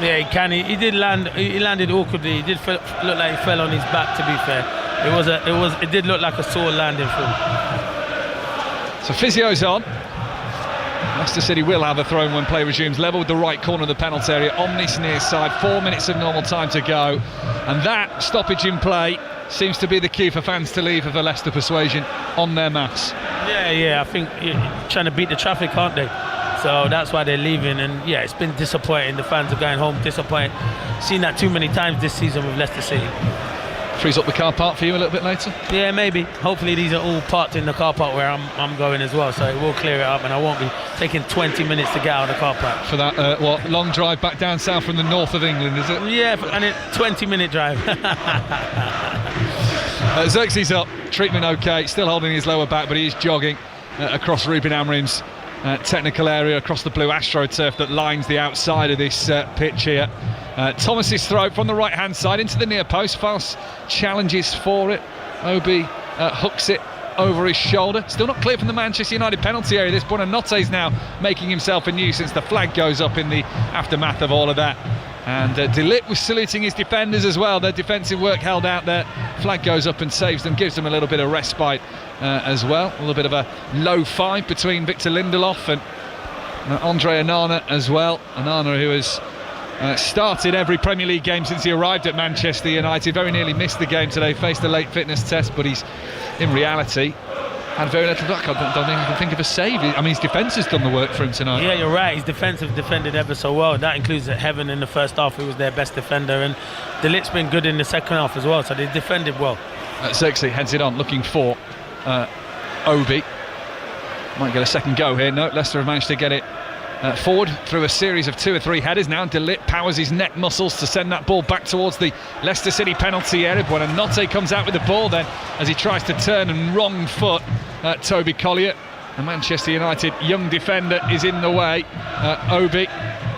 Yeah, he can. He did land. He landed awkwardly. He did look like he fell on his back, to be fair. It did look like a sore landing for him. So physio's on. Leicester City will have a throw in when play resumes. Level with the right corner of the penalty area on this near side. 4 minutes of normal time to go, and that stoppage in play seems to be the cue for fans to leave of a Leicester persuasion on their maths. Yeah, I think trying to beat the traffic, aren't they? So that's why they're leaving, and yeah, it's been disappointing. The fans are going home disappointed. Seen that too many times this season with Leicester City. Frees up the car park for you a little bit later? Yeah, maybe. Hopefully these are all parked in the car park where I'm going as well, so it will clear it up and I won't be taking 20 minutes to get out of the car park. For that, long drive back down south from the north of England, is it? Yeah, and a 20-minute drive. Zirkzee's up, treatment okay, still holding his lower back, but he is jogging across Ruben Amorim's technical area, across the blue AstroTurf that lines the outside of this pitch here. Thomas's throw from the right hand side into the near post. Faust challenges for it. Obi hooks it over his shoulder. Still not clear from the Manchester United penalty area. This Buonanotte's now making himself a nuisance. The flag goes up in the aftermath of all of that. And De Ligt was saluting his defenders as well. Their defensive work held out there. Flag goes up and saves them, gives them a little bit of respite as well. A little bit of a low five between Victor Lindelof and Andre Onana as well. Onana, who has started every Premier League game since he arrived at Manchester United. Very nearly missed the game today, faced a late fitness test, but he's in reality had very little luck. I don't think I can think of a save. I mean, his defence has done the work for him tonight. Yeah, you're right. His defence have defended ever so well. That includes Heaven in the first half, who was their best defender, and De Ligt's been good in the second half as well, so they defended well. Xerxes heads it on, looking for Obi. Might get a second go here. No, Leicester have managed to get it forward through a series of 2 or 3 headers. Now De Ligt powers his neck muscles to send that ball back towards the Leicester City penalty area. Buonanotte comes out with the ball then as he tries to turn and wrong foot Toby Collier. The Manchester United young defender is in the way. Obi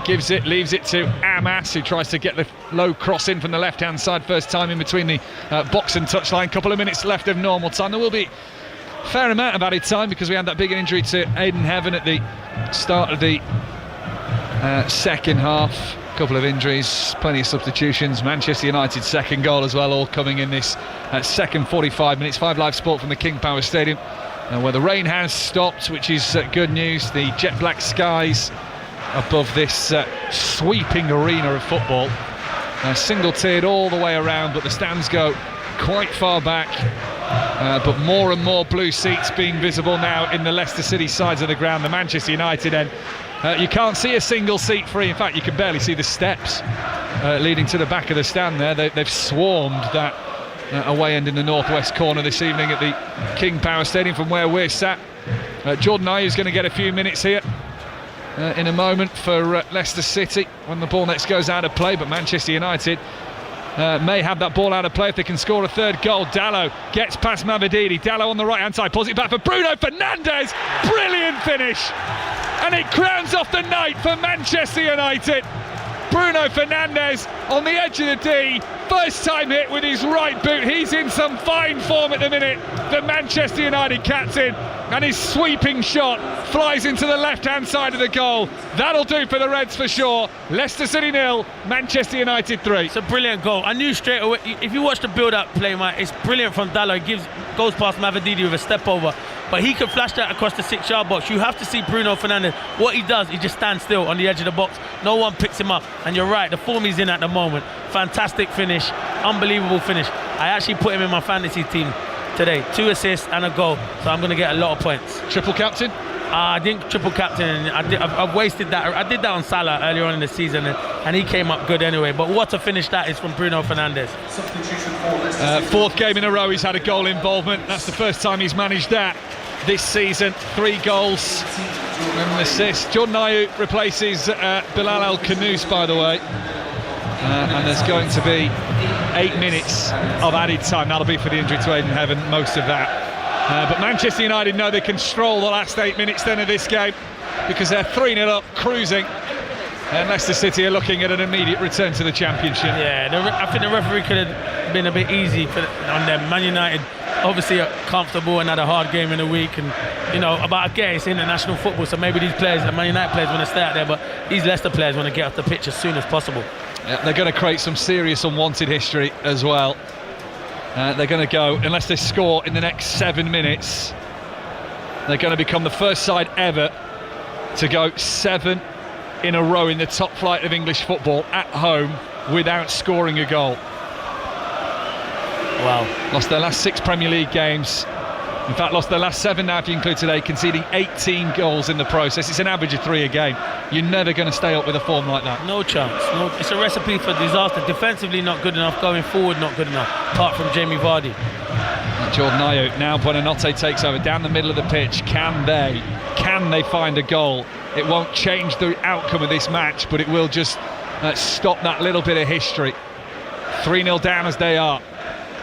gives it, leaves it to Amas, who tries to get the low cross in from the left-hand side. First time in between the box and touchline. Couple of minutes left of normal time. There will be a fair amount of added time because we had that big injury to Aidan Heaven at the start of the second half. Couple of injuries, plenty of substitutions. Manchester United's second goal as well, all coming in this second 45 minutes. 5 Live Sport from the King Power Stadium, where the rain has stopped, which is good news. The jet black skies above this sweeping arena of football, single-tiered all the way around, but the stands go quite far back, but more and more blue seats being visible now in the Leicester City sides of the ground. The Manchester United end, you can't see a single seat free. In fact, you can barely see the steps leading to the back of the stand there. They've swarmed that away end in the northwest corner this evening at the King Power Stadium from where we're sat. Jordan Ayew's going to get a few minutes here in a moment for Leicester City when the ball next goes out of play, but Manchester United may have that ball out of play if they can score a third goal. Dalot gets past Mavididi. Dalot on the right hand side, pulls it back for Bruno Fernandes. Brilliant finish, and it crowns off the night for Manchester United. Bruno Fernandes on the edge of the D, first time hit with his right boot. He's in some fine form at the minute, the Manchester United captain, and his sweeping shot flies into the left-hand side of the goal. That'll do for the Reds for sure. Leicester City 0, Manchester United 3. It's a brilliant goal. I knew straight away, if you watch the build-up play, Mike, it's brilliant from Dalot. He goes past Mavididi with a step over, but he can flash that across the 6-yard box. You have to see Bruno Fernandes. What he does, he just stands still on the edge of the box. No one picks him up, and you're right, the form he's in at the moment. Fantastic finish, unbelievable finish. I actually put him in my fantasy team today. 2 assists and a goal, so I'm going to get a lot of points. Triple captain? I didn't triple captain. I've wasted that. I did that on Salah earlier on in the season, and he came up good anyway. But what a finish that is from Bruno Fernandes. 4th game in a row he's had a goal involvement. That's the first time he's managed that this season. 3 goals and an assist. Jordan Ayew replaces Bilal El-Khanous, by the way. And there's going to be 8 minutes of added time. That'll be for the injury to Aidan Heaven, most of that. But Manchester United know they can stroll the last 8 minutes then of this game because they're 3-0 up, cruising. And Leicester City are looking at an immediate return to the Championship. Yeah, I think the referee could have been a bit easy on them. Man United obviously are comfortable and had a hard game in the week, and but I guess it's international football, so maybe these players, the Man United players, want to stay out there, but these Leicester players want to get off the pitch as soon as possible. Yeah, they're going to create some serious unwanted history as well. They're going to go, unless they score in the next 7 minutes, they're going to become the first side ever to go 7 in a row in the top flight of English football at home without scoring a goal. Wow. Lost their last 6 Premier League games. In fact, lost their last 7 now if you include today, conceding 18 goals in the process. It's an average of 3 a game. You're never going to stay up with a form like that. No chance. No, it's a recipe for disaster. Defensively not good enough, going forward not good enough, apart from Jamie Vardy. Jordan Ayew, now Buonanotte takes over down the middle of the pitch. Can they find a goal? It won't change the outcome of this match, but it will just stop that little bit of history. 3-0 down as they are.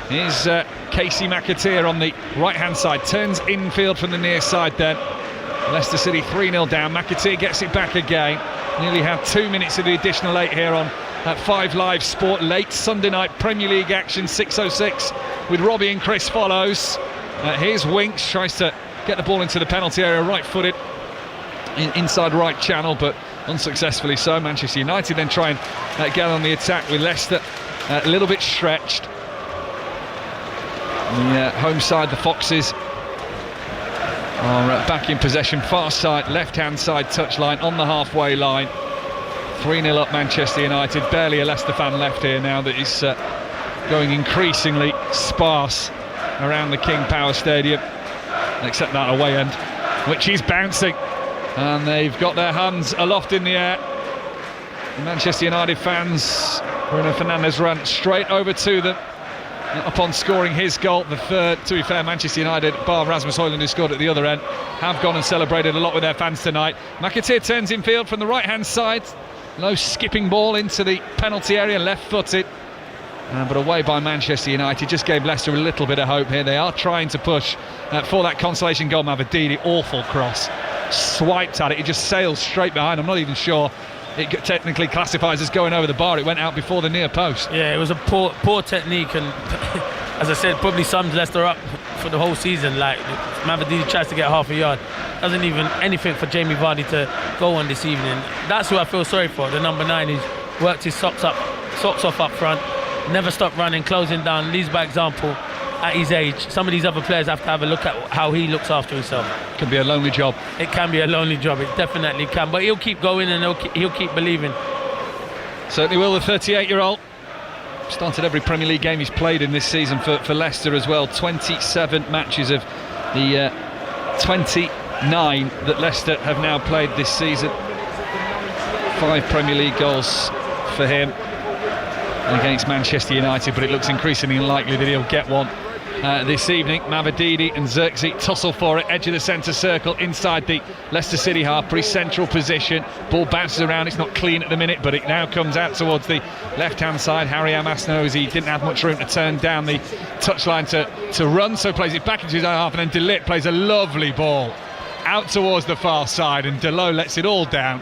Here's Casey McAteer on the right-hand side, turns infield from the near side then. Leicester City 3-0 down. McAteer gets it back again. Nearly had 2 minutes of the additional 8 here on 5 Live Sport. Late Sunday night Premier League action, 6:06 with Robbie and Chris follows. Here's Winks, tries to get the ball into the penalty area, right-footed inside right channel, but unsuccessfully so. Manchester United then try and get on the attack with Leicester a little bit stretched. The home side, the Foxes, are back in possession, far side, left-hand side touchline on the halfway line. 3-0 up Manchester United. Barely a Leicester fan left here now that is going increasingly sparse around the King Power Stadium, except that away end, which is bouncing. And they've got their hands aloft in the air. The Manchester United fans, Bruno Fernandes ran straight over to them. upon scoring his goal, the third. To be fair, Manchester United, bar Rasmus Højlund, who scored at the other end, have gone and celebrated a lot with their fans tonight. McAteer turns in field from the right-hand side. Low skipping ball into the penalty area, left-footed. But away by Manchester United, just gave Leicester a little bit of hope here. They are trying to push for that consolation goal. Mavididi, awful cross, swiped at it, it just sails straight behind. I'm not even sure it technically classifies as going over the bar. It went out before the near post. Yeah, it was a poor technique, and as I said, probably sums Leicester up for the whole season. Like, Mavididi tries to get half a yard, doesn't even anything for Jamie Vardy to go on this evening. That's who I feel sorry for, the number 9 who's worked his socks off up front, never stopped running, closing down, leads by example at his age. Some of these other players have to have a look at how he looks after himself. Can be a lonely job. It can be a lonely job, it definitely can, but he'll keep going and he'll keep believing. Certainly will, the 38-year-old. Started every Premier League game he's played in this season for Leicester as well. 27 matches of the 29 that Leicester have now played this season. 5 Premier League goals for him against Manchester United, but it looks increasingly unlikely that he'll get one this evening. Mavididi and Xerxes tussle for it, edge of the centre circle, inside the Leicester City half, pretty central position. Ball bounces around, it's not clean at the minute, but it now comes out towards the left-hand side. Harry Amas knows he didn't have much room to turn down the touchline to run, so plays it back into his own half, and then De Ligt plays a lovely ball out towards the far side, and Delot lets it all down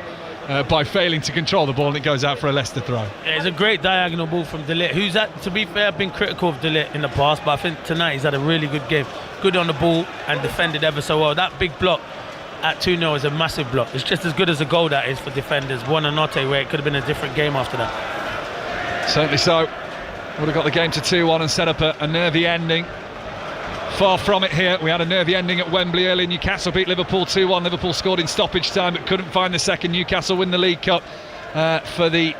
by failing to control the ball, and it goes out for a Leicester throw. Yeah, it's a great diagonal ball from De Ligt, who's to be fair, I've been critical of De Ligt in the past, but I think tonight he's had a really good game. Good on the ball and defended ever so well. That big block at 2-0 is a massive block. It's just as good as a goal that is for defenders. Buonanotte, where it could have been a different game after that. Certainly so. Would have got the game to 2-1 and set up a nervy ending. Far from it here. We had a nervy ending at Wembley early. Newcastle beat Liverpool 2-1. Liverpool scored in stoppage time but couldn't find the second. Newcastle win the League Cup for the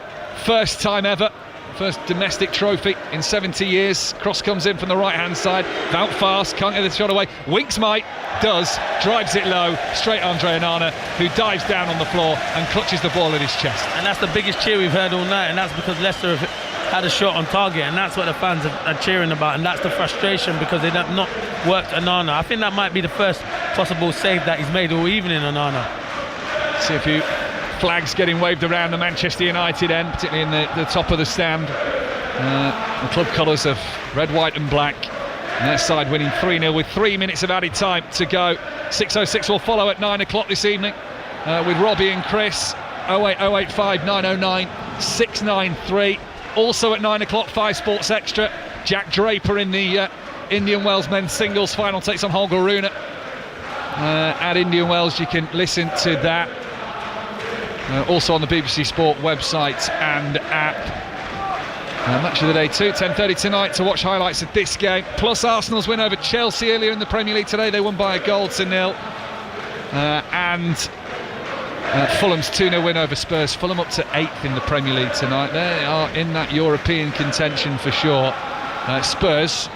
first time ever. First domestic trophy in 70 years. Cross comes in from the right-hand side. Out fast, can't get the shot away. Winks might, does, drives it low. Straight Andre Onana, who dives down on the floor and clutches the ball at his chest. And that's the biggest cheer we've heard all night, and that's because Leicester have had a shot on target, and that's what the fans are cheering about, and that's the frustration because they have not worked Onana. I think that might be the first possible save that he's made all evening, Onana. See a few flags getting waved around the Manchester United end, particularly in the top of the stand. The club colours of red, white and black, and their side winning 3-0 with 3 minutes of added time to go. 6:06 will follow at 9 o'clock this evening with Robbie and Chris. 08085 909 693. Also at 9 o'clock, 5 Sports Extra. Jack Draper in the Indian Wells men's singles final takes on Holger Rune at Indian Wells. You can listen to that also on the BBC Sport website and app. Match of the day too, 10:30 tonight to watch highlights of this game. Plus Arsenal's win over Chelsea earlier in the Premier League today. They won by a goal to 0. And Fulham's 2-0 win over Spurs. Fulham up to 8th in the Premier League tonight. They are in that European contention for sure. Spurs,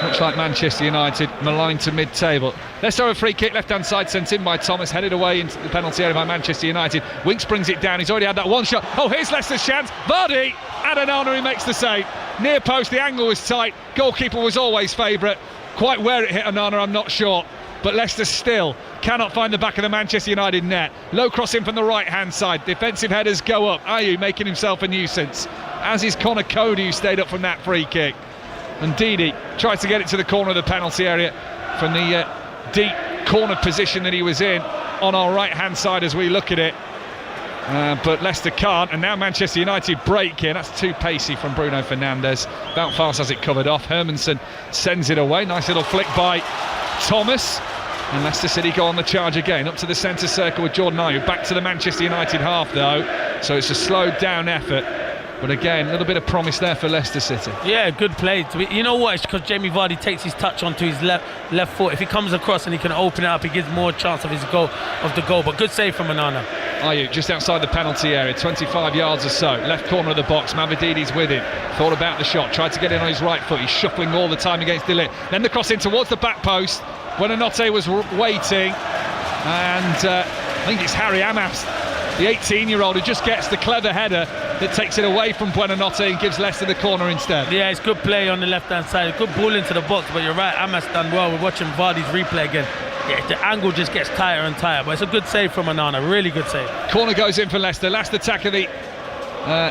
much like Manchester United, maligned to mid-table. Let's have a free kick, left-hand side, sent in by Thomas, headed away into the penalty area by Manchester United. Winks brings it down, he's already had that one shot. Oh, here's Leicester's chance. Vardy, Onana, he makes the save. Near post, the angle was tight. Goalkeeper was always favourite. Quite where it hit Onana, I'm not sure. But Leicester still cannot find the back of the Manchester United net. Low crossing from the right-hand side. Defensive headers go up. Ayew making himself a nuisance, as is Connor Cody, who stayed up from that free kick. And Didi tries to get it to the corner of the penalty area from the deep corner position that he was in on our right-hand side as we look at it. But Leicester can't, and now Manchester United break in. That's too pacey from Bruno Fernandes. About fast has it covered off. Hermansen sends it away. Nice little flick by Thomas. And Leicester City go on the charge again, up to the centre circle with Jordan Ayew. Back to the Manchester United half though, so it's a slowed down effort. But again, a little bit of promise there for Leicester City. Yeah, good play. You know what? It's because Jamie Vardy takes his touch onto his left foot. If he comes across and he can open it up, he gives more chance of the goal. But good save from Onana. Ayew just outside the penalty area, 25 yards or so, left corner of the box. Mavedidi's with him. Thought about the shot, tried to get in on his right foot. He's shuffling all the time against De Ligt. Then the cross in towards the back post. Buonanotte was waiting, and I think it's Harry Amas, the 18-year-old, who just gets the clever header that takes it away from Buonanotte and gives Leicester the corner instead. Yeah, it's good play on the left-hand side. Good ball into the box, but you're right, Amas done well. We're watching Vardy's replay again. Yeah, the angle just gets tighter and tighter, but it's a good save from Onana, really good save. Corner goes in for Leicester. Last attack of the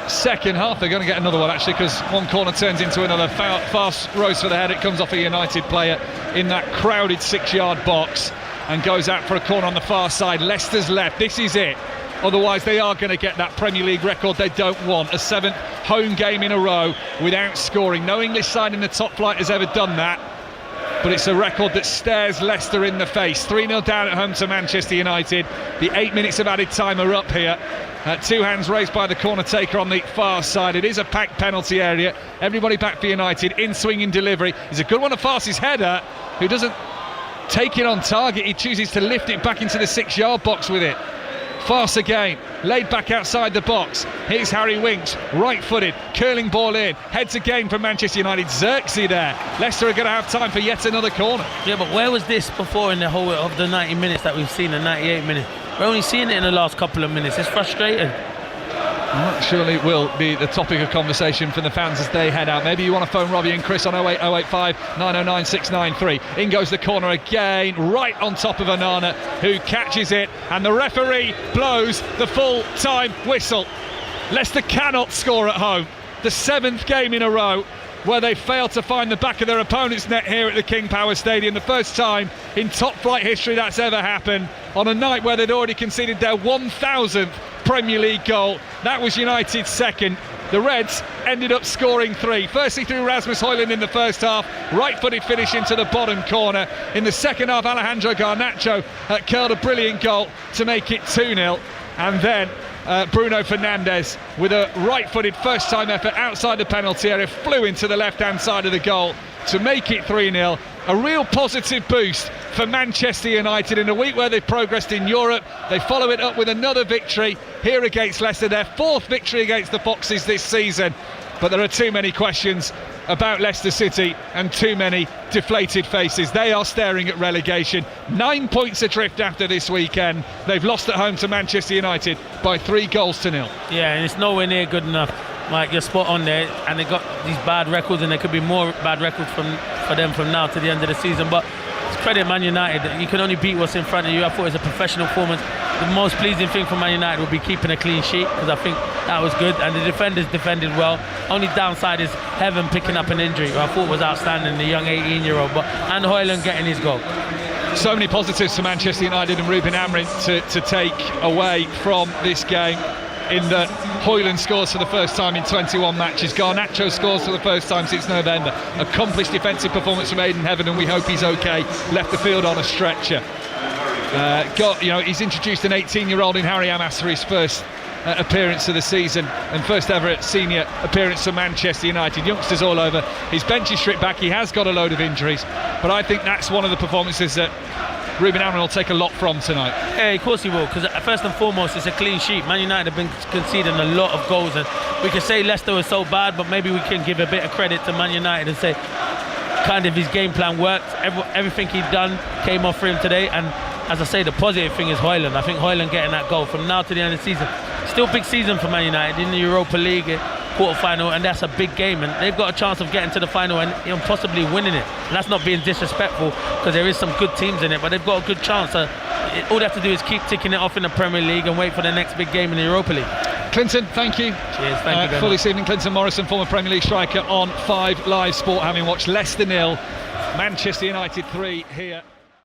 second half. They're going to get another one actually, because one corner turns into another. Fast rose for the head. It comes off a United player in that crowded 6-yard box and goes out for a corner on the far side. Leicester's left. This is it. Otherwise they are going to get that Premier League record they don't want. A 7th home game in a row without scoring. No English side in the top flight has ever done that. But it's a record that stares Leicester in the face. 3-0 down at home to Manchester United. The 8 minutes of added time are up here. 2 hands raised by the corner taker on the far side. It is a packed penalty area. Everybody back for United. In swinging delivery. It's a good one of Farsi's header, who doesn't take it on target. He chooses to lift it back into the 6-yard box with it. Farce again, laid back outside the box. Here's Harry Winks, right-footed, curling ball in. Heads again from Manchester United. Xerxes there. Leicester are going to have time for yet another corner. Yeah, but where was this before in the whole of the 90 minutes that we've seen, the 98 minutes? We're only seeing it in the last couple of minutes. It's frustrating. Well, surely it will be the topic of conversation for the fans as they head out. Maybe you want to phone Robbie and Chris on 08085 909 693. In goes the corner again, right on top of Onana, who catches it, and the referee blows the full-time whistle. Leicester cannot score at home. The 7th game in a row where they failed to find the back of their opponent's net here at the King Power Stadium. The first time in top flight history that's ever happened, on a night where they'd already conceded their 1,000th Premier League goal. That was United's second. The Reds ended up scoring 3. Firstly through Rasmus Højlund in the first half, right-footed finish into the bottom corner. In the second half, Alejandro Garnacho curled a brilliant goal to make it 2-0. And then Bruno Fernandes with a right-footed first-time effort outside the penalty area, flew into the left-hand side of the goal to make it 3-0. A real positive boost for Manchester United in a week where they've progressed in Europe. They follow it up with another victory here against Leicester, their 4th victory against the Foxes this season. But there are too many questions about Leicester City and too many deflated faces. They are staring at relegation. 9 points adrift after this weekend. They've lost at home to Manchester United by 3-0. Yeah, and it's nowhere near good enough. Mike, you're spot on there, and they got these bad records, and there could be more bad records for them from now to the end of the season. But it's credit Man United. You can only beat what's in front of you. I thought it was a professional performance. The most pleasing thing for Man United would be keeping a clean sheet, because I think that was good, and the defenders defended well. Only downside is Heaven picking up an injury, who I thought was outstanding, the young 18-year-old, and Højlund getting his goal. So many positives for Manchester United and Ruben Amorim to take away from this game. In that Højlund scores for the first time in 21 matches. Garnacho scores for the first time since November. Accomplished defensive performance from Aidan Heaven, and we hope he's okay. Left the field on a stretcher. He's introduced an 18-year-old in Harry Amas for his first appearance of the season and first ever senior appearance for Manchester United. Youngsters all over. His bench is stripped back. He has got a load of injuries, but I think that's one of the performances that Ruben Amorim will take a lot from tonight. Yeah, of course he will, because first and foremost it's a clean sheet. Man United have been conceding a lot of goals, and we can say Leicester was so bad, but maybe we can give a bit of credit to Man United and say kind of his game plan worked. Everything he'd done came off for him today, and as I say, the positive thing is Højlund. I think Højlund getting that goal from now to the end of the season. Still big season for Man United in the Europa League quarter-final, and that's a big game, and they've got a chance of getting to the final and possibly winning it. And that's not being disrespectful, because there is some good teams in it, but they've got a good chance. All they have to do is keep ticking it off in the Premier League and wait for the next big game in the Europa League. Clinton, thank you. Cheers, thank you very fully much. this evening, Clinton Morrison, former Premier League striker, on 5 Live Sport, having watched Leicester 0, Manchester United 3 here.